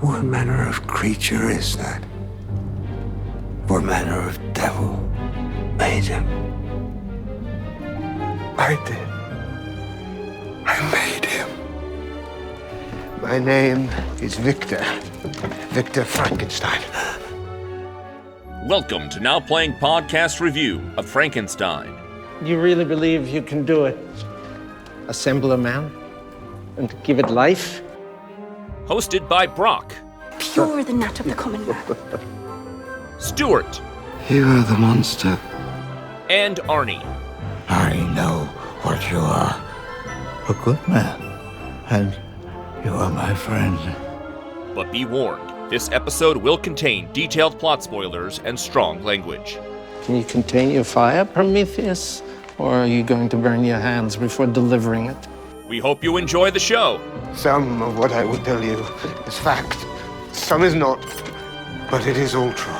What manner of creature is that? What manner of devil made him? I did. I made him. My name is Victor. Victor Frankenstein. Welcome to Now Playing Podcast Review of Frankenstein. You really believe you can do it? Assemble a man and give it life? Hosted by Brock. Pure the gnat of the common man. Stuart. You are the monster. And Arnie. I know what you are. A good man. And you are my friend. But be warned, this episode will contain detailed plot spoilers and strong language. Can you contain your fire, Prometheus? Or are you going to burn your hands before delivering it? We hope you enjoy the show. Some of what I will tell you is fact. Some is not. But it is all true.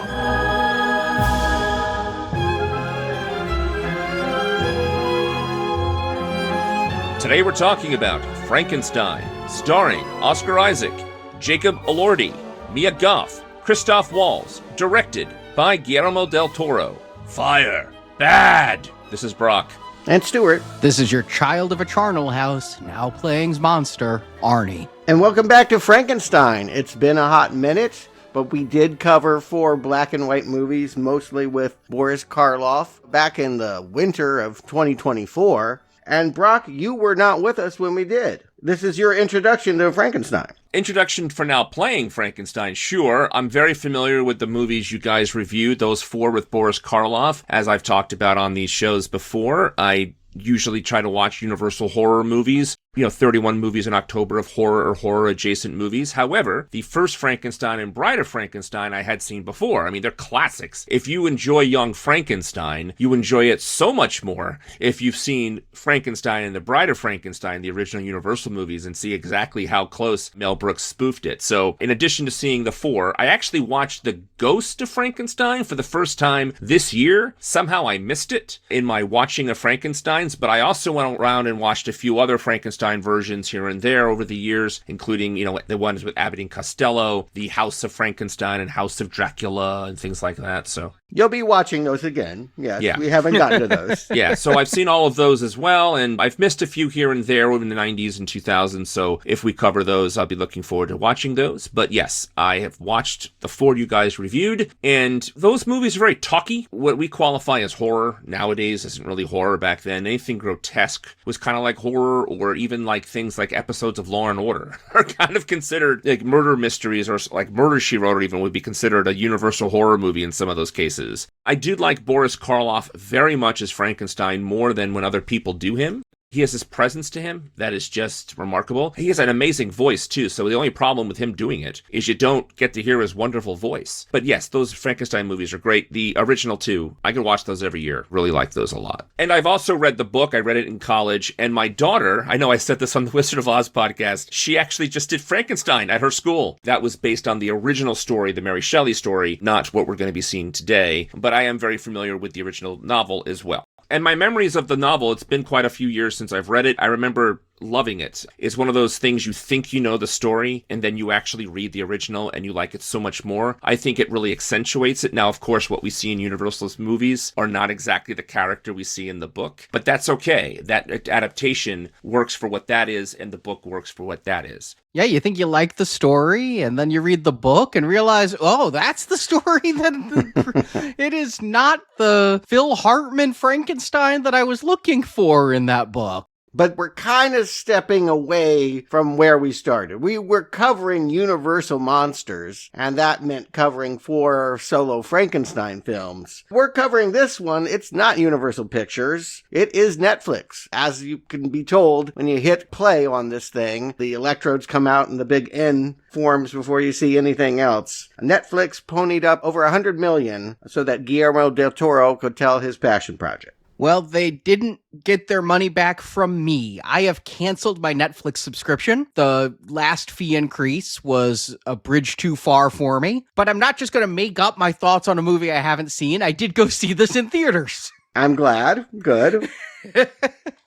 Today we're talking about Frankenstein, starring Oscar Isaac, Jacob Elordi, Mia Goth, Christoph Waltz, directed by Guillermo del Toro. Fire. Bad. This is Brock. And Stuart. This is your child of a charnel house, now playing's monster, Arnie. And welcome back to Frankenstein. It's been a hot minute, but we did cover 4 black and white movies, mostly with Boris Karloff, back in the winter of 2024. And Brock, you were not with us when we did. This is your introduction to Frankenstein. Introduction for Now Playing Frankenstein, sure. I'm very familiar with the movies you guys reviewed, those 4 with Boris Karloff. As I've talked about on these shows before, I usually try to watch Universal horror movies. 31 movies in October of horror or horror-adjacent movies. However, the first Frankenstein and Bride of Frankenstein I had seen before. I mean, they're classics. If you enjoy Young Frankenstein, you enjoy it so much more if you've seen Frankenstein and the Bride of Frankenstein, the original Universal movies, and see exactly how close Mel Brooks spoofed it. So, in addition to seeing the 4, I actually watched The Ghost of Frankenstein for the first time this year. Somehow I missed it in my watching of Frankensteins, but I also went around and watched a few other Frankenstein versions here and there over the years, including, the ones with Abbott and Costello, the House of Frankenstein and House of Dracula and things like that. So you'll be watching those again. Yes, yeah. We haven't gotten to those. Yeah, so I've seen all of those as well, and I've missed a few here and there in the 90s and 2000s, so if we cover those, I'll be looking forward to watching those. But yes, I have watched the 4 you guys reviewed, and those movies are very talky. What we qualify as horror nowadays isn't really horror back then. Anything grotesque was kind of like horror, or even like things like episodes of Law and Order are kind of considered like murder mysteries, or like Murder, She Wrote even would be considered a universal horror movie in some of those cases. I do like Boris Karloff very much as Frankenstein, more than when other people do him. He has this presence to him that is just remarkable. He has an amazing voice, too, so the only problem with him doing it is you don't get to hear his wonderful voice. But yes, those Frankenstein movies are great. The original 2, I could watch those every year. Really like those a lot. And I've also read the book. I read it in college, and my daughter, I know I said this on the Wizard of Oz podcast, she actually just did Frankenstein at her school. That was based on the original story, the Mary Shelley story, not what we're going to be seeing today. But I am very familiar with the original novel as well. And my memories of the novel, it's been quite a few years since I've read it. I remember loving it. It's one of those things you think you know the story, and then you actually read the original and you like it so much more. I think it really accentuates it. Now, of course, what we see in Universal's movies are not exactly the character we see in the book, but that's okay. That adaptation works for what that is, and the book works for what that is. Yeah, you think you like the story, and then you read the book and realize, oh, that's the story that it is not the Phil Hartman Frankenstein that I was looking for in that book. But we're kind of stepping away from where we started. We were covering Universal monsters, and that meant covering 4 solo Frankenstein films. We're covering this one. It's not Universal Pictures. It is Netflix. As you can be told, when you hit play on this thing, the electrodes come out and the big N forms before you see anything else. Netflix ponied up over $100 million so that Guillermo del Toro could tell his passion project. Well, they didn't get their money back from me. I have canceled my Netflix subscription. The last fee increase was a bridge too far for me. But I'm not just going to make up my thoughts on a movie I haven't seen. I did go see this in theaters. I'm glad. Good.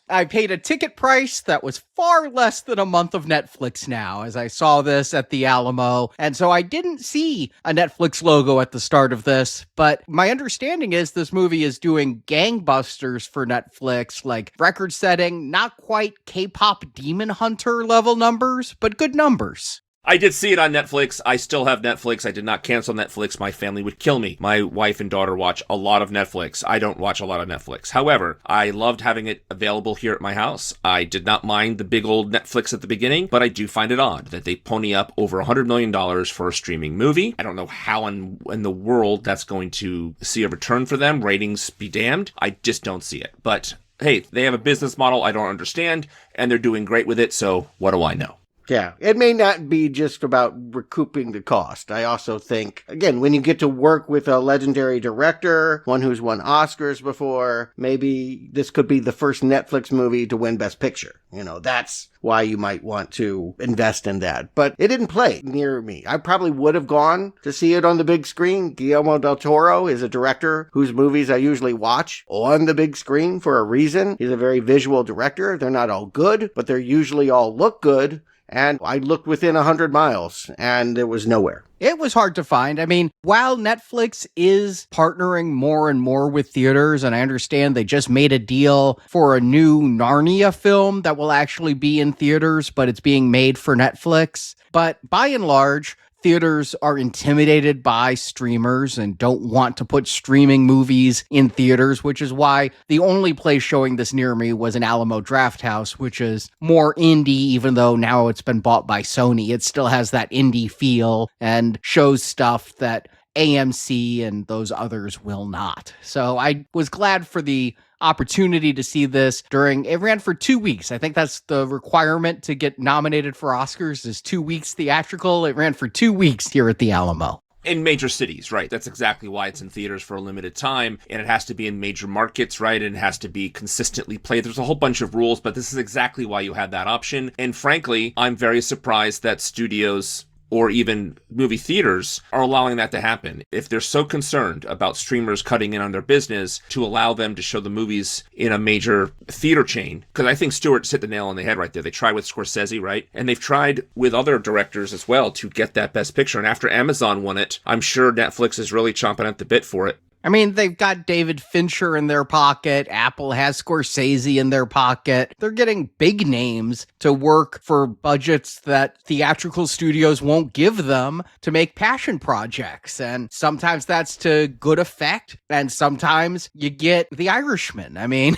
I paid a ticket price that was far less than a month of Netflix now, as I saw this at the Alamo. And so I didn't see a Netflix logo at the start of this, but my understanding is this movie is doing gangbusters for Netflix, like record-setting, not quite K-pop Demon Hunter level numbers, but good numbers. I did see it on Netflix. I still have Netflix. I did not cancel Netflix. My family would kill me. My wife and daughter watch a lot of Netflix. I don't watch a lot of Netflix. However, I loved having it available here at my house. I did not mind the big old Netflix at the beginning, but I do find it odd that they pony up over $100 million for a streaming movie. I don't know how in the world that's going to see a return for them. Ratings be damned. I just don't see it. But hey, they have a business model I don't understand, and they're doing great with it, so what do I know? Yeah, it may not be just about recouping the cost. I also think, again, when you get to work with a legendary director, one who's won Oscars before, maybe this could be the first Netflix movie to win Best Picture. You know, that's why you might want to invest in that. But it didn't play near me. I probably would have gone to see it on the big screen. Guillermo del Toro is a director whose movies I usually watch on the big screen for a reason. He's a very visual director. They're not all good, but they're usually all look good. And I looked within 100 miles, and it was nowhere. It was hard to find. I mean, while Netflix is partnering more and more with theaters, and I understand they just made a deal for a new Narnia film that will actually be in theaters, but it's being made for Netflix. But by and large, theaters are intimidated by streamers and don't want to put streaming movies in theaters, which is why the only place showing this near me was an Alamo Drafthouse, which is more indie, even though now it's been bought by Sony. It still has that indie feel and shows stuff that AMC and those others will not. So I was glad for the opportunity to see this it ran for 2 weeks. I think that's the requirement to get nominated for Oscars is 2 weeks theatrical. It ran for 2 weeks here at the Alamo. In major cities, right? That's exactly why it's in theaters for a limited time, and it has to be in major markets, right? And it has to be consistently played. There's a whole bunch of rules, but this is exactly why you have that option. And frankly, I'm very surprised that studios or even movie theaters are allowing that to happen. If they're so concerned about streamers cutting in on their business, to allow them to show the movies in a major theater chain, because I think Stewart's hit the nail on the head right there. They tried with Scorsese, right? And they've tried with other directors as well to get that Best Picture. And after Amazon won it, I'm sure Netflix is really chomping at the bit for it. I mean, they've got David Fincher in their pocket. Apple has Scorsese in their pocket. They're getting big names to work for budgets that theatrical studios won't give them to make passion projects. And sometimes that's to good effect. And sometimes you get The Irishman. I mean...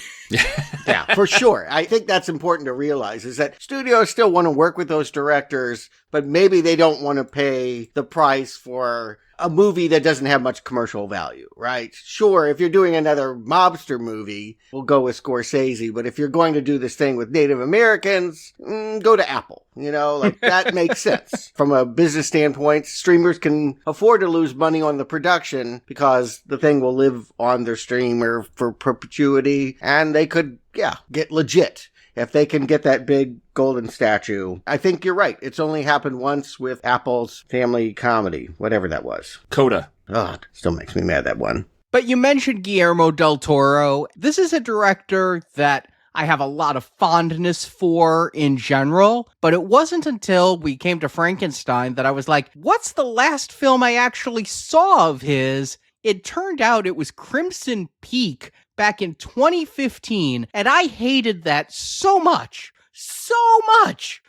Yeah, for sure. I think that's important to realize is that studios still want to work with those directors, but maybe they don't want to pay the price for a movie that doesn't have much commercial value, right? Sure, if you're doing another mobster movie, we'll go with Scorsese, but if you're going to do this thing with Native Americans, go to Apple. You know, like that makes sense. From a business standpoint, streamers can afford to lose money on the production because the thing will live on their streamer for perpetuity, and they could, get legit. If they can get that big golden statue. I think you're right. It's only happened once with Apple's family comedy, whatever that was. Coda. Oh, it still makes me mad, that one. But you mentioned Guillermo del Toro. This is a director that I have a lot of fondness for in general, but it wasn't until we came to Frankenstein that I was like, what's the last film I actually saw of his? It turned out it was Crimson Peak back in 2015, and I hated that so much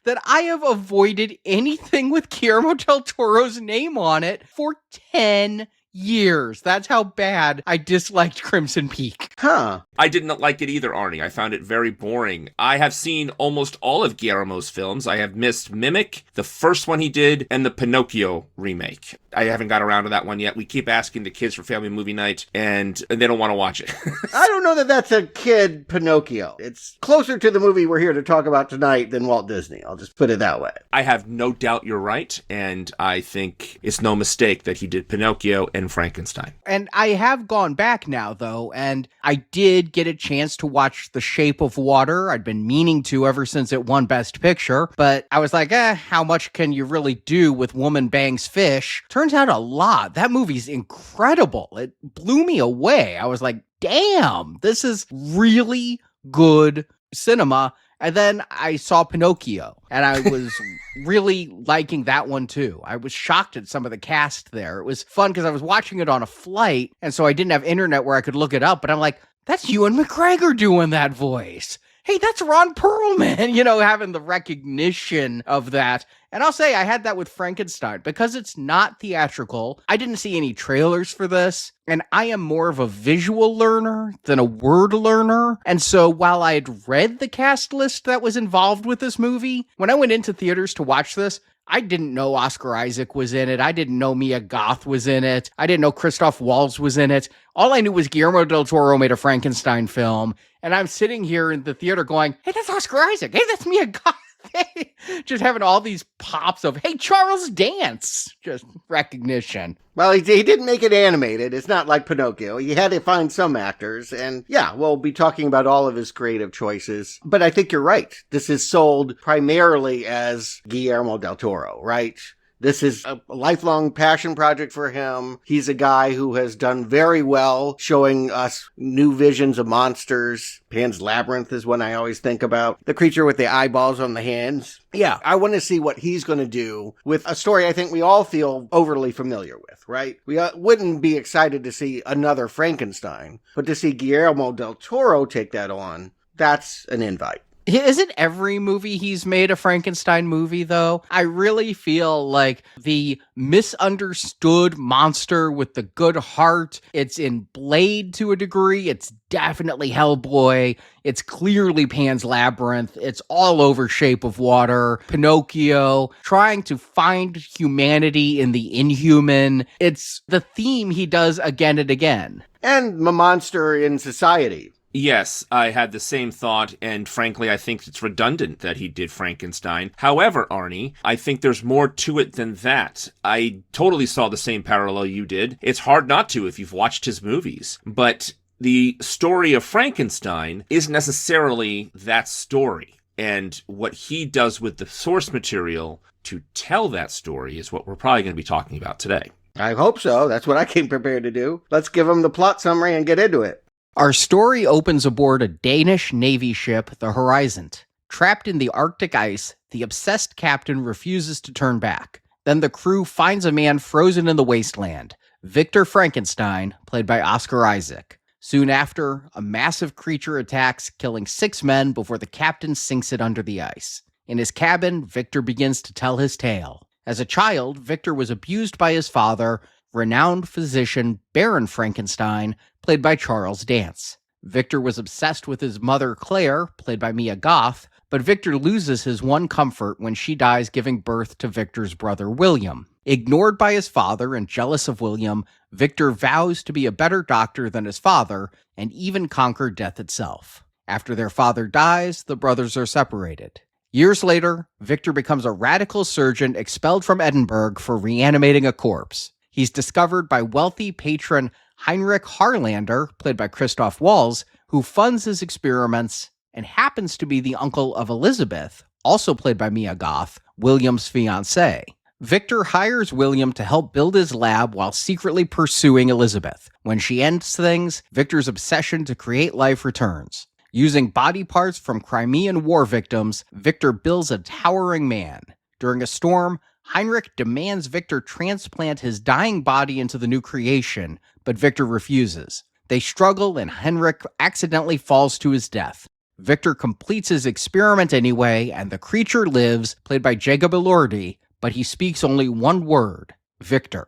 that I have avoided anything with Guillermo del Toro's name on it for 10 years. That's how bad I disliked Crimson Peak. Huh. I did not like it either, Arnie. I found it very boring. I have seen almost all of Guillermo's films. I have missed Mimic, the first one he did, and the Pinocchio remake. I haven't got around to that one yet. We keep asking the kids for family movie night, and they don't want to watch it. I don't know that that's a kid Pinocchio. It's closer to the movie we're here to talk about tonight than Walt Disney. I'll just put it that way. I have no doubt you're right, and I think it's no mistake that he did Pinocchio and Frankenstein. And I have gone back now, though, and I did get a chance to watch The Shape of Water. I'd been meaning to ever since it won Best Picture, but I was like, how much can you really do with Woman Bangs Fish? Turns out a lot. That movie's incredible. It blew me away. I was like, damn, this is really good cinema. And then I saw Pinocchio, and I was really liking that one too. I was shocked at some of the cast there. It was fun because I was watching it on a flight, and so I didn't have internet where I could look it up, but I'm like, that's Ewan McGregor doing that voice. Hey, that's Ron Perlman, having the recognition of that. And I'll say I had that with Frankenstein because it's not theatrical. I didn't see any trailers for this, and I am more of a visual learner than a word learner. And so while I had read the cast list that was involved with this movie, when I went into theaters to watch this, I didn't know Oscar Isaac was in it. I didn't know Mia Goth was in it. I didn't know Christoph Waltz was in it. All I knew was Guillermo del Toro made a Frankenstein film. And I'm sitting here in the theater going, hey, that's Oscar Isaac. Hey, that's Mia Goth. Hey, just having all these pops of, hey, Charles Dance. Just recognition. Well, he didn't make it animated. It's not like Pinocchio. He had to find some actors. And yeah, we'll be talking about all of his creative choices. But I think you're right. This is sold primarily as Guillermo del Toro, right? This is a lifelong passion project for him. He's a guy who has done very well showing us new visions of monsters. Pan's Labyrinth is one I always think about. The creature with the eyeballs on the hands. Yeah, I want to see what he's going to do with a story I think we all feel overly familiar with, right? We wouldn't be excited to see another Frankenstein, but to see Guillermo del Toro take that on, that's an invite. Isn't every movie he's made a Frankenstein movie, though? I really feel like the misunderstood monster with the good heart, it's in Blade to a degree, it's definitely Hellboy, it's clearly Pan's Labyrinth, it's all over Shape of Water, Pinocchio, trying to find humanity in the inhuman. It's the theme he does again and again. And the monster in society. Yes, I had the same thought, and frankly, I think it's redundant that he did Frankenstein. However, Arnie, I think there's more to it than that. I totally saw the same parallel you did. It's hard not to if you've watched his movies. But the story of Frankenstein isn't necessarily that story. And what he does with the source material to tell that story is what we're probably going to be talking about today. I hope so. That's what I came prepared to do. Let's give him the plot summary and get into it. Our story opens aboard a Danish Navy ship, the Horizon. Trapped in the Arctic ice, the obsessed captain refuses to turn back. Then the crew finds a man frozen in the wasteland, Victor Frankenstein, played by Oscar Isaac. Soon after, a massive creature attacks, killing 6 men before the captain sinks it under the ice. In his cabin, Victor begins to tell his tale. As a child, Victor was abused by his father, renowned physician Baron Frankenstein, played by Charles Dance. Victor was obsessed with his mother Claire, played by Mia Goth, but Victor loses his one comfort when she dies giving birth to Victor's brother William. Ignored by his father and jealous of William, Victor vows to be a better doctor than his father and even conquer death itself. After their father dies, the brothers are separated. Years later, Victor becomes a radical surgeon expelled from Edinburgh for reanimating a corpse. He's discovered by wealthy patron Heinrich Harlander, played by Christoph Waltz, who funds his experiments and happens to be the uncle of Elizabeth, also played by Mia Goth, William's fiancée. Victor hires William to help build his lab while secretly pursuing Elizabeth. When she ends things, Victor's obsession to create life returns. Using body parts from Crimean war victims, Victor builds a towering man. During a storm, Heinrich demands Victor transplant his dying body into the new creation, but Victor refuses. They struggle and Heinrich accidentally falls to his death. Victor completes his experiment anyway, and the creature lives, played by Jacob Elordi, but he speaks only one word, Victor.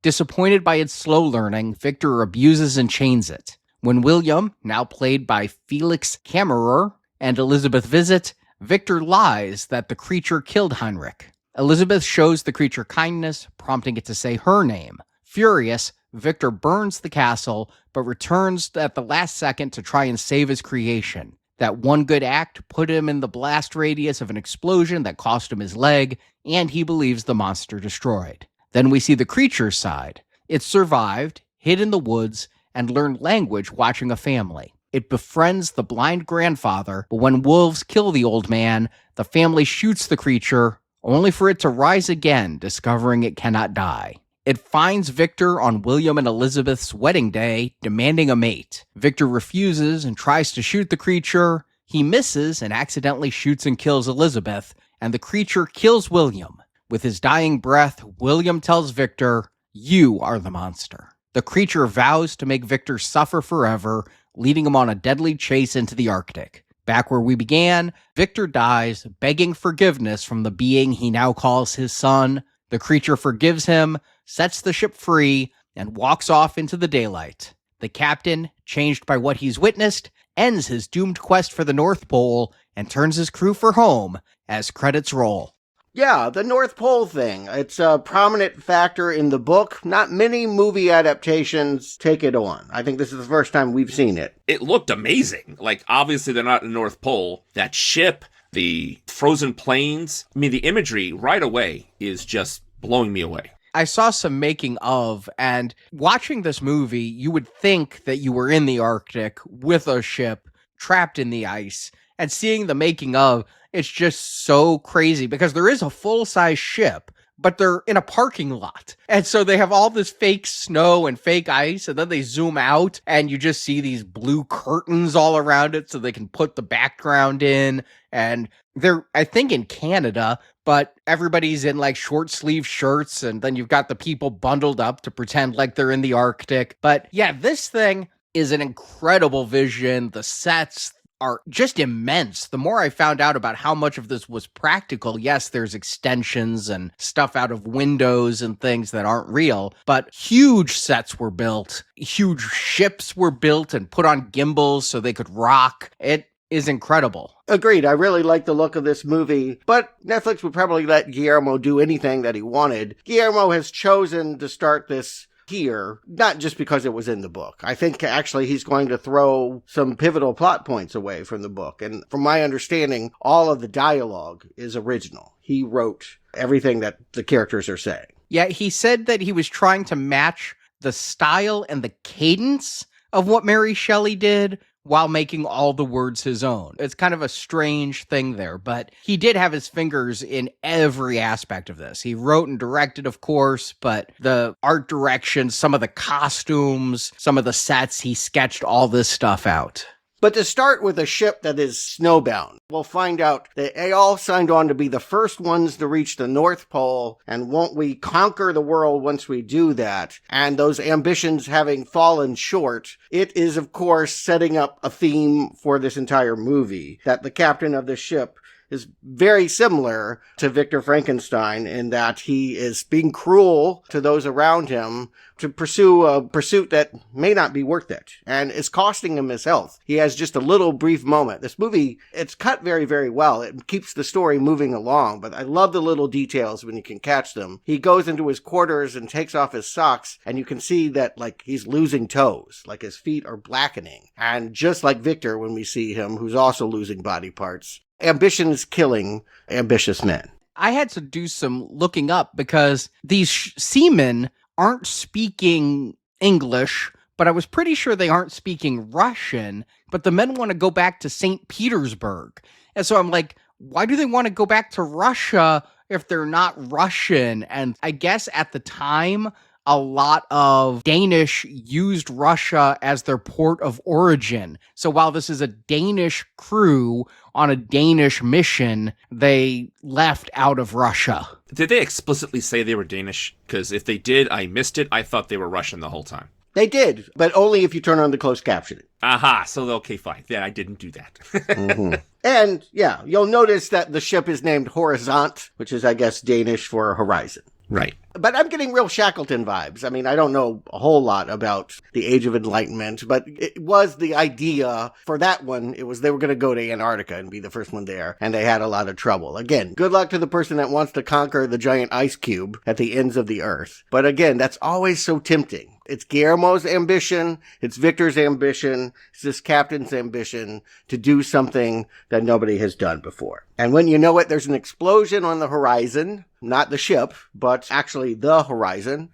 Disappointed by its slow learning, Victor abuses and chains it. When William, now played by Felix Kammerer, and Elizabeth visit, Victor lies that the creature killed Heinrich. Elizabeth shows the creature kindness, prompting it to say her name. Furious, Victor burns the castle, but returns at the last second to try and save his creation. That one good act put him in the blast radius of an explosion that cost him his leg, and he believes the monster destroyed. Then we see the creature's side. It survived, hid in the woods, and learned language watching a family. It befriends the blind grandfather, but when wolves kill the old man, the family shoots the creature, only for it to rise again, discovering it cannot die. It finds Victor on William and Elizabeth's wedding day, demanding a mate. Victor refuses and tries to shoot the creature. He misses and accidentally shoots and kills Elizabeth, and the creature kills William. With his dying breath, William tells Victor, "You are the monster." The creature vows to make Victor suffer forever, leading him on a deadly chase into the Arctic. Back where we began, Victor dies, begging forgiveness from the being he now calls his son. The creature forgives him, sets the ship free, and walks off into the daylight. The captain, changed by what he's witnessed, ends his doomed quest for the North Pole and turns his crew for home as credits roll. Yeah, the North Pole thing. It's a prominent factor in the book. Not many movie adaptations take it on. I think this is the first time we've seen it. It looked amazing. Like, obviously they're not in the North Pole. That ship, the frozen plains, I mean, the imagery right away is just blowing me away. I saw some making of, and watching this movie, you would think that you were in the Arctic with a ship trapped in the ice, and seeing the making of, it's just so crazy because there is a full-size ship, but they're in a parking lot. And so they have all this fake snow and fake ice, and then they zoom out and you just see these blue curtains all around it so they can put the background in. And they're, I think, in Canada, but everybody's in like short sleeve shirts, and then you've got the people bundled up to pretend like they're in the Arctic. But yeah, this thing is an incredible vision. The sets are just immense. The more I found out about how much of this was practical, yes, there's extensions and stuff out of windows and things that aren't real, but huge sets were built. Huge ships were built and put on gimbals so they could rock. It is incredible. Agreed. I really like the look of this movie, but Netflix would probably let Guillermo do anything that he wanted. Guillermo has chosen to start this here, not just because it was in the book. I think actually he's going to throw some pivotal plot points away from the book. And from my understanding, all of the dialogue is original. He wrote everything that the characters are saying. Yeah, he said that he was trying to match the style and the cadence of what Mary Shelley did while making all the words his own. It's kind of a strange thing there, but he did have his fingers in every aspect of this. He wrote and directed, of course, but the art direction, some of the costumes, some of the sets, he sketched all this stuff out. But to start with a ship that is snowbound, we'll find out that they all signed on to be the first ones to reach the North Pole, and won't we conquer the world once we do that? And those ambitions having fallen short, it is, of course, setting up a theme for this entire movie, that the captain of the ship is very similar to Victor Frankenstein in that he is being cruel to those around him to pursue a pursuit that may not be worth it, and is costing him his health. He has just a little brief moment. This movie, it's cut very, very well. It keeps the story moving along, but I love the little details when you can catch them. He goes into his quarters and takes off his socks, and you can see that, like, he's losing toes, like his feet are blackening. And just like Victor, when we see him, who's also losing body parts, ambition is killing ambitious men. I had to do some looking up because these seamen aren't speaking English, but I was pretty sure they aren't speaking Russian, but the men want to go back to St. Petersburg. And so I'm like, why do they want to go back to Russia if they're not Russian? And I guess at the time, a lot of Danish used Russia as their port of origin. So while this is a Danish crew on a Danish mission, they left out of Russia. Did they explicitly say they were Danish? Because if they did, I missed it. I thought they were Russian the whole time. They did, but only if you turn on the closed captioning. Aha, so okay, fine. Yeah, I didn't do that. Mm-hmm. And, yeah, you'll notice that the ship is named Horizont, which is, I guess, Danish for horizon. Right. But I'm getting real Shackleton vibes. I mean, I don't know a whole lot about the Age of Enlightenment, but it was the idea for that one. It was they were going to go to Antarctica and be the first one there, and they had a lot of trouble. Again, good luck to the person that wants to conquer the giant ice cube at the ends of the earth. But again, that's always so tempting. It's Guillermo's ambition, it's Victor's ambition, it's this captain's ambition to do something that nobody has done before. And when you know it, there's an explosion on the horizon, not the ship, but actually the horizon.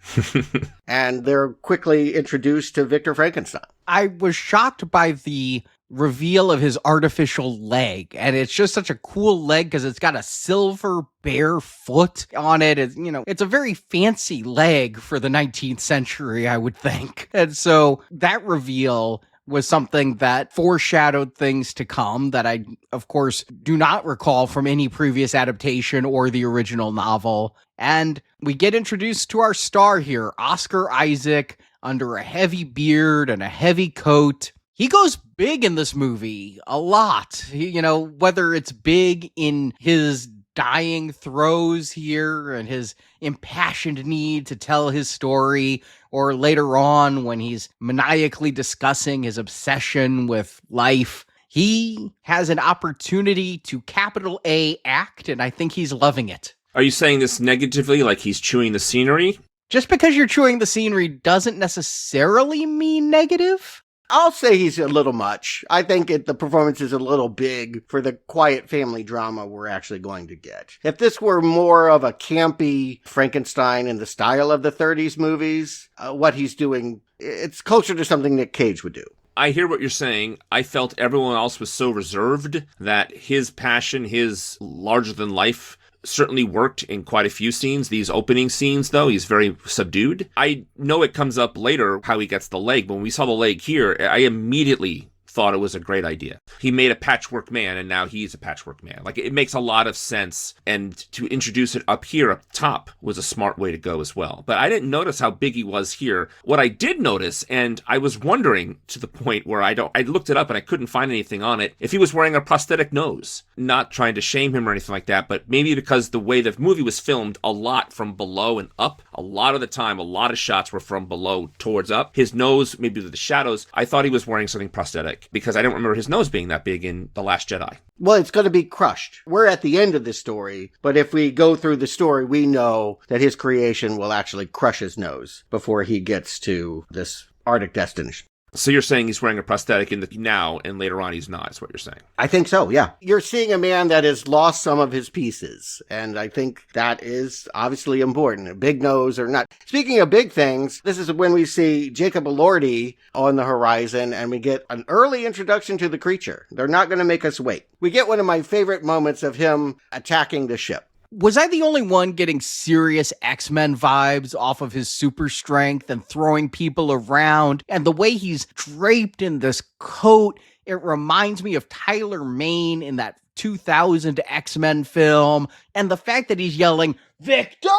And they're quickly introduced to Victor Frankenstein. I was shocked by the reveal of his artificial leg, and it's just such a cool leg because it's got a silver bare foot on it. It's a very fancy leg for the 19th century, I would think. And so that reveal was something that foreshadowed things to come that I, of course, do not recall from any previous adaptation or the original novel. And we get introduced to our star here, Oscar Isaac, under a heavy beard and a heavy coat. He goes big in this movie, a lot. Whether it's big in his dying throes here and his impassioned need to tell his story, or later on when he's maniacally discussing his obsession with life. He has an opportunity to capital A act, and I think he's loving it. Are you saying this negatively, like he's chewing the scenery? Just because you're chewing the scenery doesn't necessarily mean negative. I'll say he's a little much. I think the performance is a little big for the quiet family drama we're actually going to get. If this were more of a campy Frankenstein in the style of the 30s movies, what he's doing, it's closer to something Nick Cage would do. I hear what you're saying. I felt everyone else was so reserved that his passion, his larger-than-life certainly worked in quite a few scenes. These opening scenes, though, he's very subdued. I know it comes up later how he gets the leg, but when we saw the leg here, I immediately thought it was a great idea. He made a patchwork man, and now he's a patchwork man. Like, it makes a lot of sense, and to introduce it up here, up top, was a smart way to go as well. But I didn't notice how big he was here. What I did notice, and I was wondering to the point where I looked it up and I couldn't find anything on it, if he was wearing a prosthetic nose. Not trying to shame him or anything like that, but maybe because the way the movie was filmed, a lot from below and up, a lot of the time, a lot of shots were from below towards up. His nose, maybe with the shadows, I thought he was wearing something prosthetic, because I don't remember his nose being that big in The Last Jedi. Well, it's going to be crushed. We're at the end of the story, but if we go through the story, we know that his creation will actually crush his nose before he gets to this Arctic destination. So you're saying he's wearing a prosthetic in the now, and later on he's not, is what you're saying? I think so, yeah. You're seeing a man that has lost some of his pieces, and I think that is obviously important. A big nose or not. Speaking of big things, this is when we see Jacob Elordi on the horizon, and we get an early introduction to the creature. They're not going to make us wait. We get one of my favorite moments of him attacking the ship. Was I the only one getting serious X-Men vibes off of his super strength and throwing people around? And the way he's draped in this coat, it reminds me of Tyler Mane in that 2000 X-Men film. And the fact that he's yelling, "Victor!"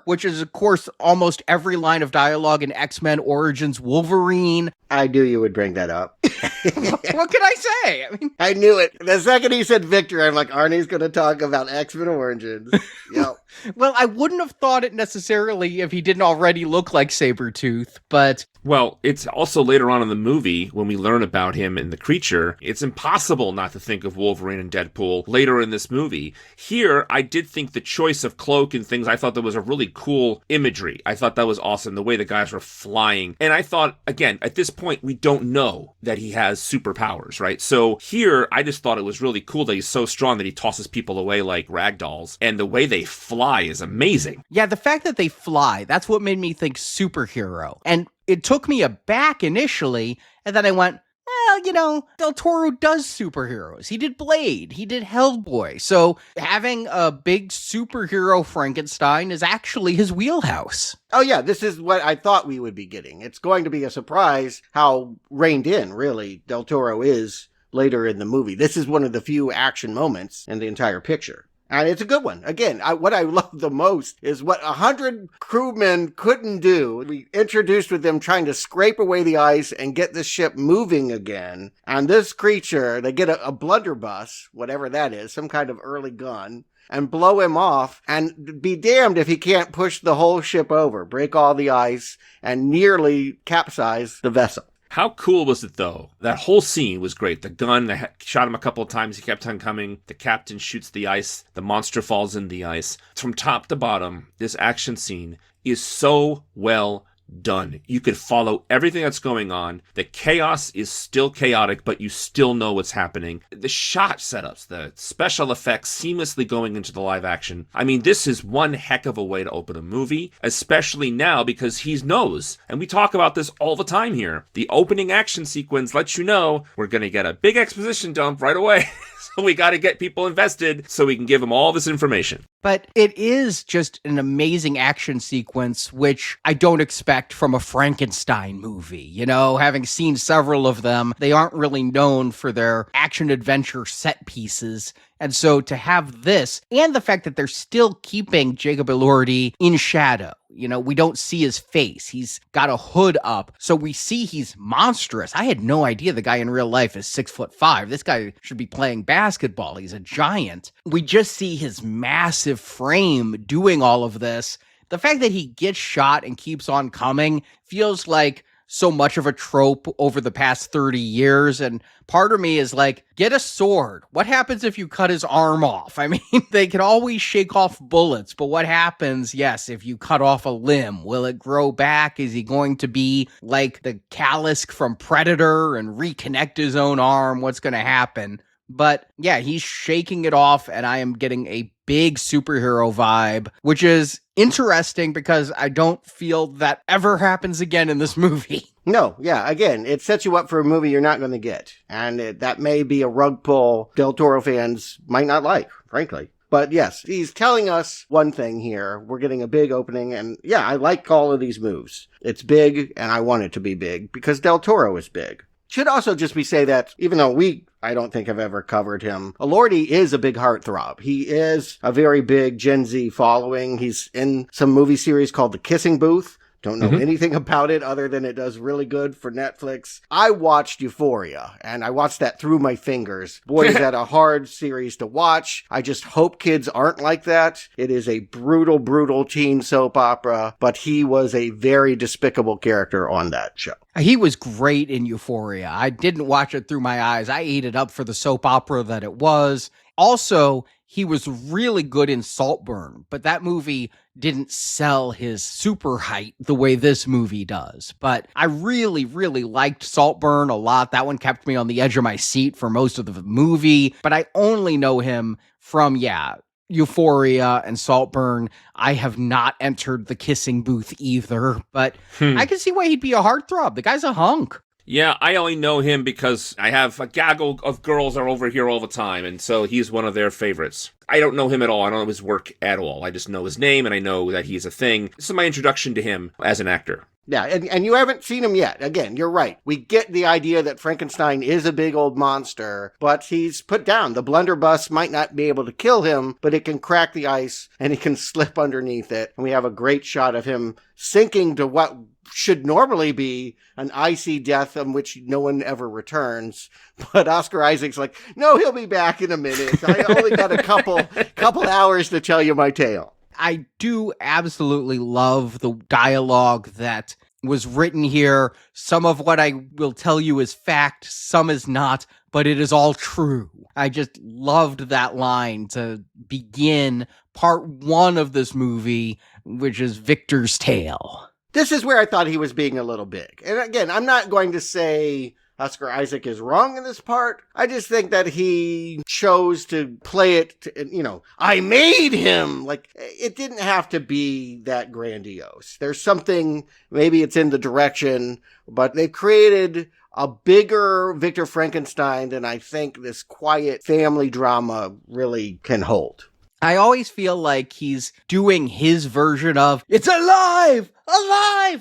which is, of course, almost every line of dialogue in X-Men Origins Wolverine. I knew you would bring that up. What can I say? I knew it. The second he said Victor, I'm like, Arnie's going to talk about X-Men Origins. Yep. Well, I wouldn't have thought it necessarily if he didn't already look like Sabretooth, but... Well, it's also later on in the movie, when we learn about him and the creature, it's impossible not to think of Wolverine and Deadpool later in this movie. Here, I did think the choice of cloak and things, I thought that was a really cool imagery. I thought that was awesome, the way the guys were flying. And I thought, again, at this point, we don't know that he has superpowers, right? So here, I just thought it was really cool that he's so strong that he tosses people away like ragdolls. And the way they fly is amazing. Yeah, the fact that they fly, that's what made me think superhero. And it took me aback initially, and then I went, well, Del Toro does superheroes. He did Blade. He did Hellboy. So having a big superhero Frankenstein is actually his wheelhouse. Oh, yeah, this is what I thought we would be getting. It's going to be a surprise how reined in, really, Del Toro is later in the movie. This is one of the few action moments in the entire picture. And it's a good one. Again, what I love the most is what 100 crewmen couldn't do. We introduced with them trying to scrape away the ice and get the ship moving again. And this creature, they get a blunderbuss, whatever that is, some kind of early gun, and blow him off, and be damned if he can't push the whole ship over, break all the ice, and nearly capsize the vessel. How cool was it, though? That whole scene was great. The gun, they shot him a couple of times. He kept on coming. The captain shoots the ice. The monster falls in the ice. From top to bottom, this action scene is so well done. You could follow everything that's going on. The chaos is still chaotic, but you still know what's happening. The shot setups, the special effects seamlessly going into the live action. I mean, this is one heck of a way to open a movie, especially now because he knows, and we talk about this all the time here, the opening action sequence lets you know we're going to get a big exposition dump right away. So we got to get people invested so we can give them all this information. But it is just an amazing action sequence, which I don't expect from a Frankenstein movie. You know, having seen several of them, they aren't really known for their action-adventure set pieces. And so to have this, and the fact that they're still keeping Jacob Elordi in shadow, you know, we don't see his face. He's got a hood up, so we see he's monstrous. I had no idea the guy in real life is 6'5". This guy should be playing basketball. He's a giant. We just see his massive frame doing all of this. The fact that he gets shot and keeps on coming feels like so much of a trope over the past 30 years. And part of me is like, get a sword. What happens if you cut his arm off? I mean, they can always shake off bullets, but what happens, yes, if you cut off a limb? Will it grow back? Is he going to be like the Callisk from Predator and reconnect his own arm? What's going to happen? But yeah, he's shaking it off, and I am getting a big superhero vibe, which is interesting because I don't feel that ever happens again in this movie. No, yeah, again, it sets you up for a movie you're not going to get. And that may be a rug pull Del Toro fans might not like, frankly. But yes, he's telling us one thing here. We're getting a big opening, and yeah, I like all of these moves. It's big, and I want it to be big, because Del Toro is big. Should also just be say that, even though I don't think I've ever covered him, Elordi is a big heartthrob. He is a very big Gen Z following. He's in some movie series called The Kissing Booth. Don't know anything about it other than it does really good for Netflix. I watched Euphoria, and I watched that through my fingers. Boy, is that a hard series to watch. I just hope kids aren't like that. It is a brutal, brutal teen soap opera, but he was a very despicable character on that show. He was great in Euphoria. I didn't watch it through my eyes. I ate it up for the soap opera that it was. Also, he was really good in Saltburn, but that movie didn't sell his super height the way this movie does. But I really, really liked Saltburn a lot. That one kept me on the edge of my seat for most of the movie, but I only know him from, Euphoria and Saltburn. I have not entered The Kissing Booth either, but I can see why he'd be a heartthrob. The guy's a hunk. Yeah, I only know him because I have a gaggle of girls are over here all the time, and so he's one of their favorites. I don't know him at all. I don't know his work at all. I just know his name, and I know that he's a thing. This is my introduction to him as an actor. Yeah, and you haven't seen him yet. Again, you're right. We get the idea that Frankenstein is a big old monster, but he's put down. The blunderbuss might not be able to kill him, but it can crack the ice, and he can slip underneath it. And we have a great shot of him sinking to what should normally be an icy death on which no one ever returns. But Oscar Isaac's like, no, he'll be back in a minute. I only got a couple hours to tell you my tale. I do absolutely love the dialogue that was written here. Some of what I will tell you is fact, some is not, but it is all true. I just loved that line to begin part one of this movie, which is Victor's tale. This is where I thought he was being a little big. And again, I'm not going to say Oscar Isaac is wrong in this part. I just think that he chose to play it, I made him. Like, it didn't have to be that grandiose. There's something, maybe it's in the direction, but they've created a bigger Victor Frankenstein than I think this quiet family drama really can hold. I always feel like he's doing his version of, it's alive,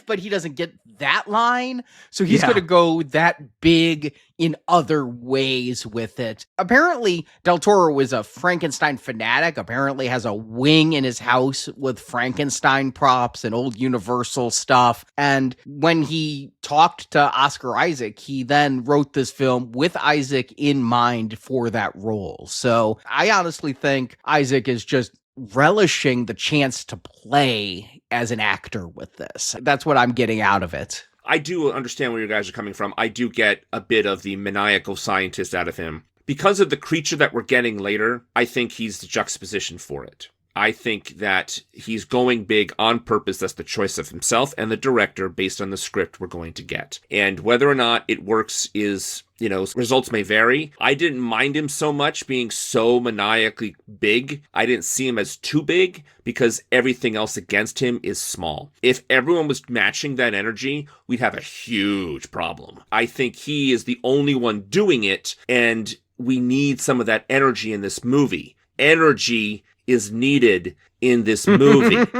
but he doesn't get that line. So he's going to go that big in other ways with it. Apparently, Del Toro was a Frankenstein fanatic, apparently has a wing in his house with Frankenstein props and old Universal stuff. And when he talked to Oscar Isaac, he then wrote this film with Isaac in mind for that role. So I honestly think Isaac is just relishing the chance to play as an actor with this. That's what I'm getting out of it. I do understand where you guys are coming from. I do get a bit of the maniacal scientist out of him. Because of the creature that we're getting later, I think he's the juxtaposition for it. I think that he's going big on purpose. That's the choice of himself and the director based on the script we're going to get. And whether or not it works is, results may vary. I didn't mind him so much being so maniacally big. I didn't see him as too big because everything else against him is small. If everyone was matching that energy, we'd have a huge problem. I think he is the only one doing it, and we need some of that energy in this movie. Energy is needed in this movie,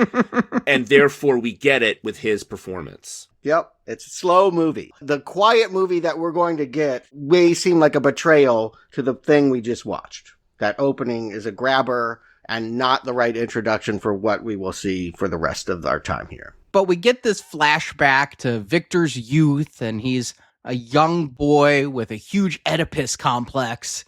and therefore we get it with his performance. Yep, it's a slow movie. The quiet movie that we're going to get may seem like a betrayal to the thing we just watched. That opening is a grabber and not the right introduction for what we will see for the rest of our time here. But we get this flashback to Victor's youth, and he's a young boy with a huge Oedipus complex.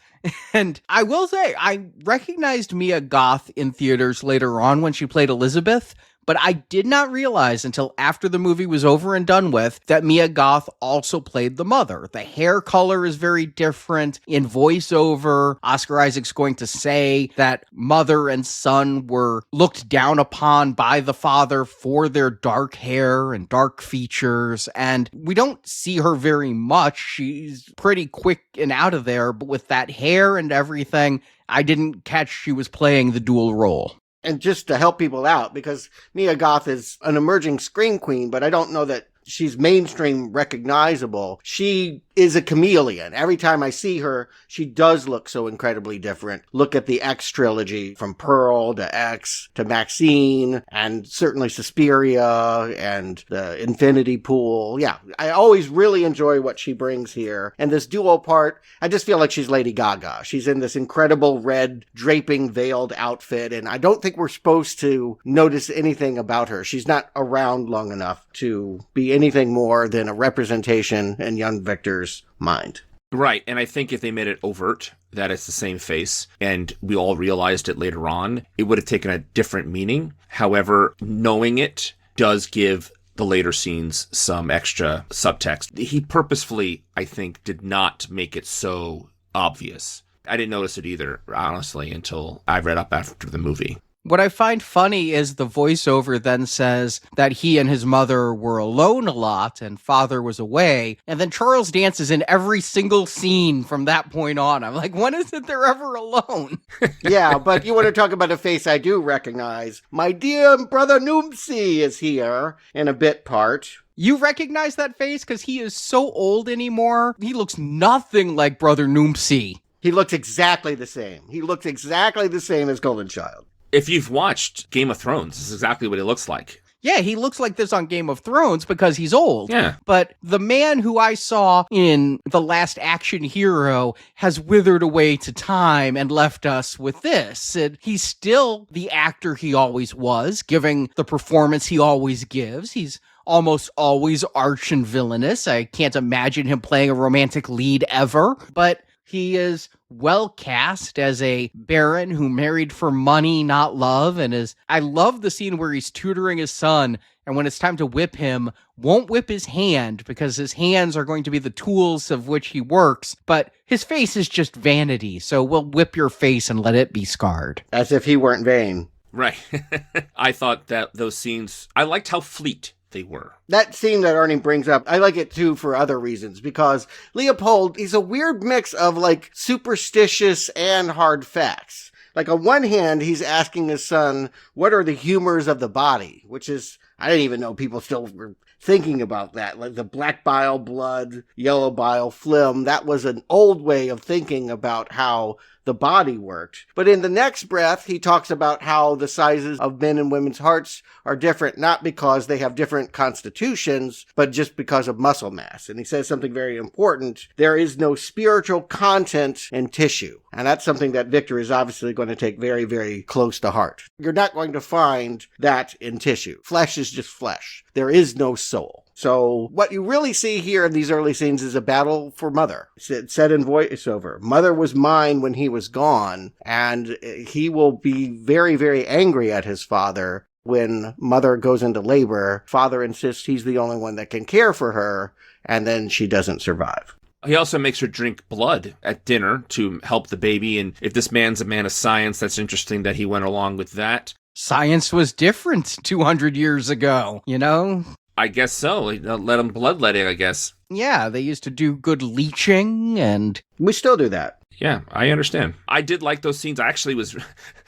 And I will say, I recognized Mia Goth in theaters later on when she played Elizabeth, but I did not realize until after the movie was over and done with that Mia Goth also played the mother. The hair color is very different. In voiceover, Oscar Isaac's going to say that mother and son were looked down upon by the father for their dark hair and dark features, and we don't see her very much. She's pretty quick and out of there, but with that hair and everything, I didn't catch she was playing the dual role. And just to help people out, because Mia Goth is an emerging scream queen, but I don't know that she's mainstream recognizable. She is a chameleon. Every time I see her, she does look so incredibly different. Look at the X trilogy, from Pearl to X to Maxine, and certainly Suspiria and the Infinity Pool. Yeah, I always really enjoy what she brings here. And this duo part, I just feel like she's Lady Gaga. She's in this incredible red draping veiled outfit, and I don't think we're supposed to notice anything about her. She's not around long enough to be anything more than a representation in young Victor's mind. Right, and I think if they made it overt that it's the same face, and we all realized it later on, it would have taken a different meaning. However, knowing it does give the later scenes some extra subtext. He purposefully, I think, did not make it so obvious. I didn't notice it either, honestly, until I read up after the movie. What I find funny is the voiceover then says that he and his mother were alone a lot and father was away. And then Charles Dance is in every single scene from that point on. I'm like, when is it they're ever alone? Yeah, but you want to talk about a face I do recognize. My dear brother Noomsy is here in a bit part. You recognize that face? Because he is so old anymore. He looks nothing like Brother Noomsy. He looks exactly the same. He looks exactly the same as Golden Child. If you've watched Game of Thrones, this is exactly what he looks like. Yeah, he looks like this on Game of Thrones because he's old. Yeah. But the man who I saw in The Last Action Hero has withered away to time and left us with this. And he's still the actor he always was, giving the performance he always gives. He's almost always arch and villainous. I can't imagine him playing a romantic lead ever, but he is well cast as a baron who married for money, not love, and I love the scene where he's tutoring his son, and when it's time to whip him, won't whip his hand because his hands are going to be the tools of which he works, but his face is just vanity, so we'll whip your face and let it be scarred. As if he weren't vain. Right. I thought that those scenes, I liked how fleet they were. That scene that Arnie brings up, I like it too for other reasons, because Leopold, he's a weird mix of like superstitious and hard facts. Like on one hand, he's asking his son, what are the humors of the body? Which is, I didn't even know people still were thinking about that. Like the black bile, blood, yellow bile, phlegm. That was an old way of thinking about how the body worked. But in the next breath, he talks about how the sizes of men and women's hearts are different, not because they have different constitutions, but just because of muscle mass. And he says something very important. There is no spiritual content in tissue. And that's something that Victor is obviously going to take very, very close to heart. You're not going to find that in tissue. Flesh is just flesh. There is no soul. So what you really see here in these early scenes is a battle for Mother. It's said in voiceover, Mother was mine when he was gone, and he will be very, very angry at his father when Mother goes into labor. Father insists he's the only one that can care for her, and then she doesn't survive. He also makes her drink blood at dinner to help the baby, and if this man's a man of science, that's interesting that he went along with that. Science was different 200 years ago, you know? I guess so. Let him bloodletting, I guess. Yeah, they used to do good leeching, and we still do that. Yeah, I understand. I did like those scenes. I actually was...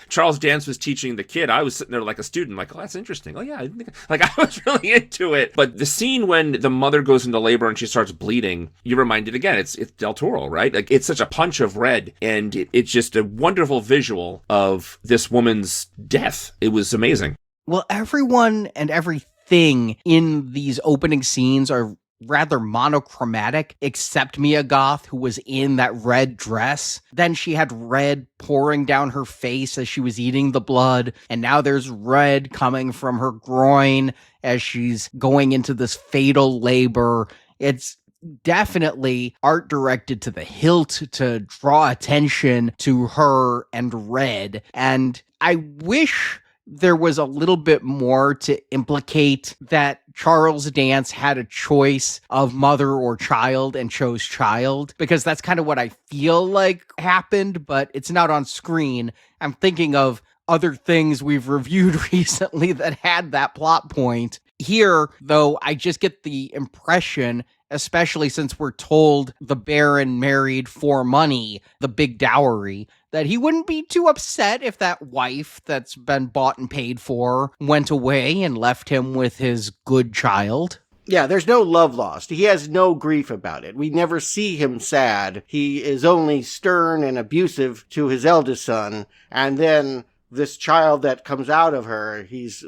Charles Dance was teaching the kid. I was sitting there like a student, like, oh, that's interesting. Oh, yeah. I didn't think... Like, I was really into it. But the scene when the mother goes into labor and she starts bleeding, you're reminded again, it's Del Toro, right? Like, it's such a punch of red, and it's just a wonderful visual of this woman's death. It was amazing. Well, everyone and everything in these opening scenes are rather monochromatic, except Mia Goth, who was in that red dress. Then she had red pouring down her face as she was eating the blood, and now there's red coming from her groin as she's going into this fatal labor. It's definitely art directed to the hilt to draw attention to her and red, and I wish there was a little bit more to implicate that Charles Dance had a choice of mother or child and chose child, because that's kind of what I feel like happened, but it's not on screen. I'm thinking of other things we've reviewed recently that had that plot point. Here, though, I just get the impression, especially since we're told the Baron married for money, the big dowry, that he wouldn't be too upset if that wife that's been bought and paid for went away and left him with his good child. Yeah, there's no love lost. He has no grief about it. We never see him sad. He is only stern and abusive to his eldest son, and then this child that comes out of her, he's,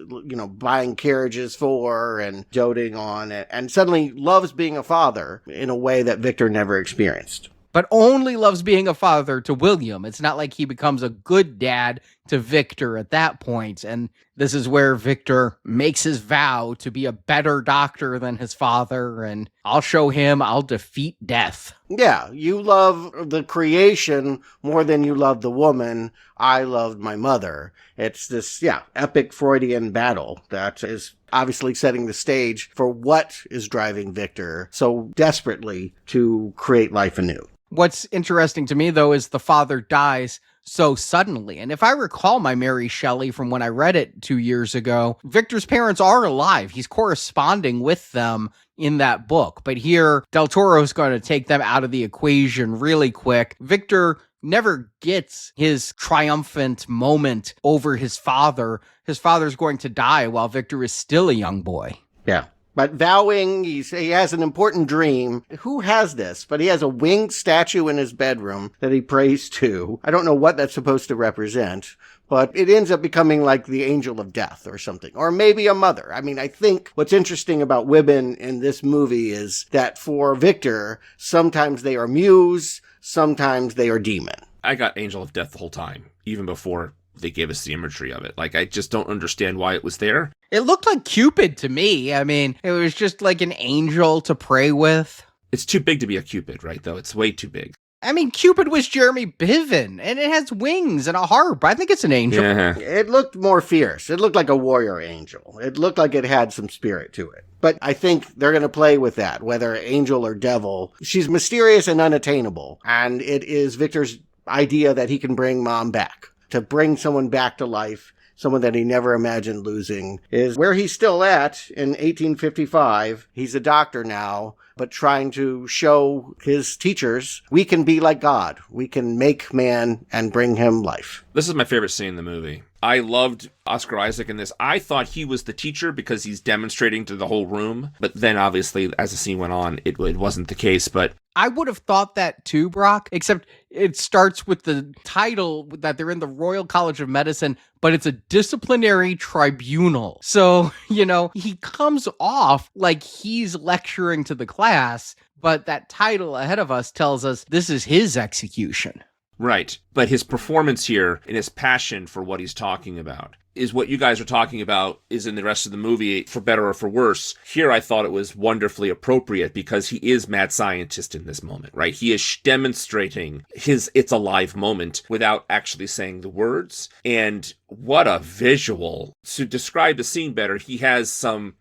buying carriages for and doting on, and suddenly loves being a father in a way that Victor never experienced. But only loves being a father to William. It's not like he becomes a good dad to Victor at that point. And this is where Victor makes his vow to be a better doctor than his father, and I'll show him I'll defeat death. Yeah, you love the creation more than you love the woman. I loved my mother. It's this, epic Freudian battle that is obviously setting the stage for what is driving Victor so desperately to create life anew. What's interesting to me, though, is the father dies so suddenly. And if I recall my Mary Shelley from when I read it 2 years ago, Victor's parents are alive. He's corresponding with them in that book. But here, Del Toro's going to take them out of the equation really quick. Victor never gets his triumphant moment over his father. His father's going to die while Victor is still a young boy. Yeah. But vowing, he has an important dream. Who has this? But he has a winged statue in his bedroom that he prays to. I don't know what that's supposed to represent, but it ends up becoming like the angel of death or something. Or maybe a mother. I mean, I think what's interesting about women in this movie is that for Victor, sometimes they are muse, sometimes they are demon. I got angel of death the whole time, even before they gave us the imagery of it. Like, I just don't understand why it was there. It looked like Cupid to me. I mean, it was just like an angel to pray with. It's too big to be a Cupid, right, though? It's way too big. I mean, Cupid was Jeremy Piven, and it has wings and a harp. I think it's an angel. Yeah. It looked more fierce. It looked like a warrior angel. It looked like it had some spirit to it. But I think they're going to play with that, whether angel or devil. She's mysterious and unattainable, and it is Victor's idea that he can bring mom back. To bring someone back to life, someone that he never imagined losing, is where he's still at in 1855. He's a doctor now, but trying to show his teachers, we can be like God. We can make man and bring him life. This is my favorite scene in the movie. I loved Oscar Isaac in this. I thought he was the teacher because he's demonstrating to the whole room. But then, obviously, as the scene went on, it wasn't the case. But I would have thought that too, Brock, except it starts with the title that they're in the Royal College of Medicine, but it's a disciplinary tribunal. So, he comes off like he's lecturing to the class, but that title ahead of us tells us this is his execution. Right. But his performance here and his passion for what he's talking about is what you guys are talking about is in the rest of the movie, for better or for worse. Here, I thought it was wonderfully appropriate because he is mad scientist in this moment, right? He is demonstrating his it's alive moment without actually saying the words. And what a visual. To describe the scene better, he has some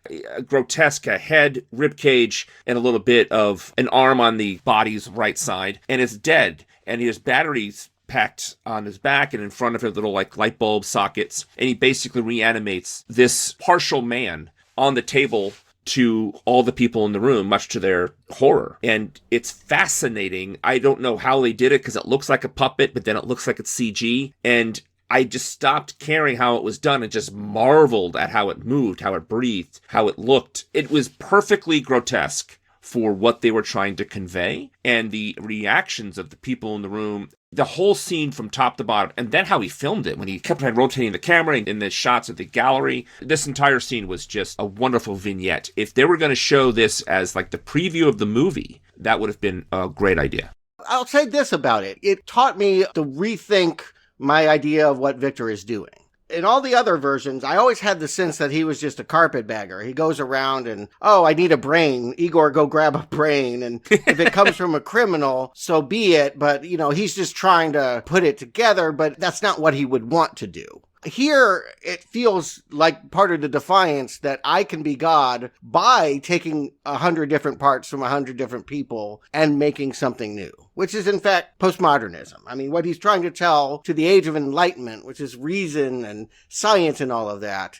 grotesque head, rib cage, and a little bit of an arm on the body's right side, and it's dead. And he has batteries packed on his back and in front of him little like light bulb sockets. And he basically reanimates this partial man on the table to all the people in the room, much to their horror. And it's fascinating. I don't know how they did it because it looks like a puppet, but then it looks like it's CG. And I just stopped caring how it was done and just marveled at how it moved, how it breathed, how it looked. It was perfectly grotesque for what they were trying to convey, and the reactions of the people in the room, the whole scene from top to bottom, and then how he filmed it when he kept on rotating the camera in the shots of the gallery. This entire scene was just a wonderful vignette. If they were going to show this as like the preview of the movie, that would have been a great idea. I'll say this about it. It taught me to rethink my idea of what Victor is doing. In all the other versions, I always had the sense that he was just a carpetbagger. He goes around and, oh, I need a brain. Igor, go grab a brain. And if it comes from a criminal, so be it. But, he's just trying to put it together, but that's not what he would want to do. Here, it feels like part of the defiance that I can be God by taking 100 different parts from 100 different people and making something new, which is in fact postmodernism. I mean, what he's trying to tell to the age of enlightenment, which is reason and science and all of that,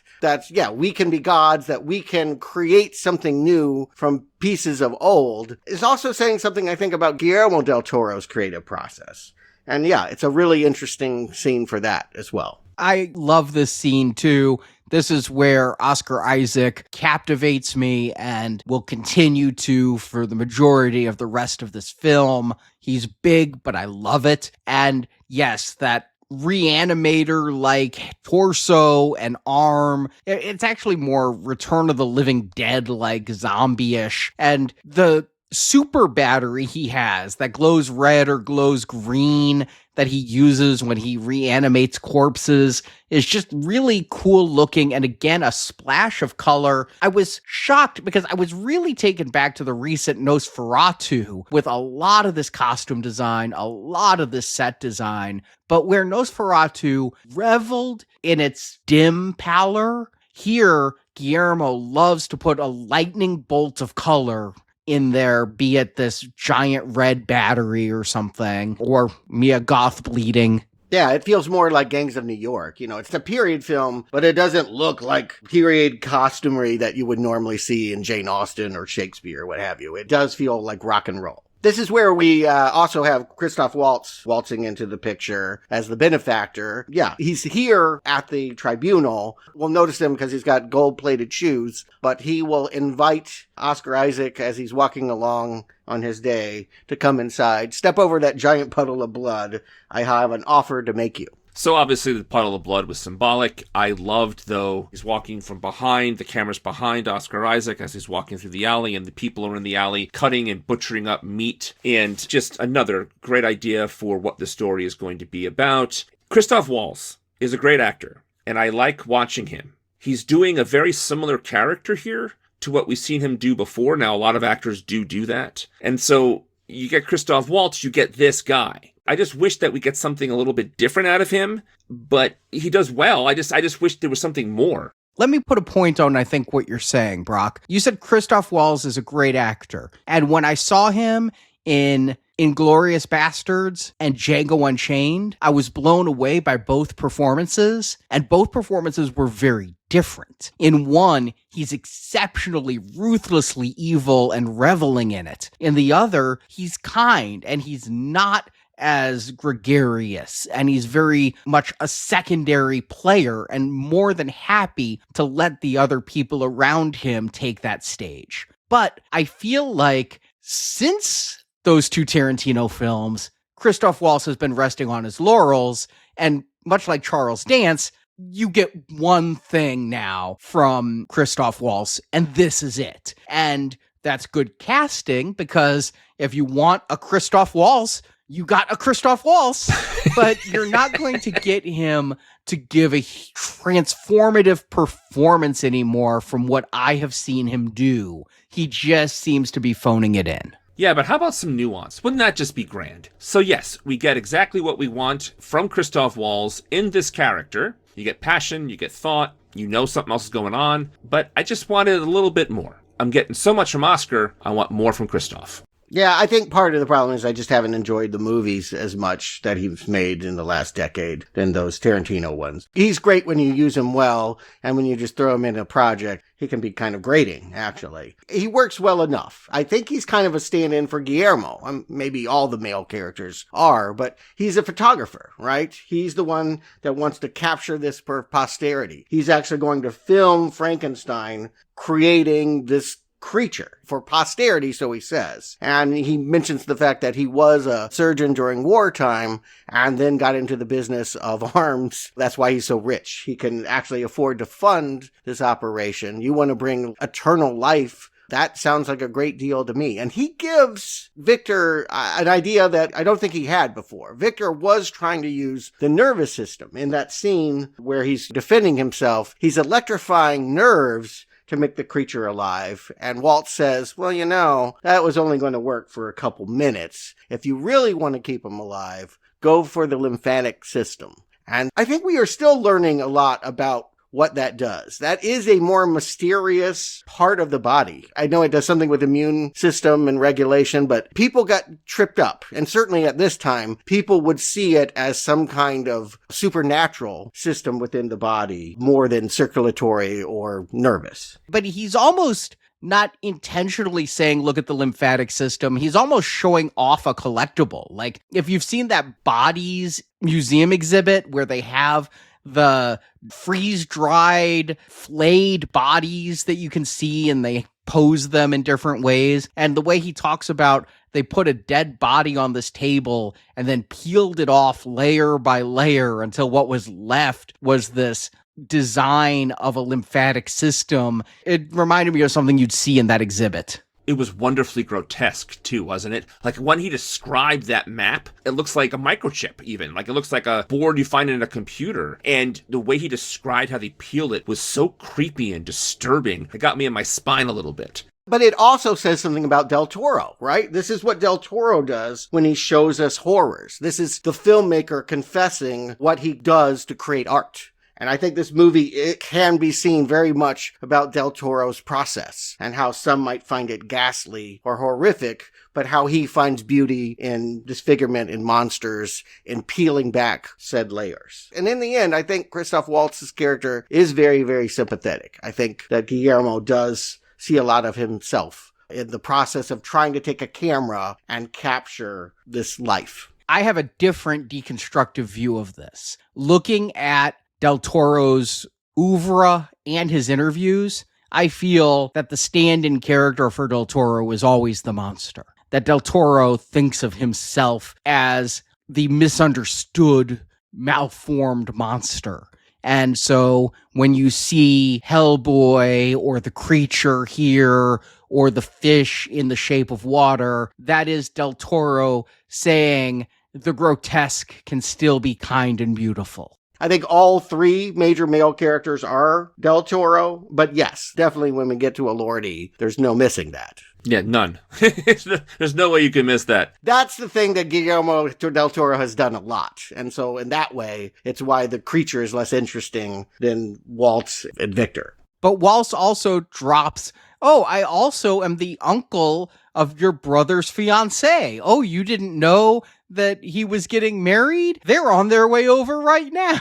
we can be gods, that we can create something new from pieces of old, is also saying something, I think, about Guillermo del Toro's creative process. And it's a really interesting scene for that as well. I love this scene too. This is where Oscar Isaac captivates me and will continue to for the majority of the rest of this film. He's big, but I love it. And yes, that reanimator-like torso and arm, it's actually more Return of the Living Dead-like zombie-ish. And the super battery he has that glows red or glows green that he uses when he reanimates corpses is just really cool looking, and again, a splash of color. I was shocked because I was really taken back to the recent Nosferatu with a lot of this costume design, a lot of this set design, but where Nosferatu reveled in its dim pallor, here Guillermo loves to put a lightning bolt of color in there, be it this giant red battery or something, or Mia Goth bleeding. Yeah, it feels more like Gangs of New York. It's a period film, but it doesn't look like period costumery that you would normally see in Jane Austen or Shakespeare or what have you. It does feel like rock and roll. This is where we also have Christoph Waltz waltzing into the picture as the benefactor. Yeah, he's here at the tribunal. We'll notice him because he's got gold-plated shoes, but he will invite Oscar Isaac as he's walking along on his day to come inside. Step over that giant puddle of blood. I have an offer to make you. So obviously the puddle of blood was symbolic. I loved, though, he's walking from behind, the camera's behind Oscar Isaac as he's walking through the alley, and the people are in the alley cutting and butchering up meat, and just another great idea for what the story is going to be about. Christoph Waltz is a great actor, and I like watching him. He's doing a very similar character here to what we've seen him do before. Now, a lot of actors do that. And so you get Christoph Waltz, you get this guy. I just wish that we get something a little bit different out of him, but he does well. I just wish there was something more. Let me put a point on, I think, what you're saying, Brock. You said Christoph Waltz is a great actor. And when I saw him in Inglourious Bastards and Django Unchained, I was blown away by both performances, and both performances were very different. In one, he's exceptionally ruthlessly evil and reveling in it. In the other, he's kind and he's not as gregarious, and he's very much a secondary player and more than happy to let the other people around him take that stage. But I feel like since those two Tarantino films, Christoph Waltz has been resting on his laurels, and much like Charles Dance, you get one thing now from Christoph Waltz, and this is it. And that's good casting, because if you want a Christoph Waltz, you got a Christoph Waltz, but you're not going to get him to give a transformative performance anymore from what I have seen him do. He just seems to be phoning it in. Yeah, but how about some nuance? Wouldn't that just be grand? So yes, we get exactly what we want from Christoph Waltz in this character. You get passion, you get thought, you know something else is going on, but I just wanted a little bit more. I'm getting so much from Oscar, I want more from Christoph. Yeah, I think part of the problem is I just haven't enjoyed the movies as much that he's made in the last decade than those Tarantino ones. He's great when you use him well, and when you just throw him in a project, he can be kind of grating, actually. He works well enough. I think he's kind of a stand-in for Guillermo. Maybe all the male characters are, but he's a photographer, right? He's the one that wants to capture this for posterity. He's actually going to film Frankenstein creating this creature for posterity, so he says. And he mentions the fact that he was a surgeon during wartime and then got into the business of arms. That's why he's so rich. He can actually afford to fund this operation. You want to bring eternal life. That sounds like a great deal to me. And he gives Victor an idea that I don't think he had before. Victor was trying to use the nervous system in that scene where he's defending himself. He's electrifying nerves to make the creature alive. And Waltz says, well, that was only going to work for a couple minutes. If you really want to keep him alive, go for the lymphatic system. And I think we are still learning a lot about what that does. That is a more mysterious part of the body. I know it does something with immune system and regulation, but people got tripped up. And certainly at this time, people would see it as some kind of supernatural system within the body more than circulatory or nervous. But he's almost not intentionally saying, look at the lymphatic system. He's almost showing off a collectible. Like, if you've seen that Bodies museum exhibit where they have the freeze-dried, flayed bodies that you can see and they pose them in different ways. And the way he talks about they put a dead body on this table and then peeled it off layer by layer until what was left was this design of a lymphatic system. It reminded me of something you'd see in that exhibit. It was wonderfully grotesque, too, wasn't it? Like, when he described that map, it looks like a microchip, even. Like, it looks like a board you find in a computer. And the way he described how they peeled it was so creepy and disturbing. It got me in my spine a little bit. But it also says something about Del Toro, right? This is what Del Toro does when he shows us horrors. This is the filmmaker confessing what he does to create art. And I think this movie, it can be seen very much about Del Toro's process and how some might find it ghastly or horrific, but how he finds beauty in disfigurement in monsters, in peeling back said layers. And in the end, I think Christoph Waltz's character is very, very sympathetic. I think that Guillermo does see a lot of himself in the process of trying to take a camera and capture this life. I have a different deconstructive view of this. Looking at Del Toro's oeuvre and his interviews, I feel that the stand-in character for Del Toro is always the monster. That Del Toro thinks of himself as the misunderstood, malformed monster. And so when you see Hellboy or the creature here or the fish in the shape of water, that is Del Toro saying the grotesque can still be kind and beautiful. I think all three major male characters are Del Toro, but yes, definitely when we get to Elordi, there's no missing that. Yeah, none. There's no way you can miss that. That's the thing that Guillermo del Toro has done a lot. And so in that way, it's why the creature is less interesting than Waltz and Victor. But Waltz also drops, oh, I also am the uncle of your brother's fiancée. Oh, you didn't know that he was getting married? They're on their way over right now.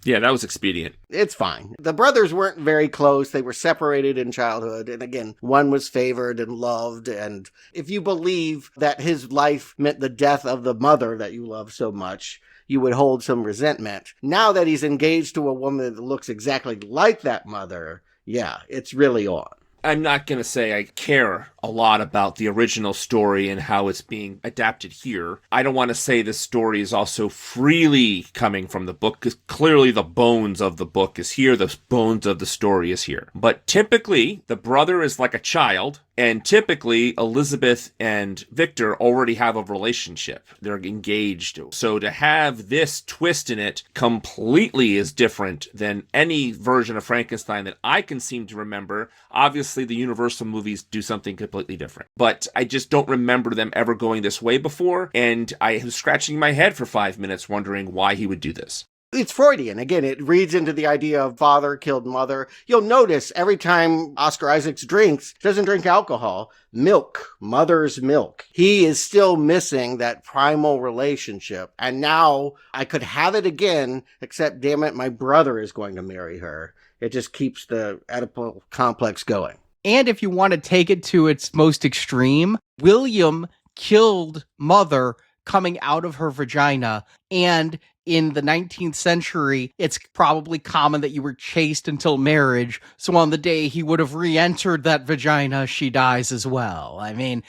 Yeah, that was expedient. It's fine. The brothers weren't very close. They were separated in childhood. And again, one was favored and loved. And if you believe that his life meant the death of the mother that you love so much, you would hold some resentment. Now that he's engaged to a woman that looks exactly like that mother, yeah, it's really on. I'm not going to say I care a lot about the original story and how it's being adapted here. I don't want to say this story is also freely coming from the book, because clearly the bones of the book is here, the bones of the story is here. But typically, the brother is like a child, and typically Elizabeth and Victor already have a relationship. They're engaged. So to have this twist in it completely is different than any version of Frankenstein that I can seem to remember. Obviously, the Universal movies do something completely different. But I just don't remember them ever going this way before, and I was scratching my head for 5 minutes wondering why he would do this. It's Freudian. Again, it reads into the idea of father killed mother. You'll notice every time Oscar Isaacs drinks, he doesn't drink alcohol, milk, mother's milk. He is still missing that primal relationship. And now I could have it again, except damn it, my brother is going to marry her. It just keeps the Oedipal complex going. And if you want to take it to its most extreme, William killed mother coming out of her vagina, and in the 19th century, it's probably common that you were chaste until marriage, so on the day he would have re-entered that vagina, she dies as well. I mean...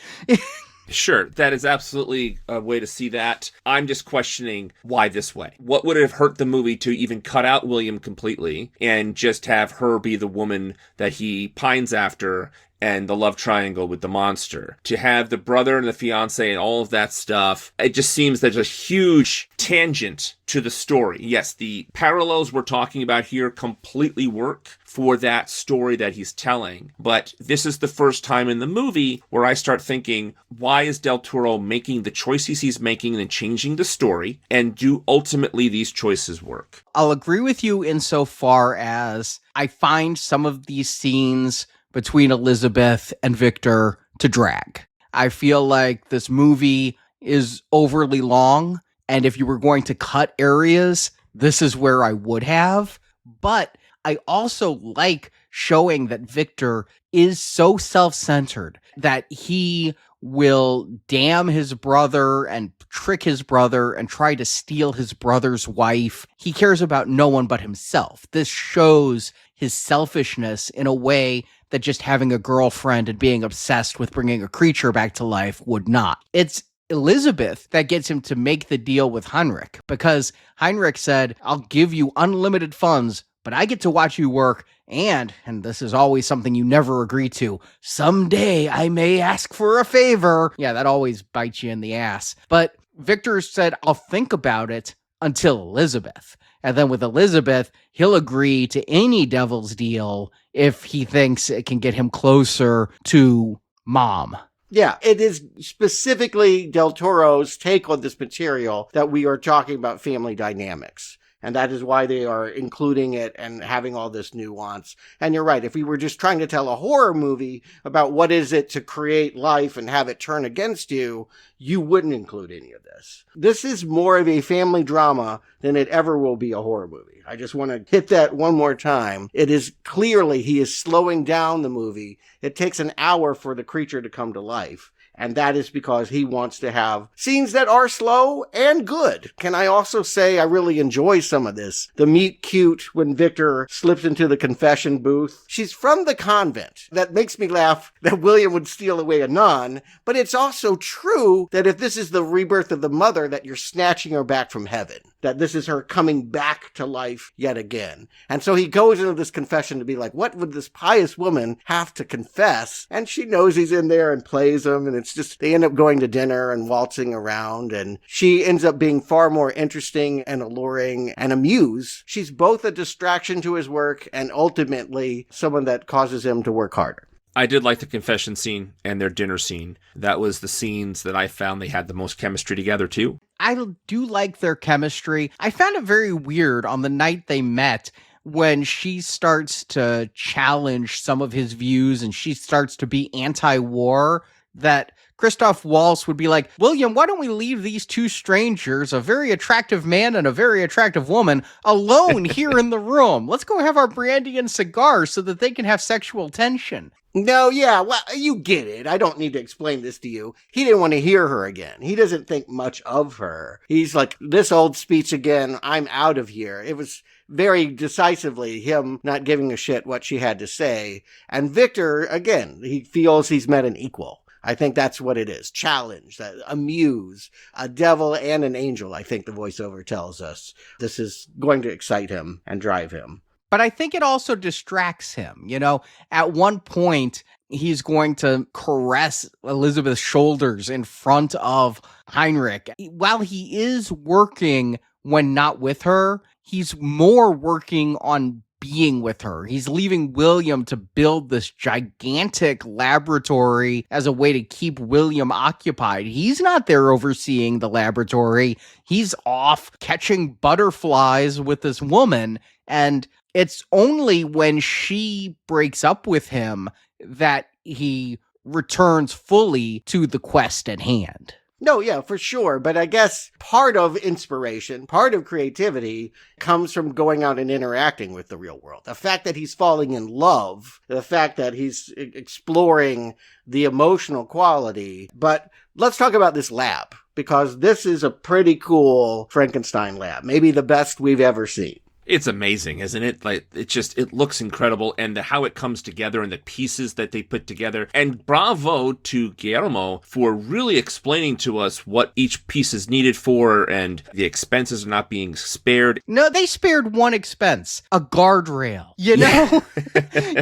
Sure, that is absolutely a way to see that. I'm just questioning why this way. What would have hurt the movie to even cut out William completely and just have her be the woman that he pines after and the love triangle with the monster? To have the brother and the fiance and all of that stuff, it just seems there's a huge tangent to the story. Yes, the parallels we're talking about here completely work for that story that he's telling, but this is the first time in the movie where I start thinking, why is Del Toro making the choices he's making and changing the story, and do ultimately these choices work? I'll agree with you insofar as I find some of these scenes between Elizabeth and Victor to drag. I feel like this movie is overly long, and if you were going to cut areas, this is where I would have. But I also like showing that Victor is so self-centered that he will damn his brother and trick his brother and try to steal his brother's wife. He cares about no one but himself. This shows his selfishness in a way that just having a girlfriend and being obsessed with bringing a creature back to life would not. It's Elizabeth that gets him to make the deal with Heinrich, because Heinrich said, I'll give you unlimited funds, but I get to watch you work, and this is always something you never agree to, someday I may ask for a favor. Yeah, that always bites you in the ass. But Victor said, I'll think about it until Elizabeth. And then with Elizabeth, he'll agree to any devil's deal if he thinks it can get him closer to Mom. Yeah, it is specifically Del Toro's take on this material that we are talking about family dynamics. And that is why they are including it and having all this nuance. And you're right, if we were just trying to tell a horror movie about what is it to create life and have it turn against you, you wouldn't include any of this. This is more of a family drama than it ever will be a horror movie. I just want to hit that one more time. It is clearly, he is slowing down the movie. It takes an hour for the creature to come to life. And that is because he wants to have scenes that are slow and good. Can I also say I really enjoy some of this? The meet cute when Victor slips into the confession booth. She's from the convent. That makes me laugh that William would steal away a nun. But it's also true that if this is the rebirth of the mother, that you're snatching her back from heaven. That this is her coming back to life yet again. And so he goes into this confession to be like, what would this pious woman have to confess? And she knows he's in there and plays him, and it's just, they end up going to dinner and waltzing around, and she ends up being far more interesting and alluring and amused. She's both a distraction to his work and ultimately someone that causes him to work harder. I did like the confession scene and their dinner scene. That was the scenes that I found they had the most chemistry together, too. I do like their chemistry. I found it very weird on the night they met when she starts to challenge some of his views and she starts to be anti-war, that Christoph Waltz would be like, William, why don't we leave these two strangers, a very attractive man and a very attractive woman, alone here in the room? Let's go have our brandy and cigars so that they can have sexual tension. No, yeah, well, you get it. I don't need to explain this to you. He didn't want to hear her again. He doesn't think much of her. He's like, this old speech again, I'm out of here. It was very decisively him not giving a shit what she had to say. And Victor, again, he feels he's met an equal. I think that's what it is. Challenge, amuse, a devil and an angel, I think the voiceover tells us. This is going to excite him and drive him. But I think it also distracts him. You know, at one point, he's going to caress Elizabeth's shoulders in front of Heinrich. While he is working when not with her, he's more working on being with her. He's leaving William to build this gigantic laboratory as a way to keep William occupied. He's not there overseeing the laboratory. He's off catching butterflies with this woman. And it's only when she breaks up with him that he returns fully to the quest at hand. No, yeah, for sure. But I guess part of inspiration, part of creativity comes from going out and interacting with the real world. The fact that he's falling in love, the fact that he's exploring the emotional quality. But let's talk about this lab, because this is a pretty cool Frankenstein lab. Maybe the best we've ever seen. It's amazing, isn't it? Like, it looks incredible, and how it comes together and the pieces that they put together. And bravo to Guillermo for really explaining to us what each piece is needed for, and the expenses are not being spared. No, they spared one expense, a guardrail. You know,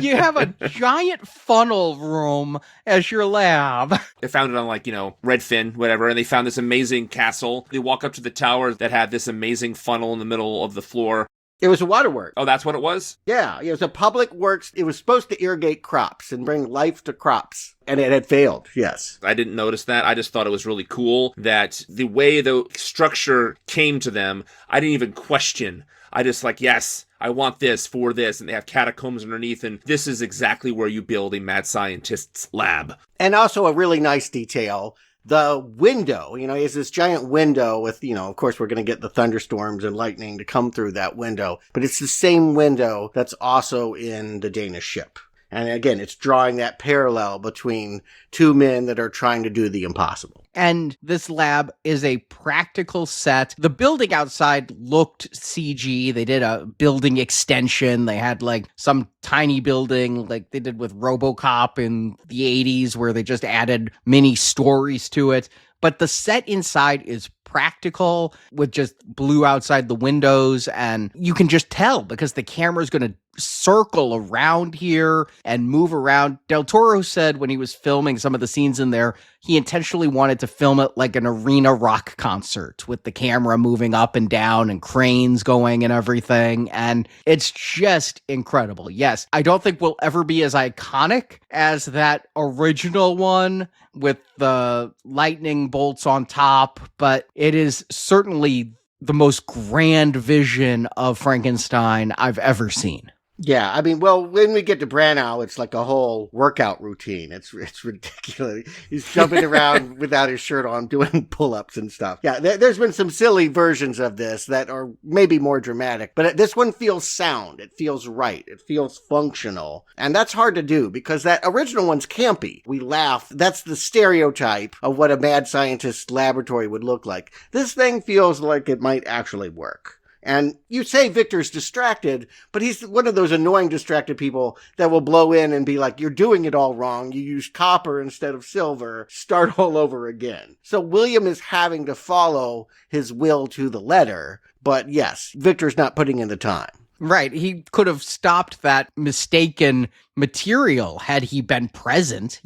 you have a giant funnel room as your lab. They found it on Redfin, whatever, and they found this amazing castle. They walk up to the tower that had this amazing funnel in the middle of the floor. It was a waterworks. Oh, that's what it was? Yeah, it was a public works. It was supposed to irrigate crops and bring life to crops. And it had failed, yes. I didn't notice that. I just thought it was really cool that the way the structure came to them, I didn't even question. I just yes, I want this for this. And they have catacombs underneath. And this is exactly where you build a mad scientist's lab. And also a really nice detail. The window, is this giant window with, of course we're going to get the thunderstorms and lightning to come through that window, but it's the same window that's also in the Danish ship. And again, it's drawing that parallel between two men that are trying to do the impossible. And this lab is a practical set. The building outside looked CG. They did a building extension. They had some tiny building like they did with RoboCop in the 80s where they just added mini stories to it. But the set inside is practical with just blue outside the windows. And you can just tell because the camera's going to circle around here and move around. Del Toro said when he was filming some of the scenes in there, he intentionally wanted to film it like an arena rock concert with the camera moving up and down and cranes going and everything. And it's just incredible. Yes, I don't think we'll ever be as iconic as that original one with the lightning bolts on top, but it is certainly the most grand vision of Frankenstein I've ever seen. Yeah, when we get to Branagh, it's like a whole workout routine. It's ridiculous. He's jumping around without his shirt on, doing pull-ups and stuff. Yeah, there's been some silly versions of this that are maybe more dramatic, but this one feels sound. It feels right. It feels functional. And that's hard to do because that original one's campy. We laugh. That's the stereotype of what a mad scientist laboratory would look like. This thing feels like it might actually work. And you say Victor's distracted, but he's one of those annoying distracted people that will blow in and be like, you're doing it all wrong. You used copper instead of silver. Start all over again. So William is having to follow his will to the letter. But yes, Victor's not putting in the time. Right. He could have stopped that mistaken material had he been present,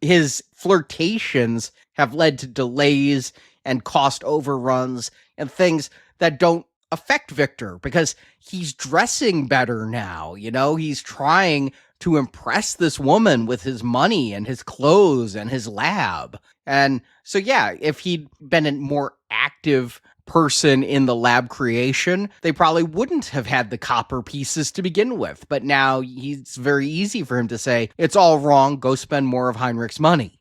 His flirtations have led to delays and cost overruns and things that don't affect Victor because he's dressing better now. He's trying to impress this woman with his money and his clothes and his lab. And so, yeah, if he'd been a more active person in the lab creation, they probably wouldn't have had the copper pieces to begin with. But now it's very easy for him to say, it's all wrong. Go spend more of Heinrich's money.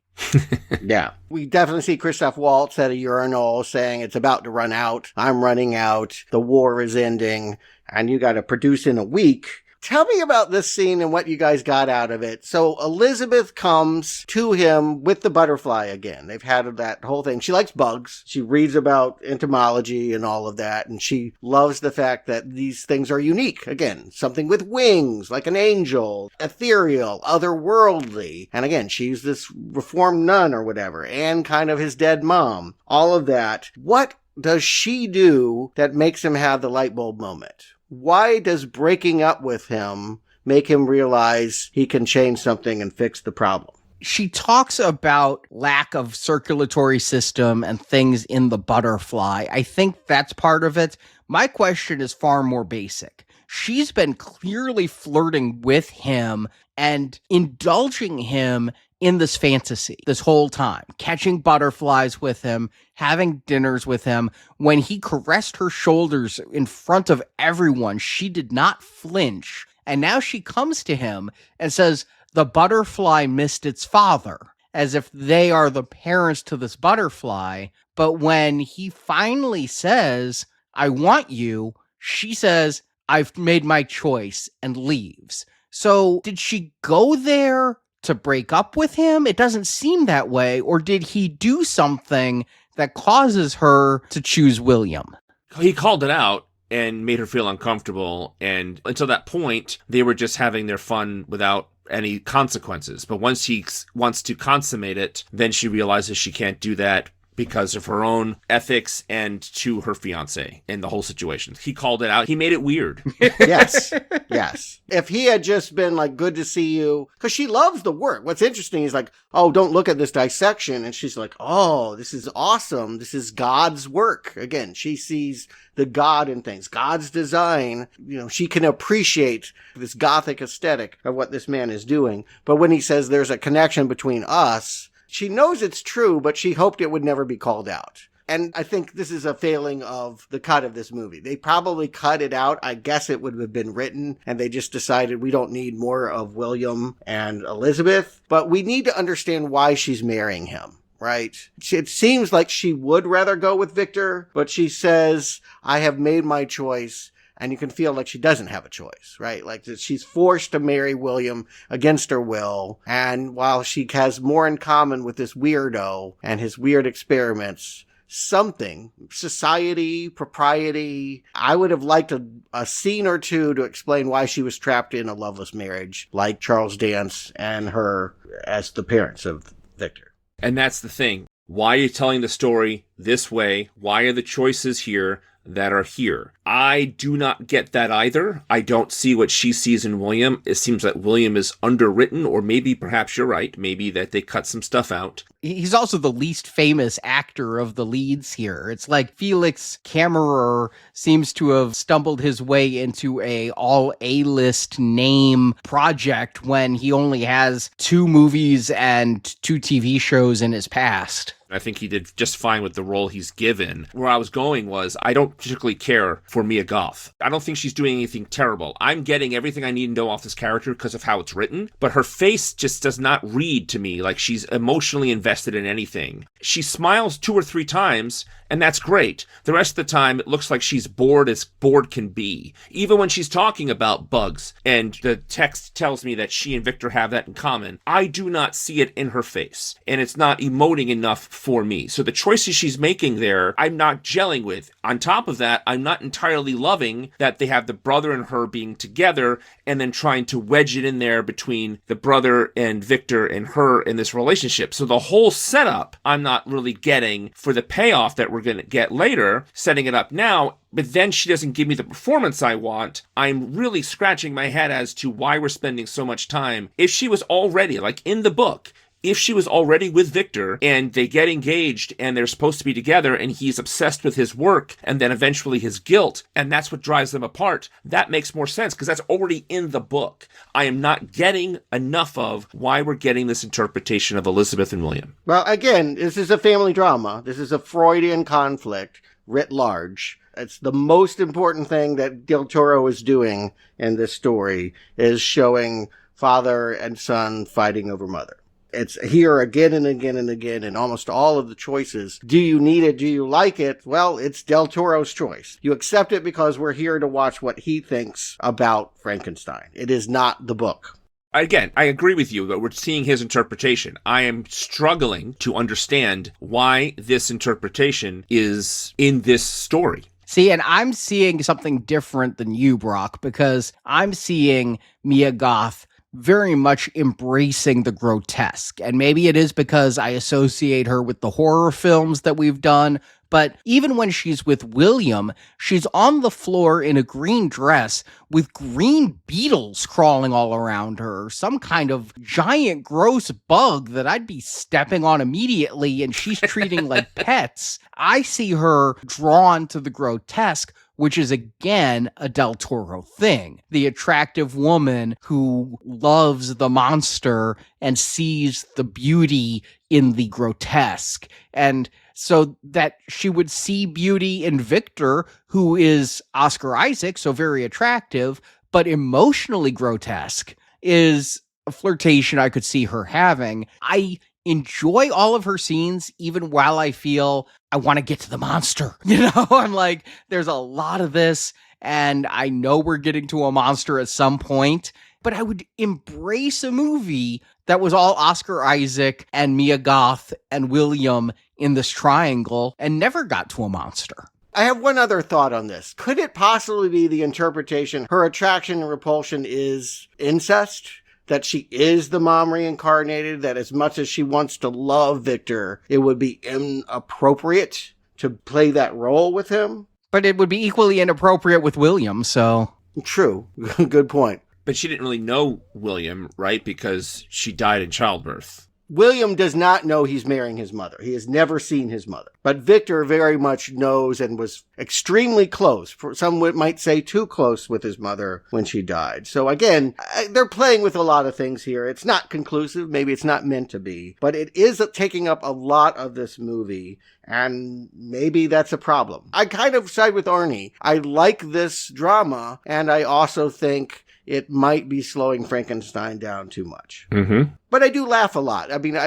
Yeah. We definitely see Christoph Waltz at a urinal saying it's about to run out. I'm running out. The war is ending. And you got to produce in a week. Tell me about this scene and what you guys got out of it. So Elizabeth comes to him with the butterfly again. They've had that whole thing. She likes bugs. She reads about entomology and all of that. And she loves the fact that these things are unique. Again, something with wings, like an angel, ethereal, otherworldly. And again, she's this reformed nun or whatever, and kind of his dead mom. All of that. What does she do that makes him have the light bulb moment? Why does breaking up with him make him realize he can change something and fix the problem? She talks about lack of circulatory system and things in the butterfly. I think that's part of it. My question is far more basic. she's been clearly flirting with him and indulging him in this fantasy this whole time, catching butterflies with him, having dinners with him. When he caressed her shoulders in front of everyone, she did not flinch. And now she comes to him and says, the butterfly missed its father, as if they are the parents to this butterfly. But when he finally says, I want you, she says, I've made my choice, and leaves. So did she go there to break up with him? It doesn't seem that way. Or did he do something that causes her to choose William? He called it out and made her feel uncomfortable. And until that point, they were just having their fun without any consequences. But once he wants to consummate it, then she realizes she can't do that because of her own ethics and to her fiance and the whole situation. He called it out. He made it weird. Yes. Yes. If he had just been like, good to see you, because she loves the work. What's interesting is like, oh, don't look at this dissection. And she's like, oh, this is awesome. This is God's work. Again, she sees the God in things, God's design. You know, she can appreciate this gothic aesthetic of what this man is doing. But when he says there's a connection between us, she knows it's true, but she hoped it would never be called out. And I think this is a failing of the cut of this movie. They probably cut it out. I guess it would have been written, and they just decided we don't need more of William and Elizabeth. But we need to understand why she's marrying him, right? It seems like she would rather go with Victor, but she says, I have made my choice. And you can feel like she doesn't have a choice, right? Like she's forced to marry William against her will. And while she has more in common with this weirdo and his weird experiments, something, society, propriety, I would have liked a scene or two to explain why she was trapped in a loveless marriage, like Charles Dance and her as the parents of Victor. And that's the thing. Why are you telling the story this way? Why are the choices here that are here? I do not get that either. I don't see what she sees in William. It seems that William is underwritten, or maybe perhaps you're right. Maybe that they cut some stuff out. He's also the least famous actor of the leads here. It's like Felix Kammerer seems to have stumbled his way into a all A-list name project when he only has 2 movies and 2 TV shows in his past. I think he did just fine with the role he's given. Where I was going was, I don't particularly care for Mia Goth. I don't think she's doing anything terrible. I'm getting everything I need to know off this character because of how it's written, but her face just does not read to me like she's emotionally invested in anything. She smiles 2 or 3 times, and that's great. The rest of the time, it looks like she's bored as bored can be. Even when she's talking about bugs, and the text tells me that she and Victor have that in common, I do not see it in her face, and it's not emoting enough for me. So the choices she's making there, I'm not gelling with. On top of that, I'm not entirely loving that they have the brother and her being together, and then trying to wedge it in there between the brother and Victor and her in this relationship. So the whole setup, I'm not really getting for the payoff that we're going to get later, setting it up now, but then she doesn't give me the performance I want. I'm really scratching my head as to why we're spending so much time. If she was already, like in the book, if she was already with Victor and they get engaged and they're supposed to be together and he's obsessed with his work and then eventually his guilt, and that's what drives them apart, that makes more sense because that's already in the book. I am not getting enough of why we're getting this interpretation of Elizabeth and William. Well, again, this is a family drama. This is a Freudian conflict writ large. It's the most important thing that Del Toro is doing in this story, is showing father and son fighting over mother. It's here again and again and again in almost all of the choices. Do you need it? Do you like it? Well, it's Del Toro's choice. You accept it because we're here to watch what he thinks about Frankenstein. It is not the book. Again, I agree with you that we're seeing his interpretation. I am struggling to understand why this interpretation is in this story. See, and I'm seeing something different than you, Brock, because I'm seeing Mia Goth very much embracing the grotesque. And maybe it is because I associate her with the horror films that we've done, but even when she's with William, she's on the floor in a green dress with green beetles crawling all around her, some kind of giant gross bug that I'd be stepping on immediately, and she's treating like pets. I see her drawn to the grotesque, which is again a Del Toro thing. The attractive woman who loves the monster and sees the beauty in the grotesque. And so that she would see beauty in Victor, who is Oscar Isaac, so very attractive, but emotionally grotesque, is a flirtation I could see her having. I enjoy all of her scenes, even while I feel I want to get to the monster. I'm like, there's a lot of this, and I know we're getting to a monster at some point, but I would embrace a movie that was all Oscar Isaac and Mia Goth and William in this triangle and never got to a monster. I have one other thought on this. Could it possibly be the interpretation her attraction and repulsion is incest? That she is the mom reincarnated, that as much as she wants to love Victor, it would be inappropriate to play that role with him? But it would be equally inappropriate with William, so... True. Good point. But she didn't really know William, right? Because she died in childbirth. William does not know he's marrying his mother. He has never seen his mother. But Victor very much knows and was extremely close. Some might say too close with his mother when she died. So again, they're playing with a lot of things here. It's not conclusive. Maybe it's not meant to be. But it is taking up a lot of this movie. And maybe that's a problem. I kind of side with Arnie. I like this drama. And I also think it might be slowing Frankenstein down too much. Mm-hmm. But I do laugh a lot. I mean,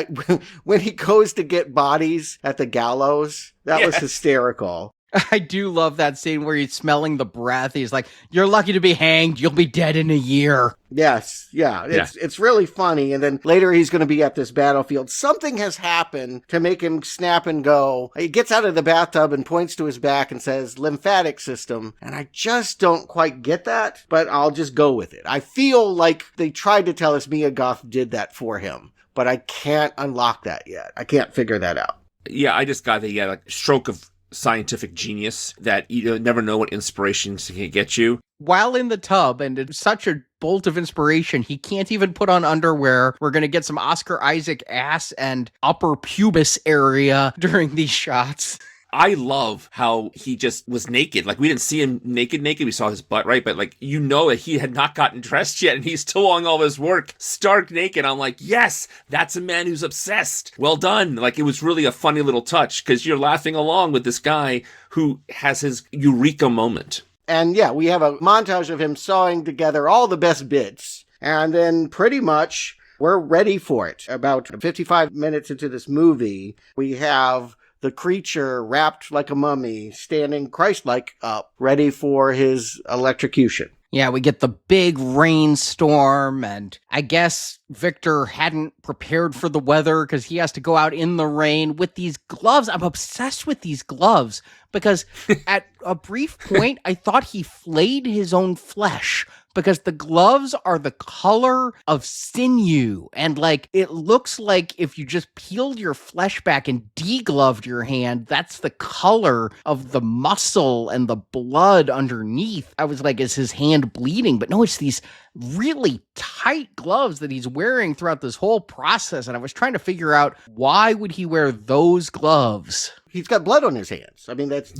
when he goes to get bodies at the gallows, that was hysterical. I do love that scene where he's smelling the breath. He's like, you're lucky to be hanged. You'll be dead in a year. Yes. Yeah. It's really funny. And then later he's going to be at this battlefield. Something has happened to make him snap and go. He gets out of the bathtub and points to his back and says, lymphatic system. And I just don't quite get that, but I'll just go with it. I feel like they tried to tell us Mia Goth did that for him, but I can't unlock that yet. I can't figure that out. Yeah, I just got the stroke of scientific genius that you never know what inspirations can get you. While in the tub, and it's such a bolt of inspiration, he can't even put on underwear. We're going to get some Oscar Isaac ass and upper pubis area during these shots. I love how he just was naked. Like, we didn't see him naked. We saw his butt, right? But, like, you know that he had not gotten dressed yet, and he's still doing all his work stark naked. I'm like, yes, that's a man who's obsessed. Well done. Like, it was really a funny little touch, because you're laughing along with this guy who has his eureka moment. And, yeah, we have a montage of him sawing together all the best bits. And then pretty much we're ready for it. About 55 minutes into this movie, we have the creature wrapped like a mummy, standing Christ-like up, ready for his electrocution. Yeah, we get the big rainstorm, and I guess Victor hadn't prepared for the weather because he has to go out in the rain with these gloves. I'm obsessed with these gloves because at a brief point, I thought he flayed his own flesh because the gloves are the color of sinew. And like, it looks like if you just peeled your flesh back and degloved your hand, that's the color of the muscle and the blood underneath. I was like, is his hand bleeding? But no, it's these really tight gloves that he's wearing throughout this whole process. And I was trying to figure out, why would he wear those gloves? He's got blood on his hands. I mean, that's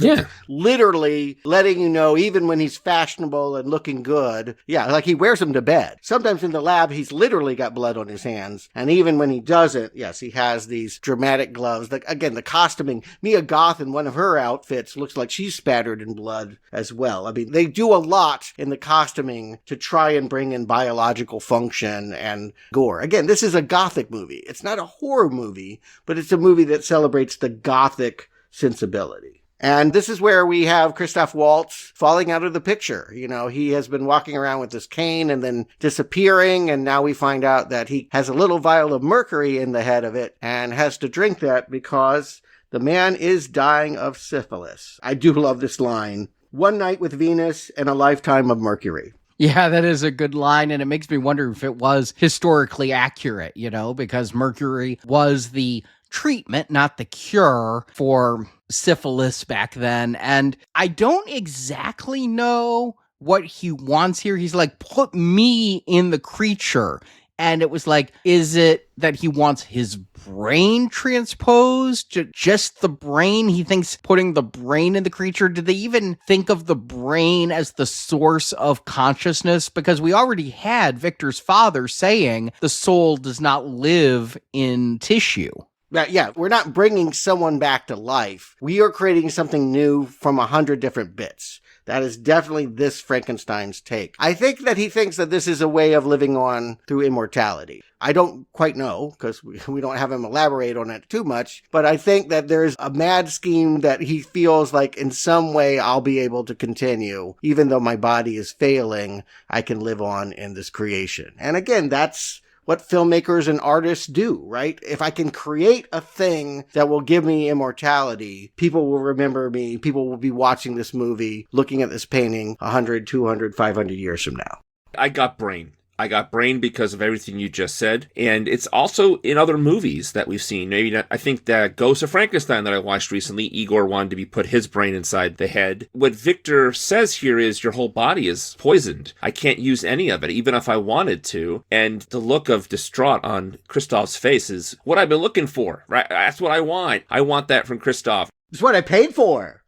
literally letting you know, even when he's fashionable and looking good. Yeah, like he wears them to bed. Sometimes in the lab, he's literally got blood on his hands. And even when he doesn't, yes, he has these dramatic gloves. Again, the costuming. Mia Goth in one of her outfits looks like she's spattered in blood as well. I mean, they do a lot in the costuming to try and bring in biological function and gore. Again, this is a gothic movie. It's not a horror movie, but it's a movie that celebrates the gothic sensibility. And this is where we have Christoph Waltz falling out of the picture. You know, he has been walking around with this cane and then disappearing, and now we find out that he has a little vial of mercury in the head of it and has to drink that because the man is dying of syphilis. I do love this line. One night with Venus and a lifetime of mercury. Yeah, that is a good line, and it makes me wonder if it was historically accurate, you know, because mercury was the treatment, not the cure for syphilis back then. And I don't exactly know what he wants here. He's like, put me in the creature. And it was like, is it that he wants his brain transposed? Just the brain? He thinks putting the brain in the creature. Did they even think of the brain as the source of consciousness? Because we already had Victor's father saying the soul does not live in tissue. Yeah, we're not bringing someone back to life. We are creating something new from 100 different bits. That is definitely this Frankenstein's take. I think that he thinks that this is a way of living on through immortality. I don't quite know, because we don't have him elaborate on it too much, but I think that there's a mad scheme that he feels like in some way I'll be able to continue. Even though my body is failing, I can live on in this creation. And again, that's what filmmakers and artists do, right? If I can create a thing that will give me immortality, people will remember me. People will be watching this movie, looking at this painting 100, 200, 500 years from now. I got Brain. I got Brain because of everything you just said. And it's also in other movies that we've seen. Maybe not, I think that Ghost of Frankenstein that I watched recently, Igor wanted to put his brain inside the head. What Victor says here is your whole body is poisoned. I can't use any of it, even if I wanted to. And the look of distraught on Christoph's face is what I've been looking for, right? That's what I want. I want that from Christoph. It's what I paid for.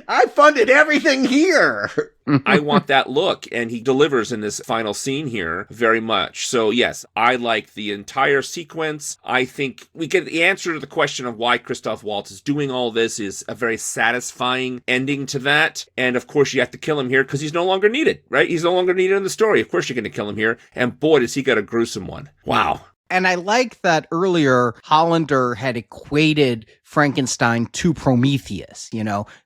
I funded everything here. I want that look, and he delivers in this final scene here very much. So yes, I like the entire sequence. I think we get the answer to the question of why Christoph Waltz is doing all this is a very satisfying ending to that. And of course you have to kill him here because he's no longer needed, right? He's no longer needed in the story. Of course you're going to kill him here. And boy, does he get a gruesome one. Wow. And I like that earlier Hollander had equated Frankenstein to Prometheus,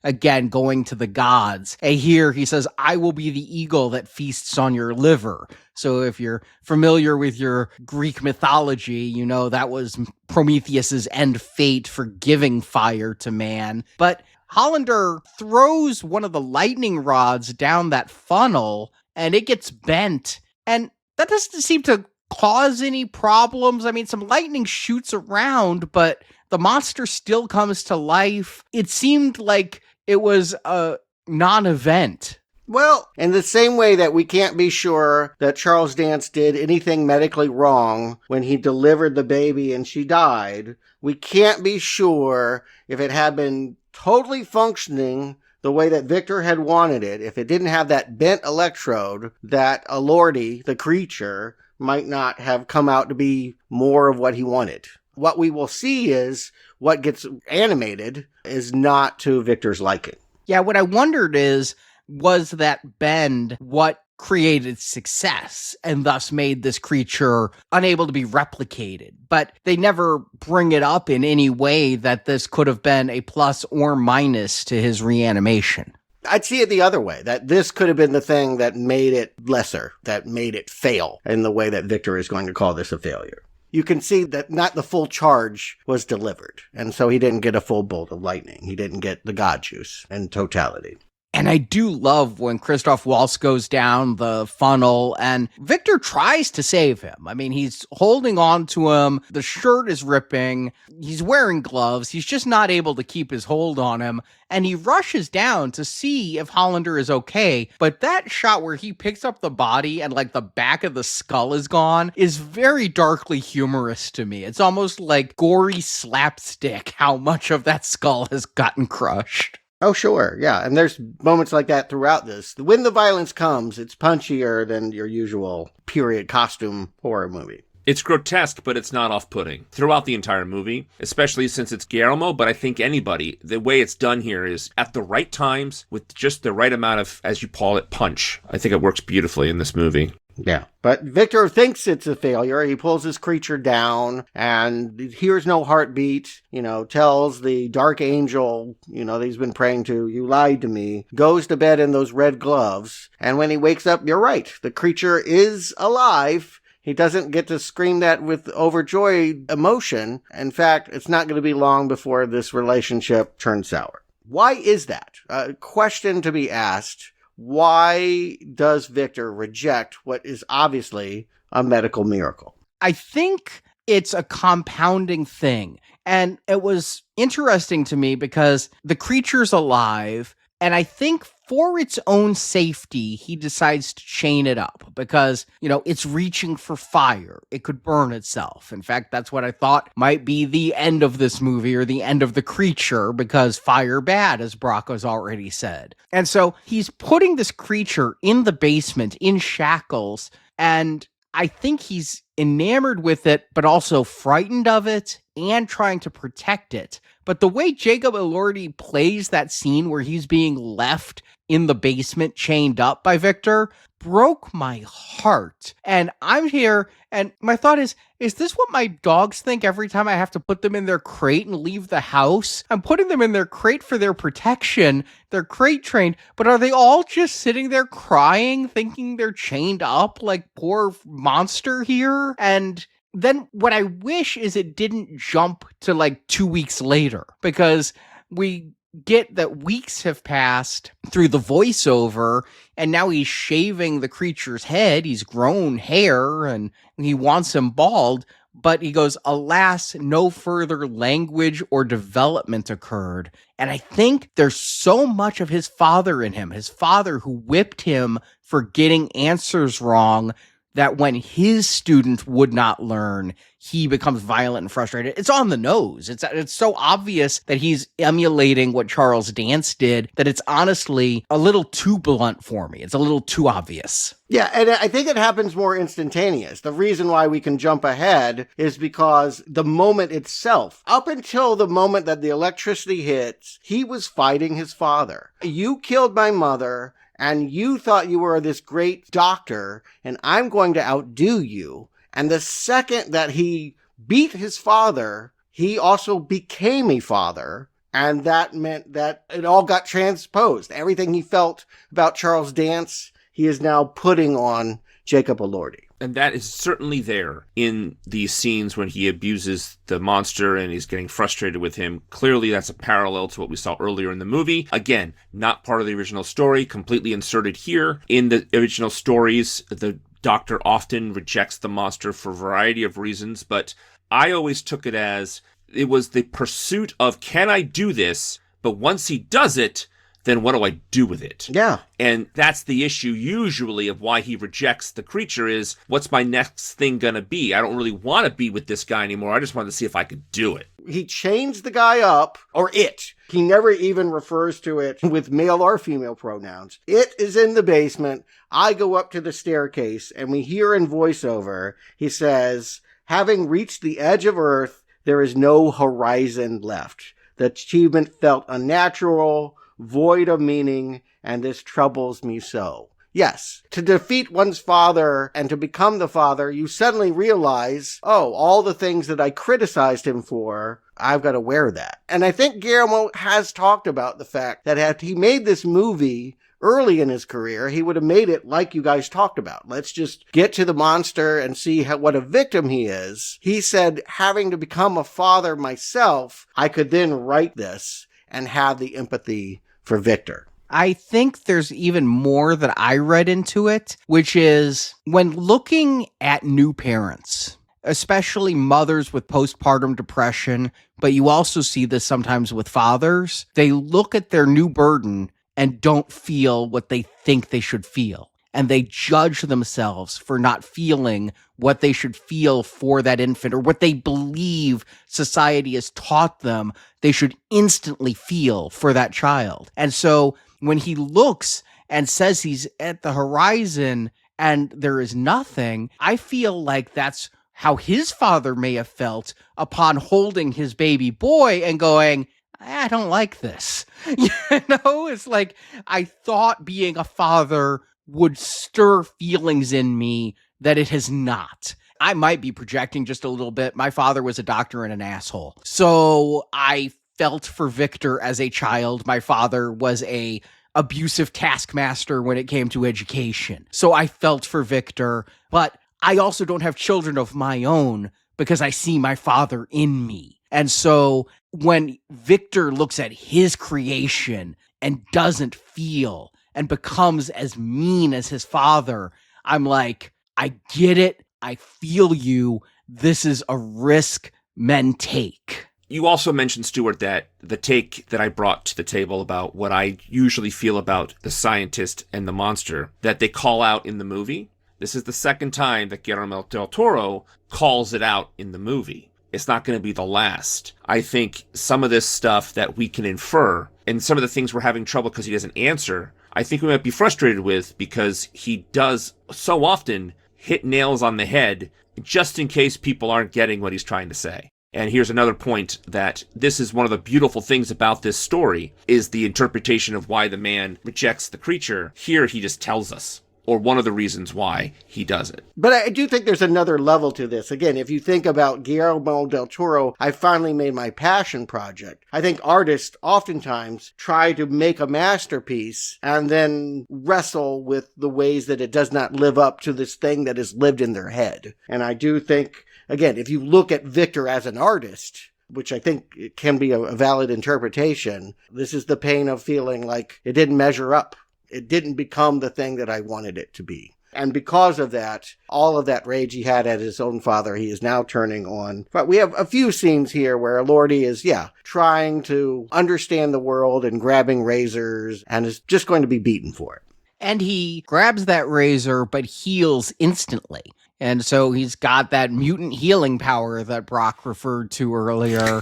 again, going to the gods. And here he says, I will be the eagle that feasts on your liver. So if you're familiar with your Greek mythology, that was Prometheus's end fate for giving fire to man. But Hollander throws one of the lightning rods down that funnel and it gets bent. And that doesn't seem to cause any problems. I mean, some lightning shoots around, but the monster still comes to life. It seemed like it was a non-event. Well, in the same way that we can't be sure that Charles Dance did anything medically wrong when he delivered the baby and she died, we can't be sure if it had been totally functioning the way that Victor had wanted it, if it didn't have that bent electrode, that Elordi, the creature, might not have come out to be more of what he wanted. What we will see is what gets animated is not to Victor's liking. Yeah, what I wondered is, was that bend what created success and thus made this creature unable to be replicated? But they never bring it up in any way that this could have been a plus or minus to his reanimation. I'd see it the other way, that this could have been the thing that made it lesser, that made it fail in the way that Victor is going to call this a failure. You can see that not the full charge was delivered, and so he didn't get a full bolt of lightning. He didn't get the god juice in totality. And I do love when Christoph Waltz goes down the funnel and Victor tries to save him. I mean, he's holding on to him. The shirt is ripping. He's wearing gloves. He's just not able to keep his hold on him. And he rushes down to see if Hollander is okay. But that shot where he picks up the body and like the back of the skull is gone is very darkly humorous to me. It's almost like gory slapstick how much of that skull has gotten crushed. Oh, sure. Yeah. And there's moments like that throughout this. When the violence comes, it's punchier than your usual period costume horror movie. It's grotesque, but it's not off-putting throughout the entire movie, especially since it's Guillermo, but I think anybody, the way it's done here is at the right times with just the right amount of, as you call it, punch. I think it works beautifully in this movie. Yeah. But Victor thinks it's a failure. He pulls his creature down and hears no heartbeat, tells the dark angel, that he's been praying to, you lied to me, goes to bed in those red gloves. And when he wakes up, you're right. The creature is alive. He doesn't get to scream that with overjoyed emotion. In fact, it's not going to be long before this relationship turns sour. Why is that? A question to be asked. Why does Victor reject what is obviously a medical miracle? I think it's a compounding thing. And it was interesting to me because the creature's alive. And I think for its own safety, he decides to chain it up because, it's reaching for fire. It could burn itself. In fact, that's what I thought might be the end of this movie or the end of the creature, because fire bad, as Brock has already said. And so he's putting this creature in the basement in shackles, and I think he's enamored with it, but also frightened of it and trying to protect it. But the way Jacob Elordi plays that scene where he's being left in the basement chained up by Victor broke my heart. And I'm here, and my thought is this what my dogs think every time I have to put them in their crate and leave the house? I'm putting them in their crate for their protection. They're crate trained, but are they all just sitting there crying, thinking they're chained up like poor monster here? And then what I wish is it didn't jump to like 2 weeks later, because we get that weeks have passed through the voiceover, and now he's shaving the creature's head. He's grown hair and he wants him bald, but he goes, alas, no further language or development occurred. And I think there's so much of his father in him, his father who whipped him for getting answers wrong, that when his student would not learn, he becomes violent and frustrated. It's on the nose. It's so obvious that he's emulating what Charles Dance did that it's honestly a little too blunt for me. It's a little too obvious. Yeah, and I think it happens more instantaneous. The reason why we can jump ahead is because the moment itself, up until the moment that the electricity hits, he was fighting his father. You killed my mother, and you thought you were this great doctor, and I'm going to outdo you. And the second that he beat his father, he also became a father. And that meant that it all got transposed. Everything he felt about Charles Dance, he is now putting on Jacob Elordi. And that is certainly there in these scenes when he abuses the monster and he's getting frustrated with him. Clearly, that's a parallel to what we saw earlier in the movie. Again, not part of the original story, completely inserted here. In the original stories, the doctor often rejects the monster for a variety of reasons, but I always took it as it was the pursuit of, can I do this? But once he does it, then what do I do with it? Yeah. And that's the issue usually of why he rejects the creature is, what's my next thing going to be? I don't really want to be with this guy anymore. I just wanted to see if I could do it. He chains the guy up, or it. He never even refers to it with male or female pronouns. It is in the basement. I go up to the staircase, and we hear in voiceover, he says, having reached the edge of Earth, there is no horizon left. The achievement felt unnatural, void of meaning, and this troubles me so. Yes, to defeat one's father and to become the father, you suddenly realize, oh, all the things that I criticized him for, I've got to wear that. And I think Guillermo has talked about the fact that had he made this movie early in his career, he would have made it like you guys talked about. Let's just get to the monster and see what a victim he is. He said, having to become a father myself, I could then write this and have the empathy for Victor. I think there's even more that I read into it, which is when looking at new parents, especially mothers with postpartum depression, but you also see this sometimes with fathers, they look at their new burden and don't feel what they think they should feel. And they judge themselves for not feeling what they should feel for that infant, or what they believe society has taught them they should instantly feel for that child. And so when he looks and says he's at the horizon and there is nothing, I feel like that's how his father may have felt upon holding his baby boy and going, I don't like this. It's like, I thought being a father would stir feelings in me that it has not. I might be projecting just a little bit. My father was a doctor and an asshole. So I felt for Victor as a child. My father was a abusive taskmaster when it came to education. So I felt for Victor, but I also don't have children of my own because I see my father in me. And so when Victor looks at his creation and doesn't feel and becomes as mean as his father, I'm like, I get it. I feel you. This is a risk men take. You also mentioned, Stuart, that the take that I brought to the table about what I usually feel about the scientist and the monster, that they call out in the movie. This is the second time that Guillermo del Toro calls it out in the movie. It's not going to be the last. I think some of this stuff that we can infer, and some of the things we're having trouble because he doesn't answer, I think we might be frustrated with because he does so often hit nails on the head just in case people aren't getting what he's trying to say. And here's another point, that this is one of the beautiful things about this story, is the interpretation of why the man rejects the creature. Here he just tells us, or one of the reasons why he does it. But I do think there's another level to this. Again, if you think about Guillermo del Toro, I finally made my passion project. I think artists oftentimes try to make a masterpiece and then wrestle with the ways that it does not live up to this thing that has lived in their head. And I do think, again, if you look at Victor as an artist, which I think can be a valid interpretation, this is the pain of feeling like it didn't measure up. It didn't become the thing that I wanted it to be. And because of that, all of that rage he had at his own father, he is now turning on. But we have a few scenes here where Elordi is, trying to understand the world and grabbing razors and is just going to be beaten for it. And he grabs that razor, but heals instantly. And so he's got that mutant healing power that Brock referred to earlier,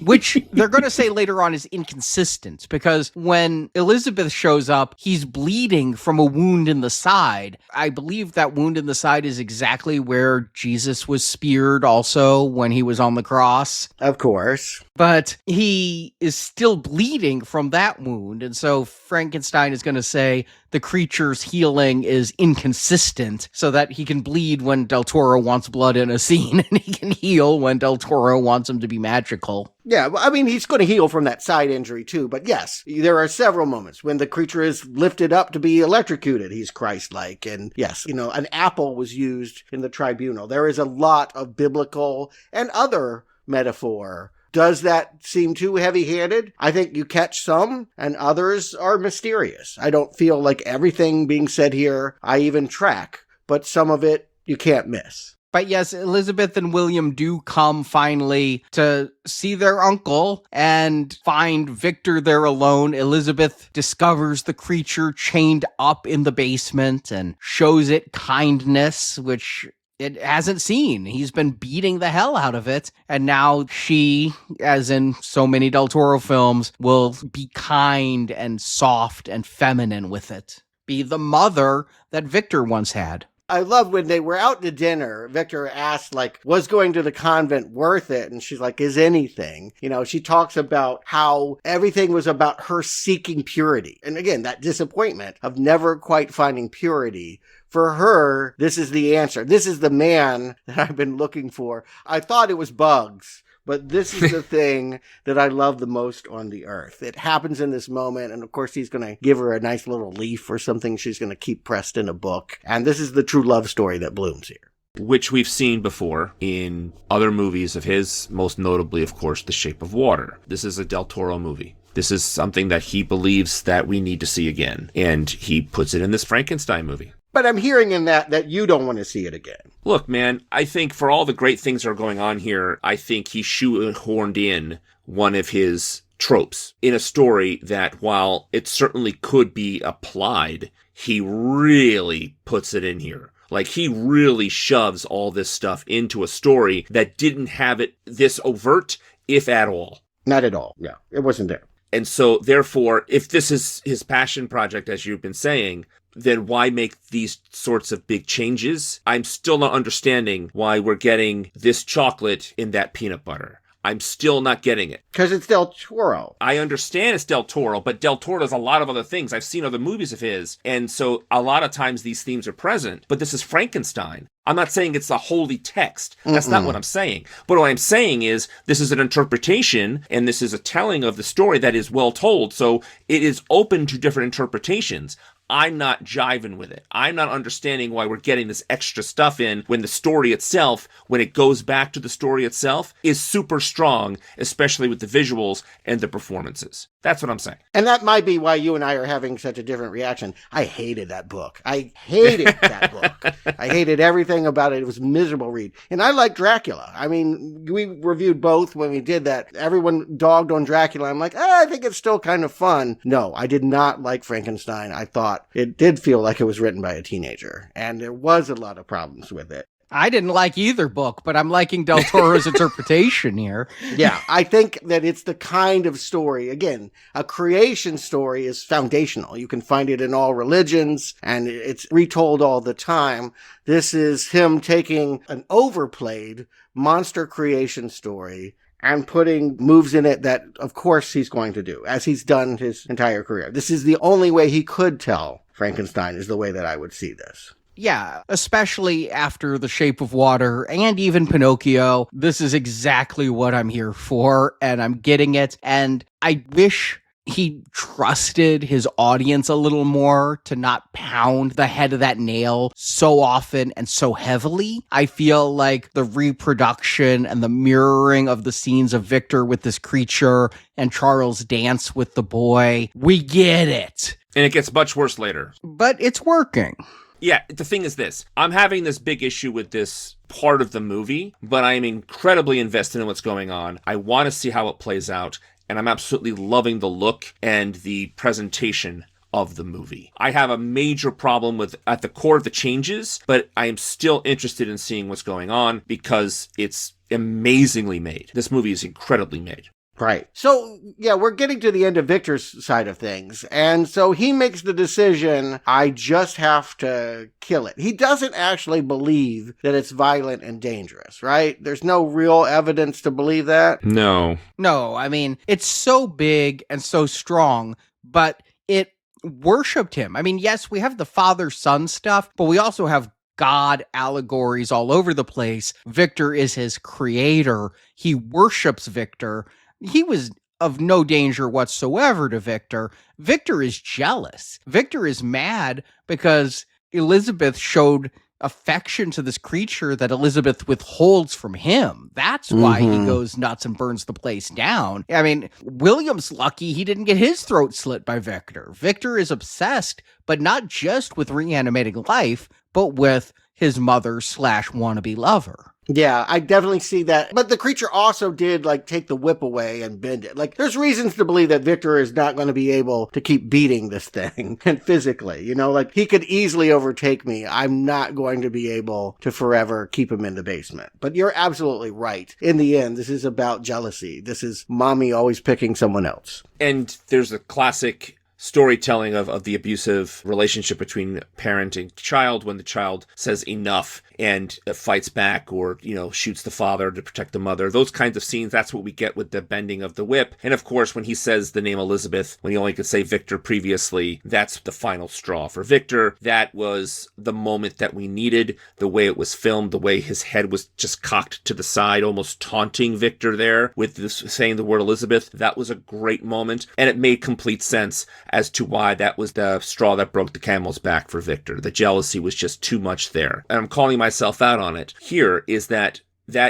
which they're going to say later on is inconsistent, because when Elizabeth shows up, he's bleeding from a wound in the side. I believe that wound in the side is exactly where Jesus was speared also when he was on the cross. Of course. But he is still bleeding from that wound. And so Frankenstein is going to say the creature's healing is inconsistent so that he can bleed when Del Toro wants blood in a scene and he can heal when Del Toro wants him to be magical. Yeah, I mean, he's going to heal from that side injury too. But yes, there are several moments when the creature is lifted up to be electrocuted. He's Christ-like. And yes, an apple was used in the tribunal. There is a lot of biblical and other metaphor. Does that seem too heavy-handed? I think you catch some, and others are mysterious. I don't feel like everything being said here I even track, but some of it you can't miss. But yes, Elizabeth and William do come finally to see their uncle and find Victor there alone. Elizabeth discovers the creature chained up in the basement and shows it kindness, which it hasn't seen. He's been beating the hell out of it. And now she, as in so many Del Toro films, will be kind and soft and feminine with it. Be the mother that Victor once had. I love when they were out to dinner, Victor asked, was going to the convent worth it? And she's like, is anything? She talks about how everything was about her seeking purity. And again, that disappointment of never quite finding purity. For her, this is the answer. This is the man that I've been looking for. I thought it was bugs, but this is the thing that I love the most on the earth. It happens in this moment, and of course he's going to give her a nice little leaf or something she's going to keep pressed in a book. And this is the true love story that blooms here. Which we've seen before in other movies of his, most notably, of course, The Shape of Water. This is a Del Toro movie. This is something that he believes that we need to see again, and he puts it in this Frankenstein movie. But I'm hearing in that you don't want to see it again. Look, man, I think for all the great things that are going on here, I think he shoehorned in one of his tropes in a story that, while it certainly could be applied, he really puts it in here. He really shoves all this stuff into a story that didn't have it this overt, if at all. Not at all. Yeah, it wasn't there. And so, therefore, if this is his passion project, as you've been saying, then why make these sorts of big changes? I'm still not understanding why we're getting this chocolate in that peanut butter. I'm still not getting it. Because it's Del Toro. I understand it's Del Toro, but Del Toro does a lot of other things. I've seen other movies of his, and so a lot of times these themes are present, but this is Frankenstein. I'm not saying it's a holy text. That's not what I'm saying. But what I'm saying is this is an interpretation, and this is a telling of the story that is well told, so it is open to different interpretations. I'm not jiving with it. I'm not understanding why we're getting this extra stuff in when the story itself, when it goes back to the story itself, is super strong, especially with the visuals and the performances. That's what I'm saying. And that might be why you and I are having such a different reaction. I hated that book. I hated that book. I hated everything about it. It was a miserable read. And I like Dracula. I mean, we reviewed both when we did that. Everyone dogged on Dracula. I'm like, I think it's still kind of fun. No, I did not like Frankenstein. I thought it did feel like it was written by a teenager. And there was a lot of problems with it. I didn't like either book, but I'm liking Del Toro's interpretation here. Yeah, I think that it's the kind of story, again, a creation story is foundational. You can find it in all religions, and it's retold all the time. This is him taking an overplayed monster creation story and putting moves in it that, of course, he's going to do, as he's done his entire career. This is the only way he could tell Frankenstein, is the way that I would see this. Yeah, especially after The Shape of Water and even Pinocchio. This is exactly what I'm here for, and I'm getting it. And I wish he trusted his audience a little more to not pound the head of that nail so often and so heavily. I feel like the reproduction and the mirroring of the scenes of Victor with this creature and Charles' dance with the boy, we get it. And it gets much worse later. But it's working. Yeah, the thing is this. I'm having this big issue with this part of the movie, but I'm incredibly invested in what's going on. I want to see how it plays out, and I'm absolutely loving the look and the presentation of the movie. I have a major problem with, at the core of the changes, but I am still interested in seeing what's going on because it's amazingly made. This movie is incredibly made. Right. So, yeah, we're getting to the end of Victor's side of things. And so he makes the decision, I just have to kill it. He doesn't actually believe that it's violent and dangerous, right? There's no real evidence to believe that. No. No, I mean, it's so big and so strong, but it worshipped him. I mean, yes, we have the father-son stuff, but we also have God allegories all over the place. Victor is his creator. He worships Victor. He was of no danger whatsoever to Victor. Victor is jealous. Victor is mad because Elizabeth showed affection to this creature that Elizabeth withholds from him. That's why he goes nuts and burns the place down. I mean, William's lucky he didn't get his throat slit by Victor. Victor is obsessed, but not just with reanimating life, but with his mother/wannabe lover. Yeah, I definitely see that. But the creature also did, take the whip away and bend it. There's reasons to believe that Victor is not going to be able to keep beating this thing and physically, he could easily overtake me. I'm not going to be able to forever keep him in the basement. But you're absolutely right. In the end, this is about jealousy. This is mommy always picking someone else. And there's a classic storytelling of the abusive relationship between parent and child when the child says enough and fights back or, shoots the father to protect the mother. Those kinds of scenes, that's what we get with the bending of the whip. And of course, when he says the name Elizabeth, when he only could say Victor previously, that's the final straw for Victor. That was the moment that we needed, the way it was filmed, the way his head was just cocked to the side, almost taunting Victor there with this, saying the word Elizabeth. That was a great moment. And it made complete sense as to why that was the straw that broke the camel's back for Victor. The jealousy was just too much there. And I'm calling myself out on it. Here is that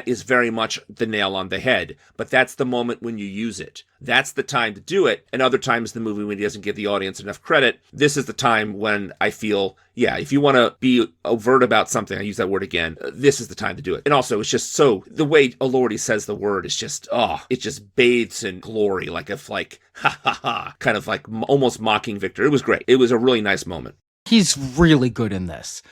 is very much the nail on the head, but that's the moment when you use it. That's the time to do it. And other times in the movie when he doesn't give the audience enough credit, this is the time when I feel, if you want to be overt about something, I use that word again, this is the time to do it. And also, it's just so, the way Elordi says the word is just, it just bathes in glory, ha ha ha, kind of almost mocking Victor. It was great. It was a really nice moment. He's really good in this.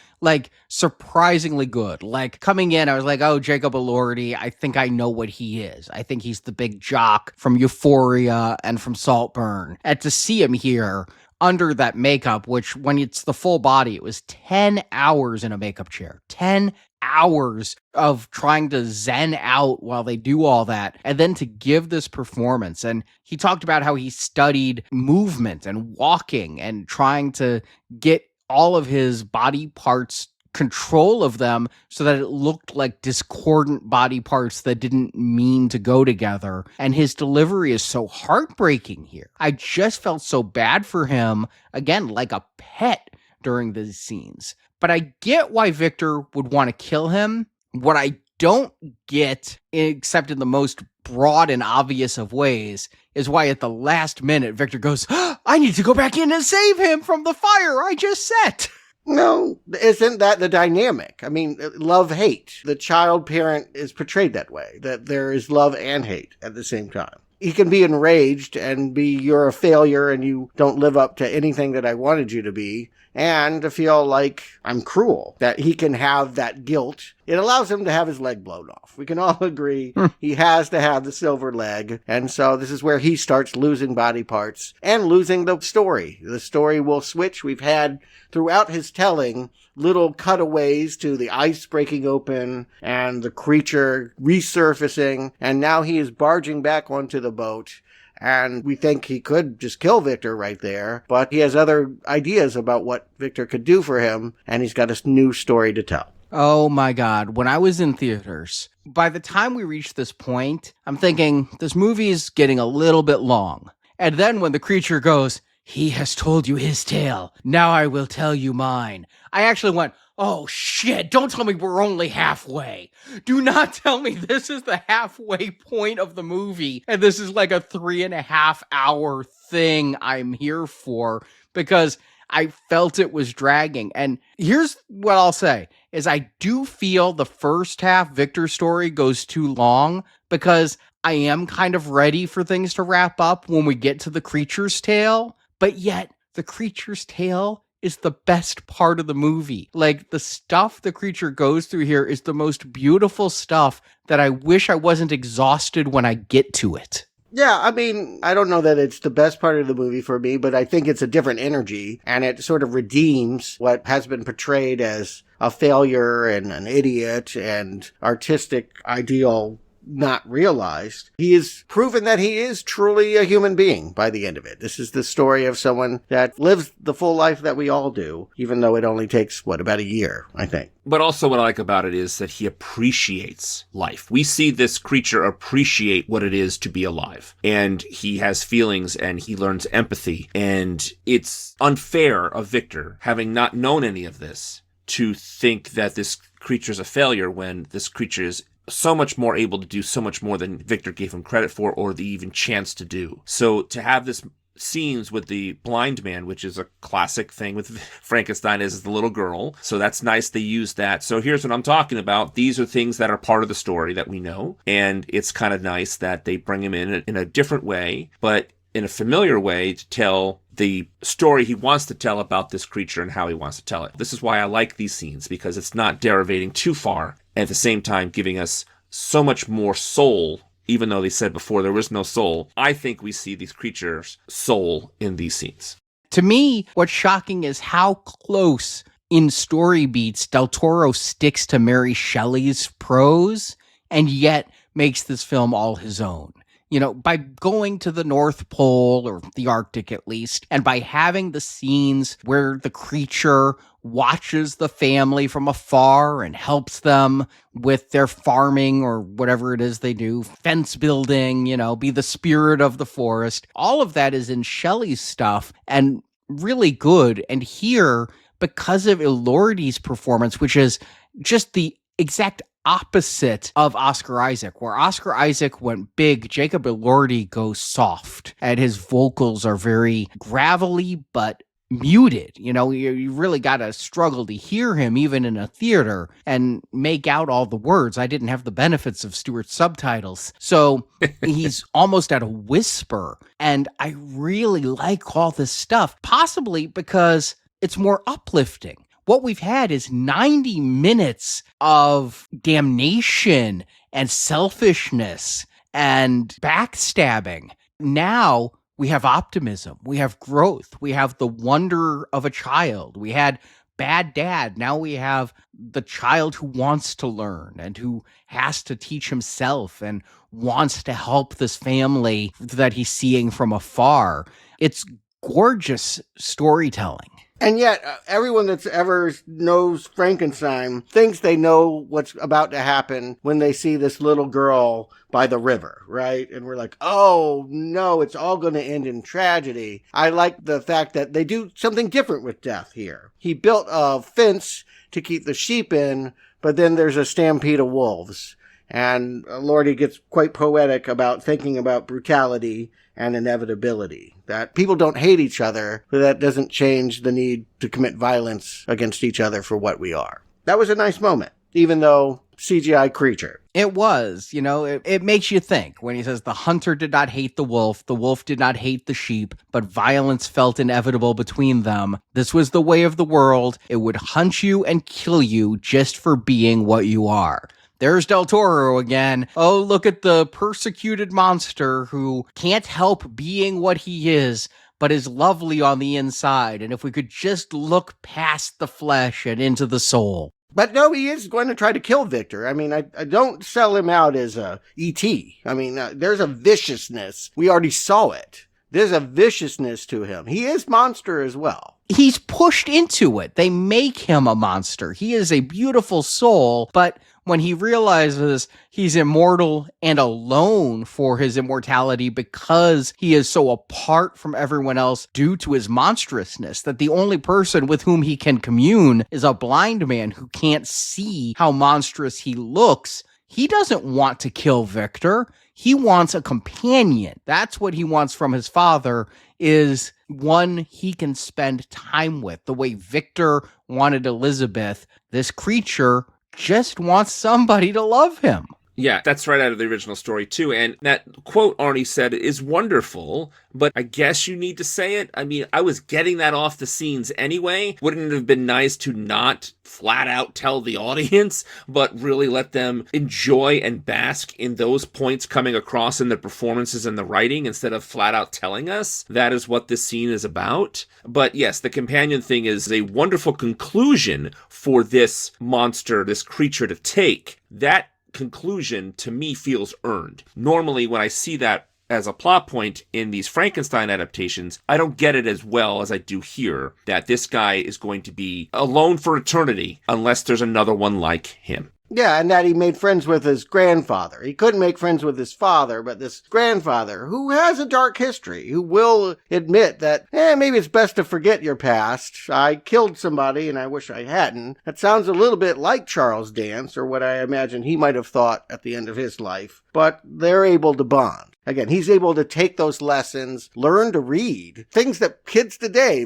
Surprisingly good. Coming in, I was like, oh, Jacob Elordi, I think I know what he is. I think he's the big jock from Euphoria and from Saltburn. And to see him here under that makeup, which when it's the full body, it was 10 hours in a makeup chair. 10 hours of trying to zen out while they do all that, and then to give this performance. And he talked about how he studied movement and walking and trying to get all of his body parts control of them so that it looked like discordant body parts that didn't mean to go together. And his delivery is so heartbreaking here. I just felt so bad for him, again, like a pet during these scenes. But I get why Victor would want to kill him. What I don't get, except in the most broad and obvious of ways, is why at the last minute Victor goes, I need to go back in and save him from the fire I just set. No, isn't that the dynamic? I mean, love-hate. The child parent is portrayed that way, that there is love and hate at the same time. He can be enraged and be, you're a failure and you don't live up to anything that I wanted you to be, and to feel like I'm cruel, that he can have that guilt. It allows him to have his leg blown off. We can all agree he has to have the silver leg, and so this is where he starts losing body parts and losing the story. The story will switch. We've had, throughout his telling, little cutaways to the ice breaking open and the creature resurfacing, and now he is barging back onto the boat. And we think he could just kill Victor right there, but he has other ideas about what Victor could do for him, and he's got a new story to tell. Oh my God. When I was in theaters, by the time we reached this point, I'm thinking, this movie is getting a little bit long. And then when the creature goes, he has told you his tale, now I will tell you mine, I actually went, oh shit, don't tell me we're only halfway. Do not tell me this is the halfway point of the movie and this is like a 3.5 hour thing I'm here for, because I felt it was dragging. And here's what I'll say, is I do feel the first half Victor story goes too long, because I am kind of ready for things to wrap up when we get to the creature's tale, but yet the creature's tale is the best part of the movie. Like, the stuff the creature goes through here is the most beautiful stuff that I wish I wasn't exhausted when I get to it. Yeah, I mean, I don't know that it's the best part of the movie for me, but I think it's a different energy, and it sort of redeems what has been portrayed as a failure and an idiot and artistic ideal not realized. He has proven that he is truly a human being by the end of it. This is the story of someone that lives the full life that we all do, even though it only takes, about a year, I think. But also what I like about it is that he appreciates life. We see this creature appreciate what it is to be alive. And he has feelings and he learns empathy. And it's unfair of Victor, having not known any of this, to think that this creature is a failure when this creature is so much more able to do so much more than Victor gave him credit for or the even chance to do. So to have this scenes with the blind man, which is a classic thing with Frankenstein, is the little girl. So that's nice they use that. So here's what I'm talking about. These are things that are part of the story that we know. And it's kind of nice that they bring him in a different way, but in a familiar way to tell the story he wants to tell about this creature and how he wants to tell it. This is why I like these scenes, because it's not derivating too far, and at the same time giving us so much more soul, even though they said before there was no soul. I think we see these creatures' soul in these scenes. To me, what's shocking is how close in story beats Del Toro sticks to Mary Shelley's prose, and yet makes this film all his own. You know, by going to the North Pole, or the Arctic at least, and by having the scenes where the creature watches the family from afar and helps them with their farming or whatever it is they do, fence building, be the spirit of the forest. All of that is in Shelley's stuff and really good. And here, because of Elordi's performance, which is just the exact opposite of Oscar Isaac, where Oscar Isaac went big, Jacob Elordi goes soft, and his vocals are very gravelly but muted. You really gotta struggle to hear him even in a theater and make out all the words. I didn't have the benefits of Stewart's subtitles, so he's almost at a whisper, and I really like all this stuff, possibly because it's more uplifting. What we've had is 90 minutes of damnation and selfishness and backstabbing. Now we have optimism. We have growth. We have the wonder of a child. We had bad dad. Now we have the child who wants to learn and who has to teach himself and wants to help this family that he's seeing from afar. It's gorgeous storytelling. And yet, everyone that's ever knows Frankenstein thinks they know what's about to happen when they see this little girl by the river, right? And we're like, oh no, it's all going to end in tragedy. I like the fact that they do something different with death here. He built a fence to keep the sheep in, but then there's a stampede of wolves. And Elordi gets quite poetic about thinking about brutality and inevitability. That people don't hate each other, but that doesn't change the need to commit violence against each other for what we are. That was a nice moment, even though CGI creature. It was, it makes you think when he says the hunter did not hate the wolf did not hate the sheep, but violence felt inevitable between them. This was the way of the world. It would hunt you and kill you just for being what you are. There's Del Toro again. Oh, look at the persecuted monster who can't help being what he is, but is lovely on the inside. And if we could just look past the flesh and into the soul. But no, he is going to try to kill Victor. I mean, I don't sell him out as a E.T. I mean, there's a viciousness. We already saw it. There's a viciousness to him. He is monster as well. He's pushed into it. They make him a monster. He is a beautiful soul, but when he realizes he's immortal and alone for his immortality because he is so apart from everyone else due to his monstrousness, that the only person with whom he can commune is a blind man who can't see how monstrous he looks, he doesn't want to kill Victor. He wants a companion. That's what he wants from his father, is one he can spend time with. The way Victor wanted Elizabeth, this creature just wants somebody to love him. Yeah, that's right out of the original story, too. And that quote Arnie said is wonderful, but I guess you need to say it. I mean, I was getting that off the scenes anyway. Wouldn't it have been nice to not flat out tell the audience, but really let them enjoy and bask in those points coming across in the performances and the writing instead of flat out telling us that is what this scene is about? But yes, the companion thing is a wonderful conclusion for this monster, this creature to take. That conclusion to me feels earned. Normally when I see that as a plot point in these Frankenstein adaptations, I don't get it as well as I do here, that this guy is going to be alone for eternity unless there's another one like him. Yeah, and that he made friends with his grandfather. He couldn't make friends with his father, but this grandfather, who has a dark history, who will admit that, maybe it's best to forget your past. I killed somebody and I wish I hadn't. That sounds a little bit like Charles Dance, or what I imagine he might have thought at the end of his life. But they're able to bond. Again, he's able to take those lessons, learn to read. Things that kids today,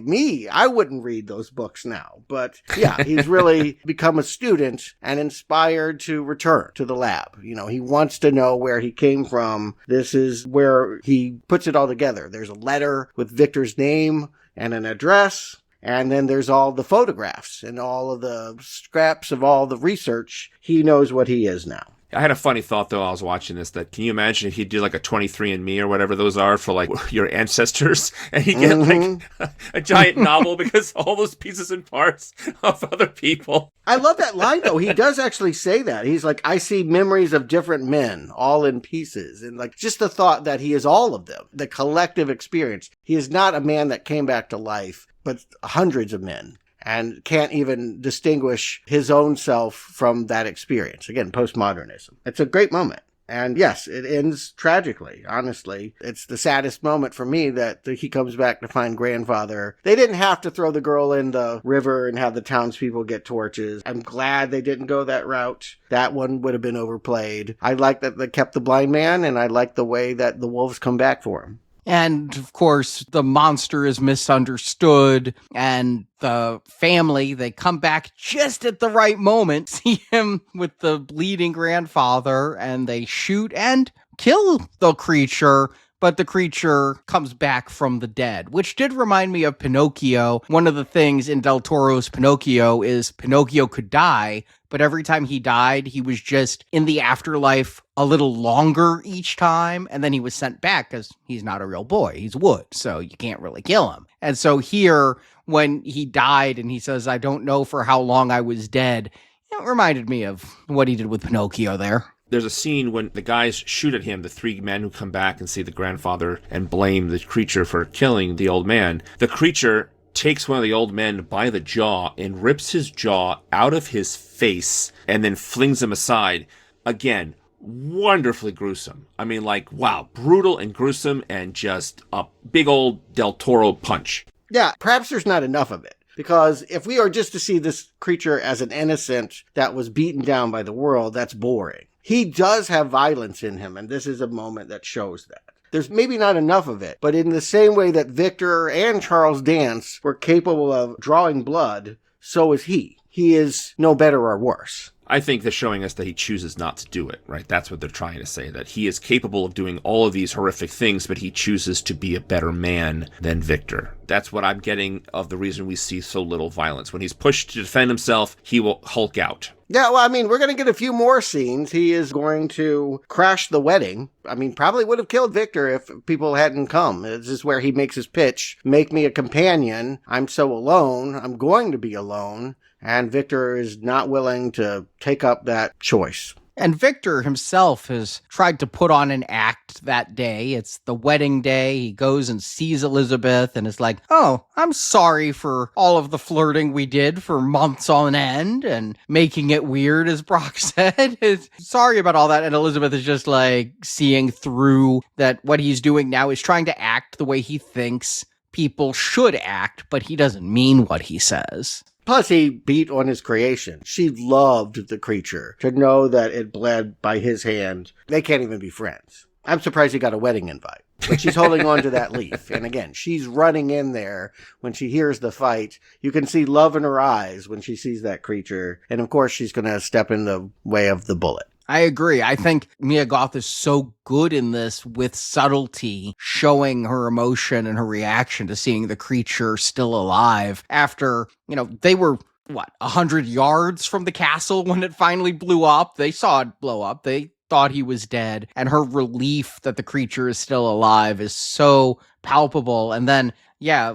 I wouldn't read those books now. But yeah, he's really become a student and inspired to return to the lab. He wants to know where he came from. This is where he puts it all together. There's a letter with Victor's name and an address. And then there's all the photographs and all of the scraps of all the research. He knows what he is now. I had a funny thought, though, I was watching this, that can you imagine if he did like a 23andMe or whatever those are for like your ancestors, and he get like a giant novel because all those pieces and parts of other people. I love that line, though. He does actually say that. He's like, I see memories of different men, all in pieces. And like just the thought that he is all of them, the collective experience. He is not a man that came back to life, but hundreds of men. And can't even distinguish his own self from that experience. Again, postmodernism. It's a great moment. And yes, it ends tragically, honestly. It's the saddest moment for me that he comes back to find grandfather. They didn't have to throw the girl in the river and have the townspeople get torches. I'm glad they didn't go that route. That one would have been overplayed. I like that they kept the blind man, and I like the way that the wolves come back for him. And, of course, the monster is misunderstood, and the family, they come back just at the right moment, see him with the bleeding grandfather, and they shoot and kill the creature, but the creature comes back from the dead, which did remind me of Pinocchio. One of the things in Del Toro's Pinocchio is Pinocchio could die, but every time he died, he was just in the afterlife a little longer each time, and then he was sent back because he's not a real boy. He's wood, so you can't really kill him. And so here, when he died and he says, I don't know for how long I was dead, it reminded me of what he did with Pinocchio there. There's a scene when the guys shoot at him, the three men who come back and see the grandfather and blame the creature for killing the old man. The creature takes one of the old men by the jaw and rips his jaw out of his face and then flings him aside. Again, wonderfully gruesome. I mean, like, wow, brutal and gruesome and just a big old Del Toro punch. Yeah, perhaps there's not enough of it. Because if we are just to see this creature as an innocent that was beaten down by the world, that's boring. He does have violence in him, and this is a moment that shows that. There's maybe not enough of it, but in the same way that Victor and Charles Dance were capable of drawing blood, so is he. He is no better or worse. I think they're showing us that he chooses not to do it, right? That's what they're trying to say, that he is capable of doing all of these horrific things, but he chooses to be a better man than Victor. That's what I'm getting of the reason we see so little violence. When he's pushed to defend himself, he will Hulk out. Yeah, well, I mean, we're going to get a few more scenes. He is going to crash the wedding. I mean, probably would have killed Victor if people hadn't come. This is where he makes his pitch. Make me a companion. I'm so alone. I'm going to be alone. And Victor is not willing to take up that choice. And Victor himself has tried to put on an act that day. It's the wedding day. He goes and sees Elizabeth and is like, oh, I'm sorry for all of the flirting we did for months on end and making it weird, as Brock said. Sorry about all that. And Elizabeth is just like seeing through that what he's doing now is trying to act the way he thinks people should act, but he doesn't mean what he says. Plus, he beat on his creation. She loved the creature. To know that it bled by his hand, they can't even be friends. I'm surprised he got a wedding invite. But she's holding on to that leaf. And again, she's running in there when she hears the fight. You can see love in her eyes when she sees that creature. And of course, she's going to step in the way of the bullet. I agree. I think Mia Goth is so good in this with subtlety, showing her emotion and her reaction to seeing the creature still alive after, they were, 100 yards from the castle when it finally blew up. They saw it blow up. They thought he was dead. And her relief that the creature is still alive is so palpable. And then,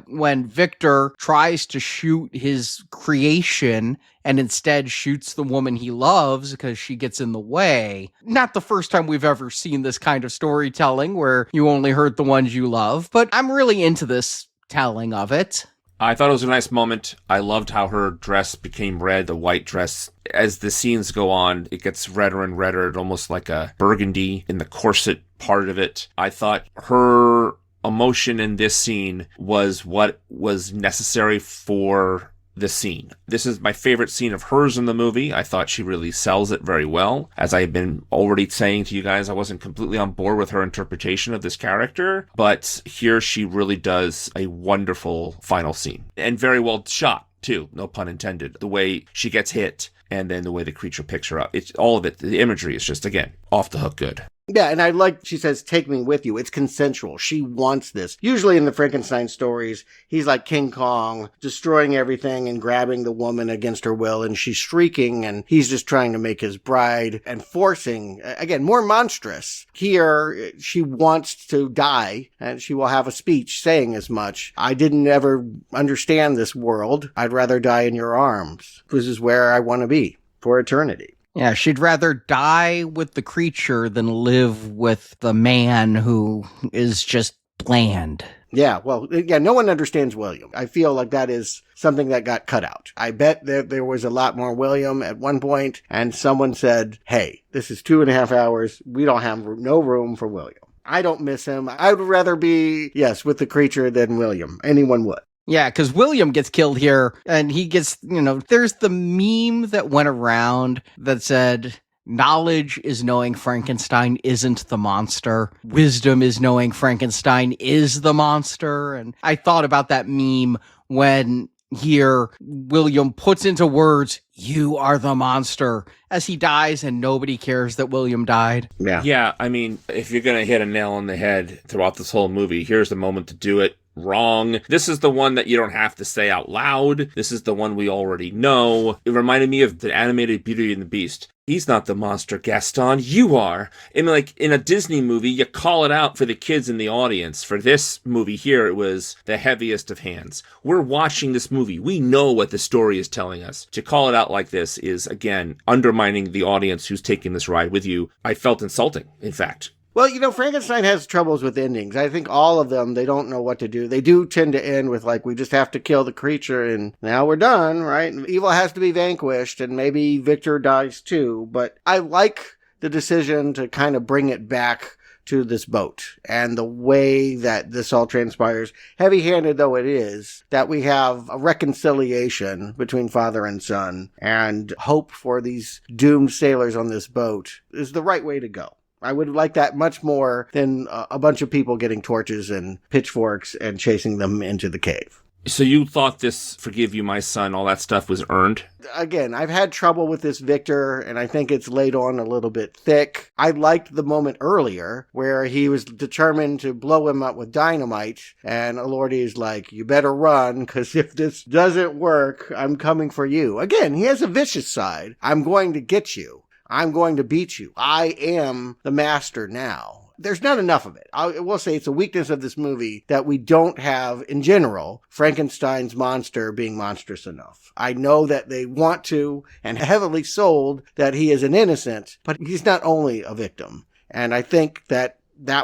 when Victor tries to shoot his creation and instead shoots the woman he loves because she gets in the way. Not the first time we've ever seen this kind of storytelling where you only hurt the ones you love, but I'm really into this telling of it. I thought it was a nice moment. I loved how her dress became red, the white dress. As the scenes go on, it gets redder and redder, almost like a burgundy in the corset part of it. I thought her emotion in this scene was what was necessary for the scene. This is my favorite scene of hers in the movie. I thought she really sells it very well. As I've been already saying to you guys, I wasn't completely on board with her interpretation of this character, but here she really does a wonderful final scene. And very well shot, too, no pun intended. The way she gets hit and then the way the creature picks her up. It's all of it. The imagery is just, again, off the hook good. Yeah, and I like, she says, take me with you. It's consensual. She wants this. Usually in the Frankenstein stories, he's like King Kong, destroying everything and grabbing the woman against her will, and she's shrieking, and he's just trying to make his bride and forcing, again, more monstrous. Here, she wants to die, and she will have a speech saying as much. I didn't ever understand this world. I'd rather die in your arms. This is where I want to be for eternity. Yeah, she'd rather die with the creature than live with the man who is just bland. Yeah, well, no one understands William. I feel like that is something that got cut out. I bet that there was a lot more William at one point, and someone said, hey, this is 2.5 hours. We don't have no room for William. I don't miss him. I would rather be, with the creature than William. Anyone would. Yeah, because William gets killed here, and he gets, there's the meme that went around that said, knowledge is knowing Frankenstein isn't the monster. Wisdom is knowing Frankenstein is the monster. And I thought about that meme when here William puts into words, you are the monster, as he dies and nobody cares that William died. Yeah, I mean, if you're going to hit a nail on the head throughout this whole movie, here's the moment to do it. Wrong. This is the one that you don't have to say out loud. This is the one we already know. It reminded me of the animated Beauty and the Beast. He's not the monster, Gaston. You are. And like in a Disney movie, you call it out for the kids in the audience. For this movie here, it was the heaviest of hands. We're watching this movie. We know what the story is telling us. To call it out like this is, again, undermining the audience who's taking this ride with you. I felt insulting, in fact. Well, Frankenstein has troubles with endings. I think all of them, they don't know what to do. They do tend to end with, like, we just have to kill the creature and now we're done, right? Evil has to be vanquished and maybe Victor dies too. But I like the decision to kind of bring it back to this boat and the way that this all transpires, heavy-handed though it is, that we have a reconciliation between father and son and hope for these doomed sailors on this boat is the right way to go. I would like that much more than a bunch of people getting torches and pitchforks and chasing them into the cave. So you thought this forgive you, my son, all that stuff was earned? Again, I've had trouble with this Victor, and I think it's laid on a little bit thick. I liked the moment earlier where he was determined to blow him up with dynamite, and Elordi is like, you better run, because if this doesn't work, I'm coming for you. Again, he has a vicious side. I'm going to get you. I'm going to beat you. I am the master now. There's not enough of it. I will say it's a weakness of this movie that we don't have, in general, Frankenstein's monster being monstrous enough. I know that they want to, and heavily sold, that he is an innocent, but he's not only a victim. And I think that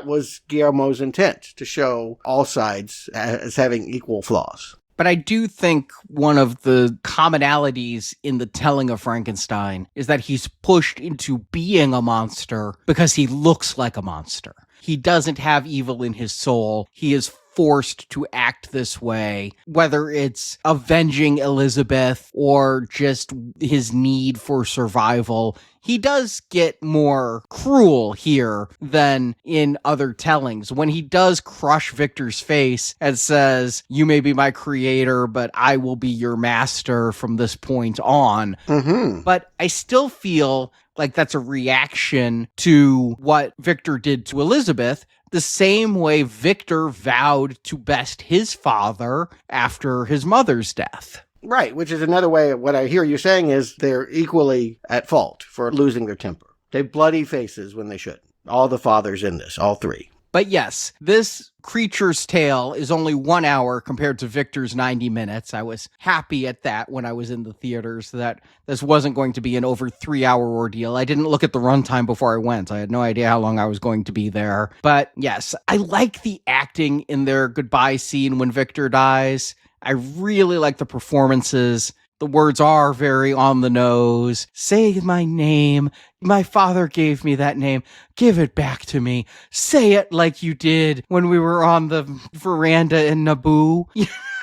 was Guillermo's intent, to show all sides as having equal flaws. But I do think one of the commonalities in the telling of Frankenstein is that he's pushed into being a monster because he looks like a monster. He doesn't have evil in his soul. He is forced to act this way, whether it's avenging Elizabeth or just his need for survival. He does get more cruel here than in other tellings. When he does crush Victor's face and says, you may be my creator, but I will be your master from this point on. Mm-hmm. But I still feel like that's a reaction to what Victor did to Elizabeth, the same way Victor vowed to best his father after his mother's death. Right, which is another way of what I hear you saying is they're equally at fault for losing their temper. They have bloody faces when they shouldn't. All the fathers in this, all three. But yes, this creature's tale is only 1 hour compared to Victor's 90 minutes. I was happy at that when I was in the theaters that this wasn't going to be an over 3 hour ordeal. I didn't look at the runtime before I went. I had no idea how long I was going to be there. But yes, I like the acting in their goodbye scene when Victor dies. I really like the performances. The words are very on the nose. Say my name. My father gave me that name. Give it back to me. Say it like you did when we were on the veranda in Naboo.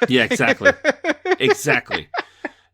Yeah, exactly. Exactly.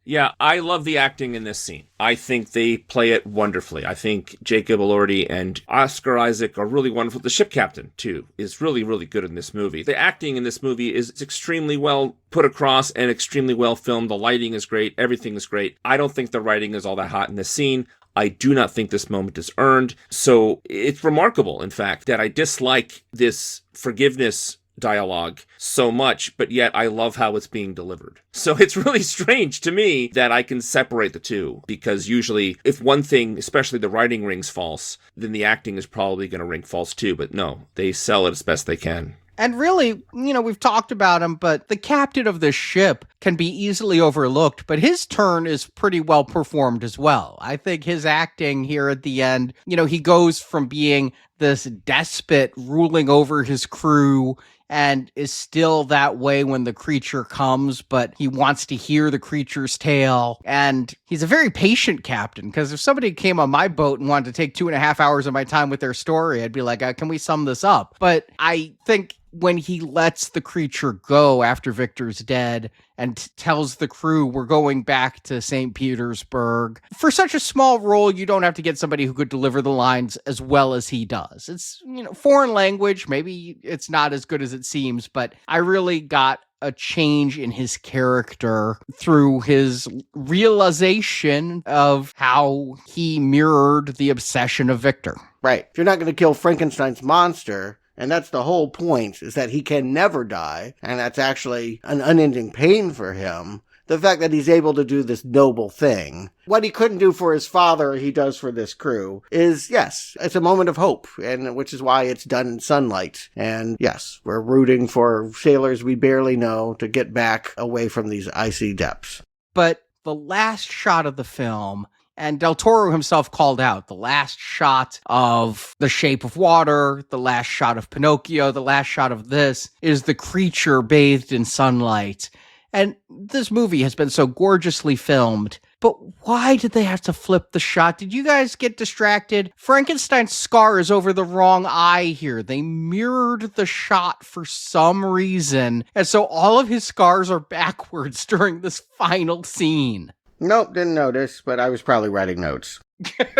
Yeah, I love the acting in this scene. I think they play it wonderfully. I think Jacob Elordi and Oscar Isaac are really wonderful. The ship captain, too, is really, really good in this movie. The acting in this movie is extremely well put across and extremely well filmed. The lighting is great. Everything is great. I don't think the writing is all that hot in this scene. I do not think this moment is earned. So it's remarkable, in fact, that I dislike this forgiveness dialogue so much, but yet I love how it's being delivered. So it's really strange to me that I can separate the two, because usually if one thing, especially the writing, rings false, then the acting is probably going to ring false too. But no, they sell it as best they can. And really, we've talked about him, but the captain of this ship can be easily overlooked, but his turn is pretty well performed as well. I think his acting here at the end, he goes from being this despot ruling over his crew and is still that way when the creature comes, but he wants to hear the creature's tale. And he's a very patient captain, because if somebody came on my boat and wanted to take 2.5 hours of my time with their story, I'd be like, can we sum this up? But I think when he lets the creature go after Victor's dead and tells the crew we're going back to St. Petersburg, for such a small role, you don't have to get somebody who could deliver the lines as well as he does. It's, foreign language. Maybe it's not as good as it seems, but I really got a change in his character through his realization of how he mirrored the obsession of Victor. Right. If you're not going to kill Frankenstein's monster, and that's the whole point, is that he can never die, and that's actually an unending pain for him. The fact that he's able to do this noble thing, what he couldn't do for his father, he does for this crew, is, yes, it's a moment of hope, and which is why it's done in sunlight. And yes, we're rooting for sailors we barely know to get back away from these icy depths. But the last shot of the film And Del Toro himself called out the last shot of The Shape of Water, the last shot of Pinocchio, the last shot of this is the creature bathed in sunlight. And this movie has been so gorgeously filmed, but why did they have to flip the shot? Did you guys get distracted? Frankenstein's scar is over the wrong eye here. They mirrored the shot for some reason, and so all of his scars are backwards during this final scene. Nope, didn't notice, but I was probably writing notes.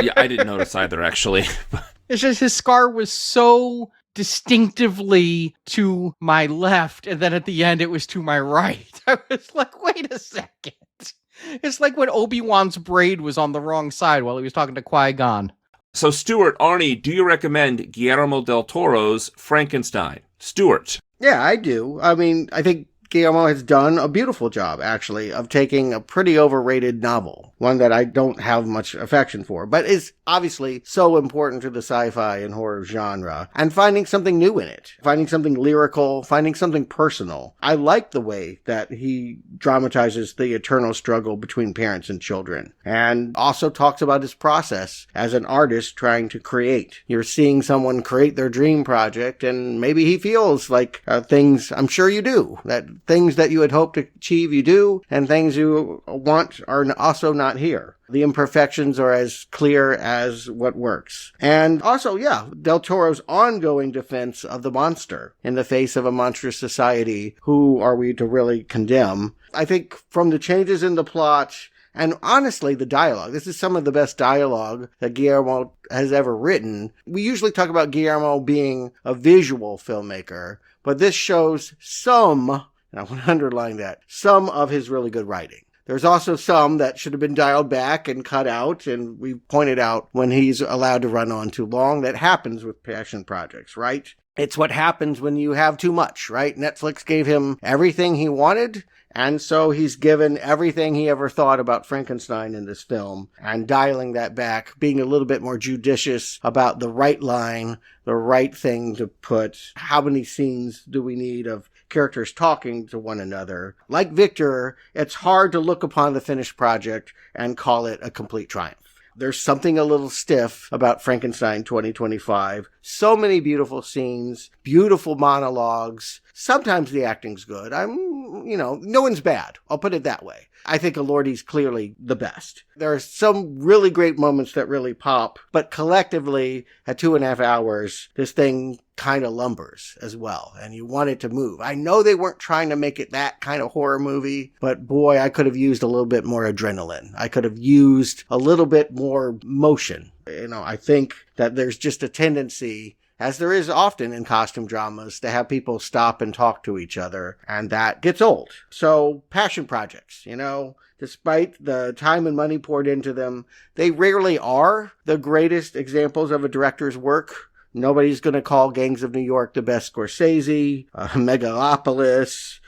Yeah, I didn't notice either, actually. It's just his scar was so distinctively to my left, and then at the end it was to my right. I was like, wait a second. It's like when Obi-Wan's braid was on the wrong side while he was talking to Qui-Gon. So, Stuart, Arnie, do you recommend Guillermo del Toro's Frankenstein? Stuart. Yeah, I do. I mean, I think Guillermo has done a beautiful job, actually, of taking a pretty overrated novel, one that I don't have much affection for, but is obviously so important to the sci-fi and horror genre, and finding something new in it, finding something lyrical, finding something personal. I like the way that he dramatizes the eternal struggle between parents and children, and also talks about his process as an artist trying to create. You're seeing someone create their dream project, and maybe he feels like things, I'm sure you do, that things that you had hoped to achieve, you do, and things you want are also not here. The imperfections are as clear as what works. And also, yeah, Del Toro's ongoing defense of the monster in the face of a monstrous society. Who are we to really condemn? I think from the changes in the plot, and honestly, the dialogue. This is some of the best dialogue that Guillermo has ever written. We usually talk about Guillermo being a visual filmmaker, but this shows some, and I want to underline that, some of his really good writing. There's also some that should have been dialed back and cut out, and we pointed out when he's allowed to run on too long. That happens with passion projects, right? It's what happens when you have too much, right? Netflix gave him everything he wanted, and so he's given everything he ever thought about Frankenstein in this film, and dialing that back, being a little bit more judicious about the right line, the right thing to put. How many scenes do we need of characters talking to one another? Like Victor, it's hard to look upon the finished project and call it a complete triumph. There's something a little stiff about Frankenstein 2025. So many beautiful scenes, beautiful monologues. Sometimes the acting's good. No one's bad. I'll put it that way. I think Elordi's clearly the best. There are some really great moments that really pop, but collectively, at 2.5 hours, this thing kind of lumbers as well, and you want it to move. I know they weren't trying to make it that kind of horror movie, but boy, I could have used a little bit more adrenaline. I could have used a little bit more motion. I think that there's just a tendency, as there is often in costume dramas, to have people stop and talk to each other, and that gets old. So, passion projects, despite the time and money poured into them, they rarely are the greatest examples of a director's work. Nobody's going to call Gangs of New York the best Scorsese, Megalopolis,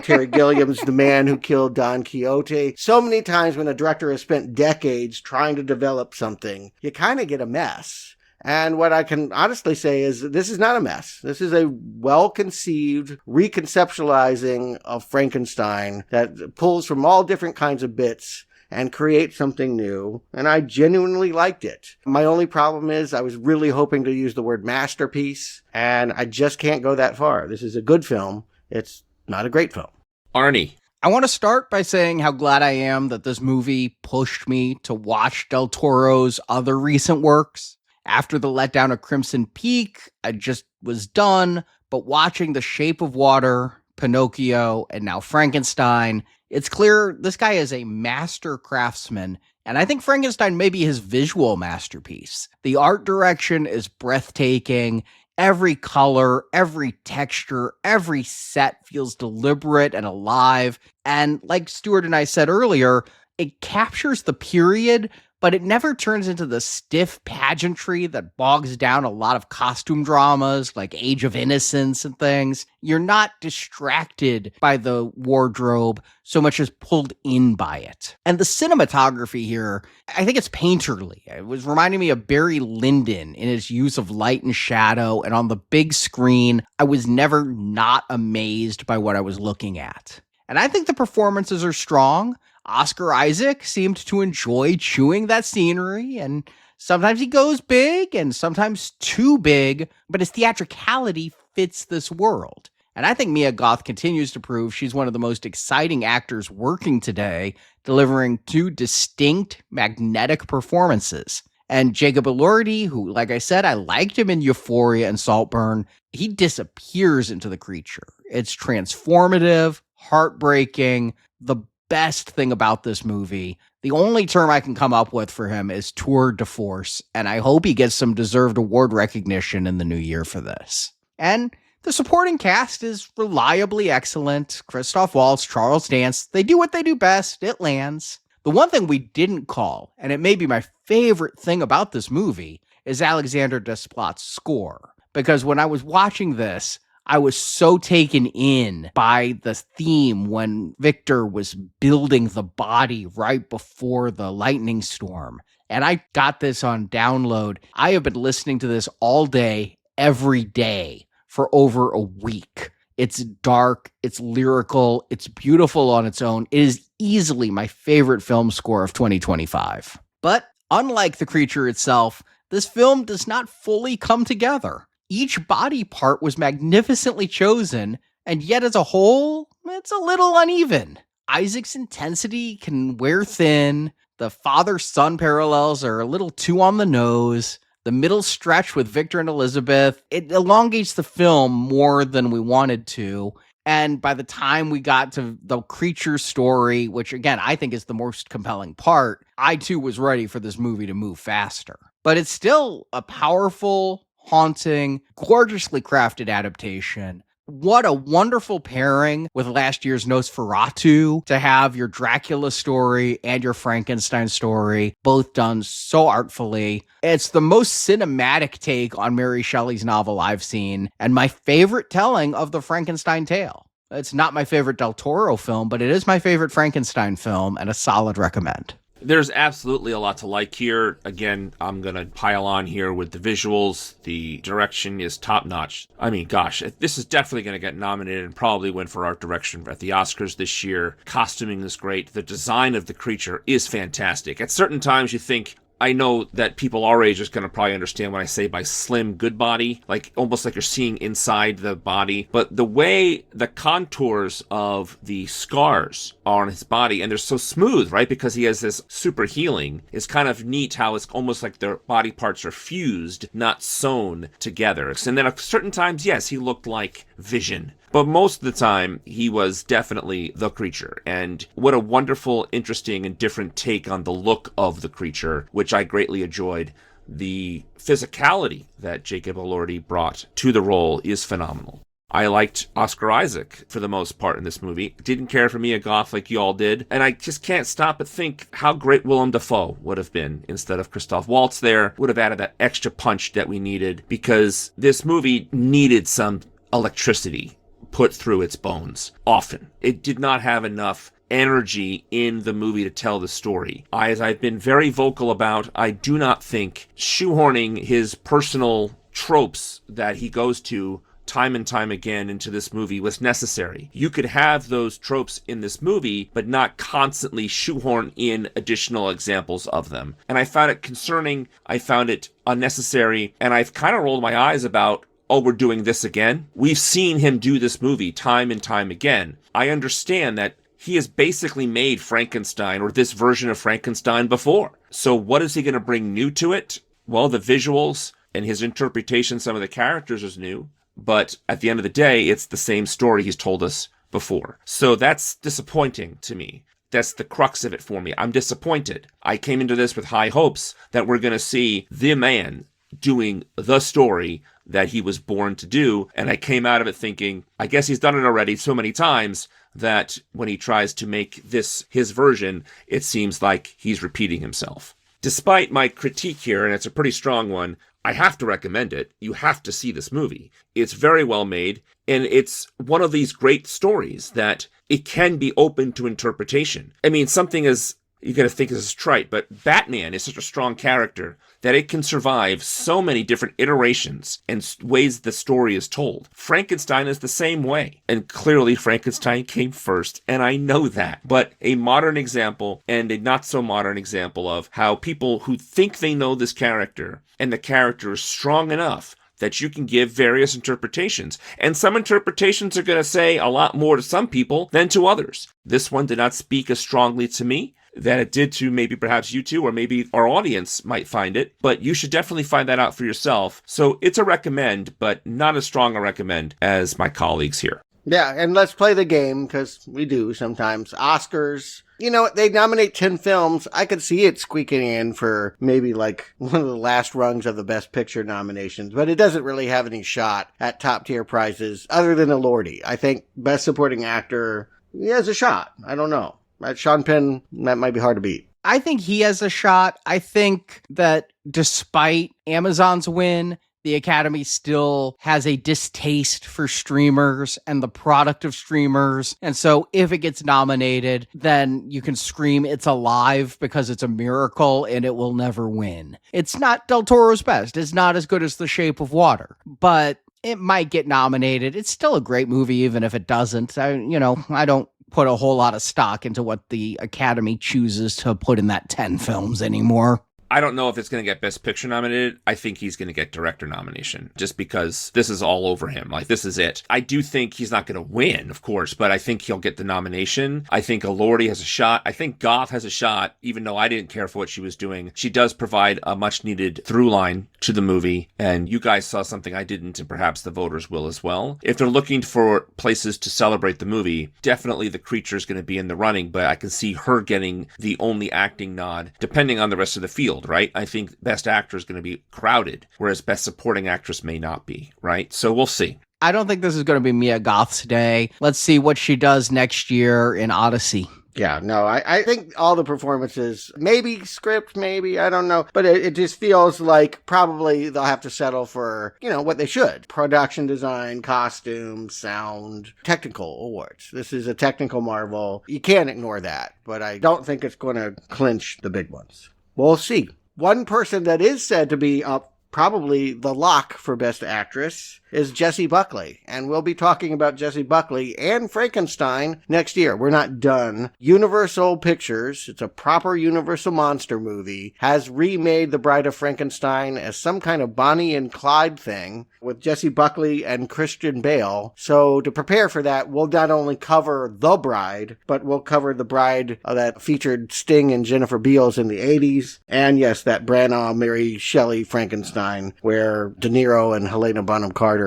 Terry Gilliam's The Man Who Killed Don Quixote. So many times when a director has spent decades trying to develop something, you kind of get a mess. And what I can honestly say is this is not a mess. This is a well-conceived reconceptualizing of Frankenstein that pulls from all different kinds of bits and create something new, and I genuinely liked it. My only problem is I was really hoping to use the word masterpiece, and I just can't go that far. This is a good film. It's not a great film. Arnie. I want to start by saying how glad I am that this movie pushed me to watch Del Toro's other recent works. After the letdown of Crimson Peak, I just was done, but watching The Shape of Water, Pinocchio, and now Frankenstein, it's clear this guy is a master craftsman, and I think Frankenstein may be his visual masterpiece. The art direction is breathtaking. Every color, every texture, every set feels deliberate and alive. And like Stuart and I said earlier, it captures the period, but it never turns into the stiff pageantry that bogs down a lot of costume dramas like Age of Innocence and things. You're not distracted by the wardrobe so much as pulled in by it. And the cinematography here, I think it's painterly. It was reminding me of Barry Lyndon in his use of light and shadow, and on the big screen, I was never not amazed by what I was looking at. And I think the performances are strong. Oscar Isaac seemed to enjoy chewing that scenery, and sometimes he goes big and sometimes too big, but his theatricality fits this world. And I think Mia Goth continues to prove she's one of the most exciting actors working today, delivering two distinct, magnetic performances. And Jacob Elordi, who, like I said, I liked him in Euphoria and Saltburn, he disappears into the creature. It's transformative, heartbreaking, the best thing about this movie. The only term I can come up with for him is tour de force, and I hope he gets some deserved award recognition in the new year for this. And the supporting cast is reliably excellent. Christoph Waltz, Charles Dance, they do what they do best. It lands. The one thing we didn't call, and it may be my favorite thing about this movie, is Alexander Desplat's score. Because when I was watching this, I was so taken in by the theme when Victor was building the body right before the lightning storm. And I got this on download. I have been listening to this all day, every day, for over a week. It's dark, it's lyrical, it's beautiful on its own. It is easily my favorite film score of 2025. But unlike the creature itself, this film does not fully come together. Each body part was magnificently chosen, and yet as a whole, it's a little uneven. Isaac's intensity can wear thin, the father-son parallels are a little too on the nose, the middle stretch with Victor and Elizabeth, it elongates the film more than we wanted to. And by the time we got to the creature story, which again, I think is the most compelling part, I too was ready for this movie to move faster. But it's still a powerful, haunting, gorgeously crafted adaptation. What a wonderful pairing with last year's Nosferatu to have your Dracula story and your Frankenstein story both done so artfully. It's the most cinematic take on Mary Shelley's novel I've seen, and my favorite telling of the Frankenstein tale. It's not my favorite Del Toro film, but it is my favorite Frankenstein film, and a solid recommend. There's absolutely a lot to like here. Again, I'm going to pile on here with the visuals. The direction is top-notch. I mean, gosh, this is definitely going to get nominated and probably win for art direction at the Oscars this year. Costuming is great. The design of the creature is fantastic. At certain times, you think, I know that people our age is going to probably understand what I say by slim, good body, like almost like you're seeing inside the body. But the way the contours of the scars are on his body, and they're so smooth, right? Because he has this super healing, is kind of neat how it's almost like their body parts are fused, not sewn together. And then at certain times, yes, he looked like Vision. But most of the time, he was definitely the creature. And what a wonderful, interesting, and different take on the look of the creature, which I greatly enjoyed. The physicality that Jacob Elordi brought to the role is phenomenal. I liked Oscar Isaac for the most part in this movie. Didn't care for Mia Goth like you all did. And I just can't stop but think how great Willem Dafoe would have been instead of Christoph Waltz there. Would have added that extra punch that we needed, because this movie needed some electricity put through its bones often. It did not have enough energy in the movie to tell the story. As I've been very vocal about, I do not think shoehorning his personal tropes that he goes to time and time again into this movie was necessary. You could have those tropes in this movie, but not constantly shoehorn in additional examples of them. And I found it concerning, I found it unnecessary, and I've kind of rolled my eyes about, oh, we're doing this again? We've seen him do this movie time and time again. I understand that he has basically made Frankenstein, or this version of Frankenstein, before. So what is he going to bring new to it? Well, the visuals and his interpretation, some of the characters is new. But at the end of the day, it's the same story he's told us before. So that's disappointing to me. That's the crux of it for me. I'm disappointed. I came into this with high hopes that we're going to see the man doing the story that he was born to do, and I came out of it thinking, I guess he's done it already so many times that when he tries to make this his version, it seems like he's repeating himself. Despite my critique here, and it's a pretty strong one, I have to recommend it. You have to see this movie. It's very well made, and it's one of these great stories that it can be open to interpretation. I mean, something as you're going to think this is trite, but Batman is such a strong character that it can survive so many different iterations and ways the story is told. Frankenstein is the same way. And clearly Frankenstein came first, and I know that. But a modern example and a not so modern example of how people who think they know this character and the character is strong enough that you can give various interpretations. And some interpretations are going to say a lot more to some people than to others. This one did not speak as strongly to me that it did to maybe perhaps you two, or maybe our audience might find it, but you should definitely find that out for yourself. So it's a recommend, but not as strong a recommend as my colleagues here. Yeah, and let's play the game, because we do sometimes. Oscars, you know, they nominate 10 films. I could see it squeaking in for maybe like one of the last rungs of the Best Picture nominations, but it doesn't really have any shot at top tier prizes other than Elordi. I think Best Supporting Actor, he has a shot. I don't know. Sean Penn, that might be hard to beat. I think he has a shot. I think that despite Amazon's win, the Academy still has a distaste for streamers and the product of streamers. And so if it gets nominated, then you can scream it's alive because it's a miracle and it will never win. It's not Del Toro's best. It's not as good as The Shape of Water, but it might get nominated. It's still a great movie, even if it doesn't. I don't put a whole lot of stock into what the Academy chooses to put in that 10 films anymore. I don't know if it's going to get Best Picture nominated. I think he's going to get director nomination just because this is all over him. Like, this is it. I do think he's not going to win, of course, but I think he'll get the nomination. I think Elordi has a shot. I think Goth has a shot, even though I didn't care for what she was doing. She does provide a much needed through line to the movie, and you guys saw something I didn't, and perhaps the voters will as well. If they're looking for places to celebrate the movie, definitely The Creature is going to be in the running, but I can see her getting the only acting nod, depending on the rest of the field. Right? I think Best Actor is going to be crowded, whereas Best Supporting Actress may not be, right? So we'll see. I don't think this is going to be Mia Goth's day. Let's see what she does next year in Odyssey. Yeah, no, I think all the performances, maybe script, maybe, I don't know, but it just feels like probably they'll have to settle for, what they should. Production design, costume, sound, technical awards. This is a technical marvel. You can't ignore that, but I don't think it's going to clinch the big ones. We'll see. One person that is said to be up, probably the lock for Best Actress, is Jessie Buckley. And we'll be talking about Jessie Buckley and Frankenstein next year. We're not done. Universal Pictures, it's a proper Universal monster movie, has remade The Bride of Frankenstein as some kind of Bonnie and Clyde thing with Jessie Buckley and Christian Bale. So to prepare for that, we'll not only cover The Bride, but we'll cover The Bride that featured Sting and Jennifer Beals in the 80s. And yes, that Branagh, Mary Shelley Frankenstein, where De Niro and Helena Bonham Carter,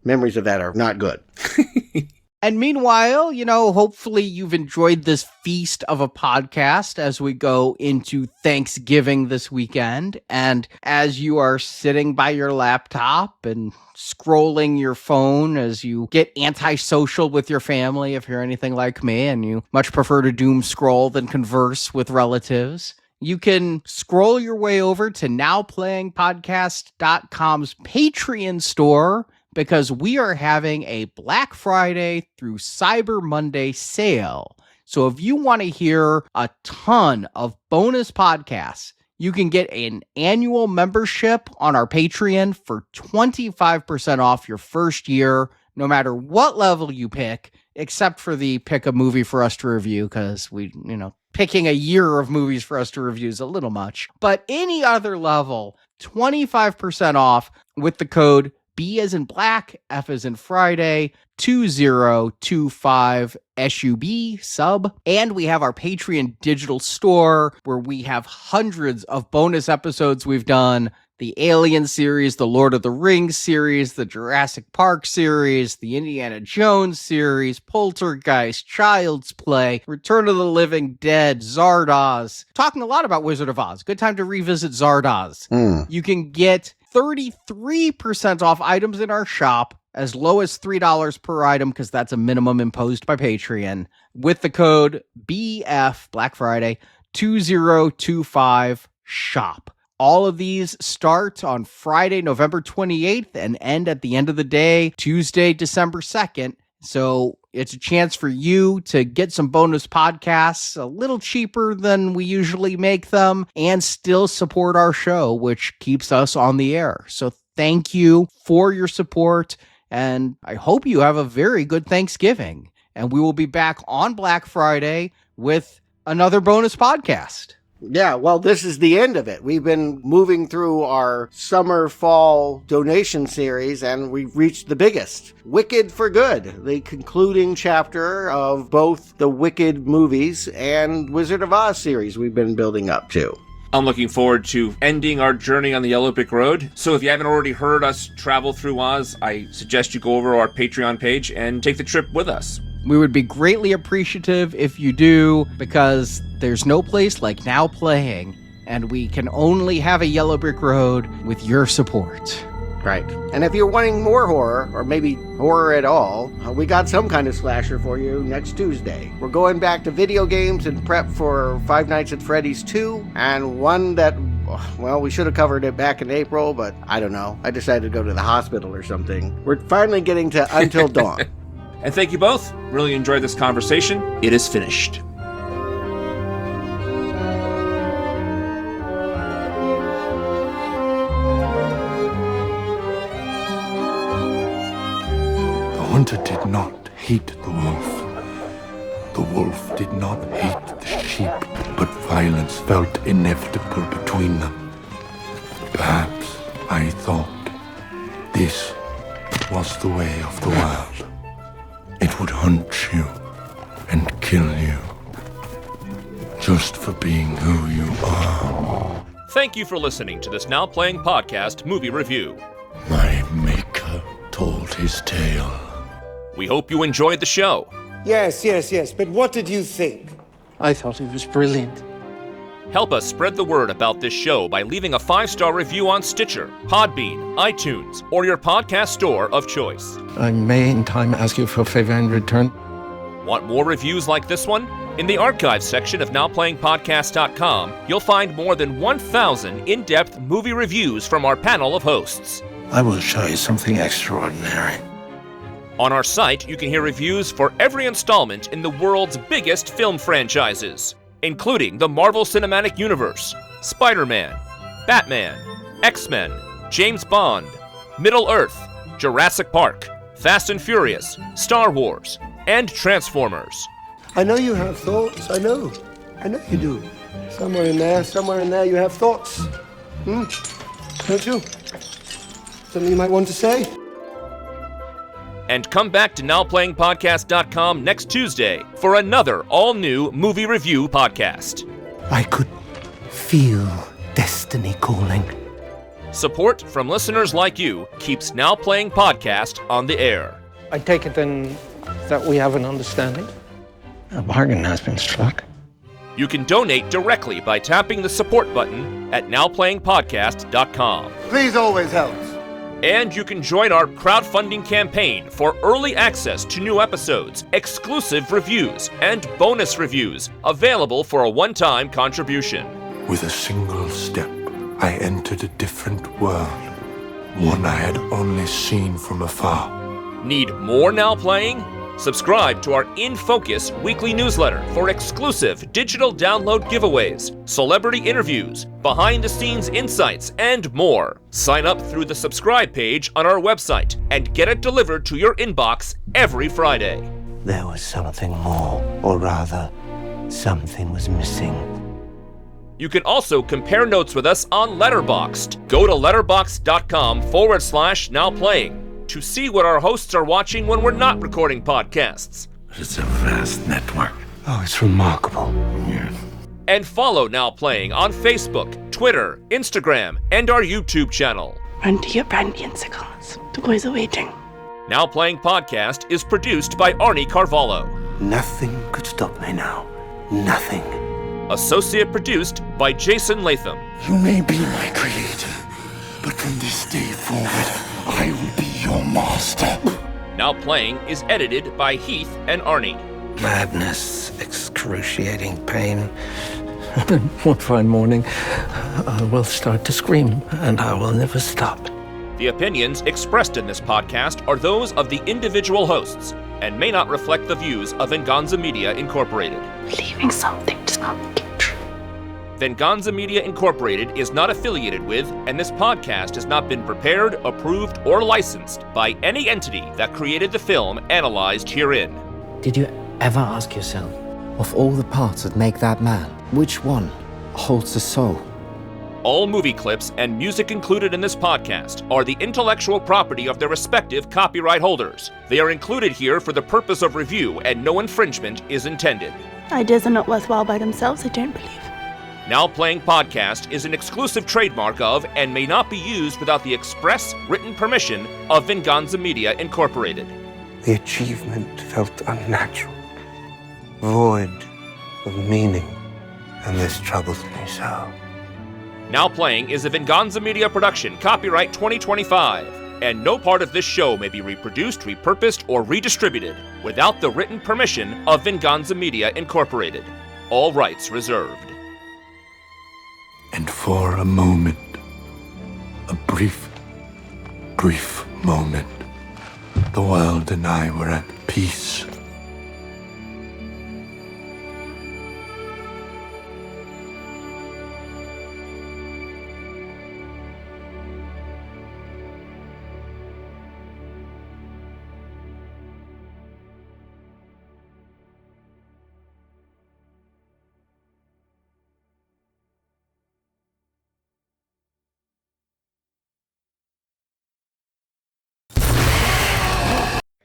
memories of that are not good. And meanwhile, hopefully you've enjoyed this feast of a podcast as we go into Thanksgiving this weekend. And as you are sitting by your laptop and scrolling your phone as you get antisocial with your family, if you're anything like me and you much prefer to doom scroll than converse with relatives, you can scroll your way over to nowplayingpodcast.com's Patreon store, because we are having a Black Friday through Cyber Monday sale. So if you want to hear a ton of bonus podcasts, you can get an annual membership on our Patreon for 25% off your first year, no matter what level you pick, except for the pick a movie for us to review, because picking a year of movies for us to review is a little much. But any other level, 25% off with the code B as in Black, F as in Friday, 2025 sub. And we have our Patreon digital store where we have hundreds of bonus episodes we've done. The Alien series, the Lord of the Rings series, the Jurassic Park series, the Indiana Jones series, Poltergeist, Child's Play, Return of the Living Dead, Zardoz. Talking a lot about Wizard of Oz. Good time to revisit Zardoz. You can get 33% off items in our shop, as low as $3 per item, because that's a minimum imposed by Patreon, with the code BF, Black Friday, 2025 shop. All of these start on Friday, November 28th and end at the end of the day, Tuesday, December 2nd. So It's a chance for you to get some bonus podcasts a little cheaper than we usually make them and still support our show, which keeps us on the air. So thank you for your support, and I hope you have a very good Thanksgiving. And we will be back on Black Friday with another bonus podcast. Yeah, well, this is the end of it. We've been moving through our summer-fall donation series, and we've reached the biggest. Wicked for Good, the concluding chapter of both the Wicked movies and Wizard of Oz series we've been building up to. I'm looking forward to ending our journey on the Yellow Brick Road. So if you haven't already heard us travel through Oz, I suggest you go over our Patreon page and take the trip with us. We would be greatly appreciative if you do, because there's no place like Now Playing, and we can only have a Yellow Brick Road with your support. Right. And if you're wanting more horror, or maybe horror at all, we got some kind of slasher for you next Tuesday. We're going back to video games and prep for Five Nights at Freddy's 2, and one that, well, we should have covered it back in April, but I don't know. I decided to go to the hospital or something. We're finally getting to Until Dawn. And thank you both. Really enjoyed this conversation. It is finished. The hunter did not hate the wolf. The wolf did not hate the sheep, but violence felt inevitable between them. Perhaps I thought this was the way of the world. It would hunt you and kill you just for being who you are. Thank you for listening to this Now Playing Podcast movie review. My maker told his tale. We hope you enjoyed the show. Yes, but what did you think? I thought it was brilliant. Help us spread the word about this show by leaving a 5-star review on Stitcher, Podbean, iTunes, or your podcast store of choice. I may in time ask you for a favor in return. Want more reviews like this one? In the archives section of NowPlayingPodcast.com, you'll find more than 1,000 in-depth movie reviews from our panel of hosts. I will show you something extraordinary. On our site, you can hear reviews for every installment in the world's biggest film franchises, including the Marvel Cinematic Universe, Spider-Man, Batman, X-Men, James Bond, Middle-earth, Jurassic Park, Fast and Furious, Star Wars, and Transformers. I know you have thoughts. I know you do. Somewhere in there you have thoughts. Don't you? Something you might want to say? And come back to NowPlayingPodcast.com next Tuesday for another all-new movie review podcast. I could feel destiny calling. Support from listeners like you keeps Now Playing Podcast on the air. I take it then that we have an understanding? A bargain has been struck. You can donate directly by tapping the support button at NowPlayingPodcast.com. Please always help. And you can join our crowdfunding campaign for early access to new episodes, exclusive reviews, and bonus reviews available for a one-time contribution. With a single step, I entered a different world, one I had only seen from afar. Need more Now Playing? Subscribe to our In Focus weekly newsletter for exclusive digital download giveaways, celebrity interviews, behind-the-scenes insights, and more. Sign up through the subscribe page on our website and get it delivered to your inbox every Friday. There was something more, or rather, something was missing. You can also compare notes with us on Letterboxd. Go to letterboxd.com/nowplaying to see what our hosts are watching when we're not recording podcasts. It's a vast network. Oh, it's remarkable. Yes. And follow Now Playing on Facebook, Twitter, Instagram, and our YouTube channel. Run to your brandy-and-sickles. The boys are waiting. Now Playing Podcast is produced by Arnie Carvalho. Nothing could stop me now. Nothing. Associate produced by Jason Latham. You may be my creator, but from this day forward, I will be your master. Now Playing is edited by Heath and Arnie. Madness, excruciating pain. One fine morning, I will start to scream, and I will never stop. The opinions expressed in this podcast are those of the individual hosts and may not reflect the views of Venganza Media Incorporated. Believing something does not make it true. Venganza Media Incorporated is not affiliated with, and this podcast has not been prepared, approved, or licensed by any entity that created the film analyzed herein. Did you ever ask yourself, of all the parts that make that man, which one holds the soul? All movie clips and music included in this podcast are the intellectual property of their respective copyright holders. They are included here for the purpose of review, and no infringement is intended. Ideas are not worthwhile by themselves, I don't believe. Now Playing Podcast is an exclusive trademark of and may not be used without the express written permission of Venganza Media Incorporated. The achievement felt unnatural, void of meaning, and this troubles me so. Now Playing is a Venganza Media production, copyright 2025, and no part of this show may be reproduced, repurposed, or redistributed without the written permission of Venganza Media Incorporated. All rights reserved. And for a moment, a brief moment, the world and I were at peace.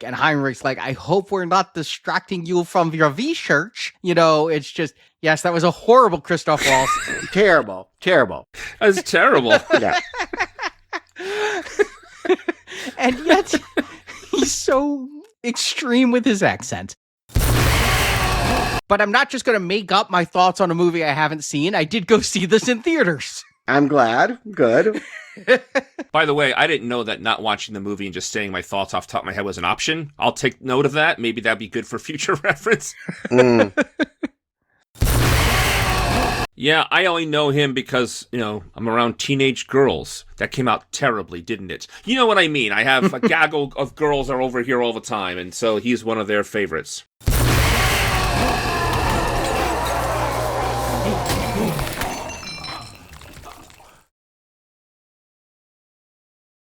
And Heinrich's like, I hope we're not distracting you from your research. You know, it's just, yes, that was a horrible Christoph Waltz. Terrible. That's terrible. Yeah. And yet, he's so extreme with his accent. But I'm not just going to make up my thoughts on a movie I haven't seen. I did go see this in theaters. I'm glad. Good. By the way, I didn't know that not watching the movie and just saying my thoughts off the top of my head was an option. I'll take note of that. Maybe that'd be good for future reference. Yeah, I only know him because, I'm around teenage girls. That came out terribly, didn't it? You know what I mean. I have a gaggle of girls are over here all the time, and so he's one of their favorites.